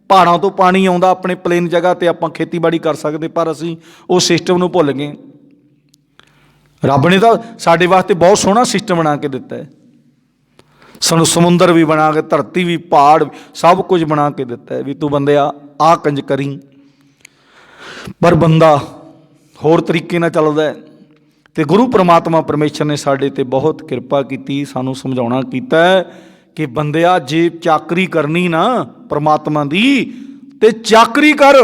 पहाड़ों तो पानी आता अपने प्लेन जगह पर आप खेतीबाड़ी कर सकते, पर असी उस सिस्टम को भुल गए। रब ने तो साडे वास्ते बहुत सोहना सिस्टम बना के दिता है, सानू समुंदर भी बना के, धरती भी, पहाड़ सब कुछ बना के दिता है भी तू बंदे आ कंज करी। पर बंदा होर तरीके नाल चलदा है। तो गुरु परमात्मा परमेश्वर ने साडे ते बहुत किरपा की, सानू समझाउणा कीता है कि बंदिया जे चाकरी करनी ना परमात्मा दी ते चाकरी कर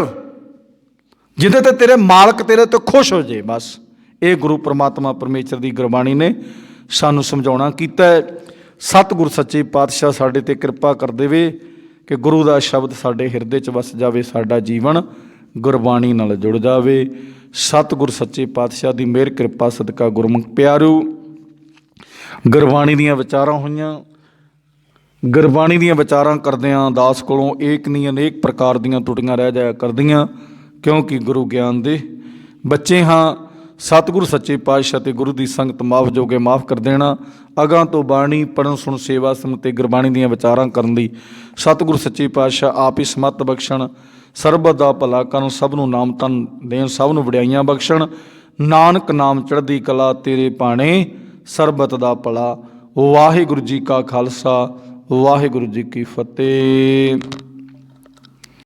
जिहदे ते तेरे मालक तेरे तो खुश हो जाए। बस ये गुरु परमात्मा परमेश्वर की गुरबाणी ने सानू समझाउणा कीता है। सतगुर सच्चे पातशाह साडे ते किरपा कर देवे कि गुरु का शब्द साडे हिरदे च वस जावे, साडा जीवन गुरबाणी नाल जुड़ जावे। सतगुर सच्चे पातशाह की मेहर कृपा सदका गुरमुख प्यारो गुरबाणी दीयां विचारां होईयां। गुरबाणी दीयां विचारां करदियां दास कोलों एक नहीं अनेक प्रकार दीयां त्रुटियां रह जाया करदियां, क्योंकि गुरु ज्ञान दे बच्चे हाँ। सतगुर सच्चे पातशाह ते गुरु की संगत माफ जोगे माफ़ कर देना। अगां तो बाणी पढ़न सुन सेवा सुन ते गुरबाणी दीयां विचारां करन दी सतगुर सच्चे पातशाह आप ही समत बख्शण। सरबत दा भला करन, सब नूं नाम तन देन, सब नूं वडियाइयां बख्शण। नानक नाम चढ़दी कला तेरे भाणे, सरबत दा भला। वाहिगुरू जी का खालसा, वाहिगुरू जी की फतेह।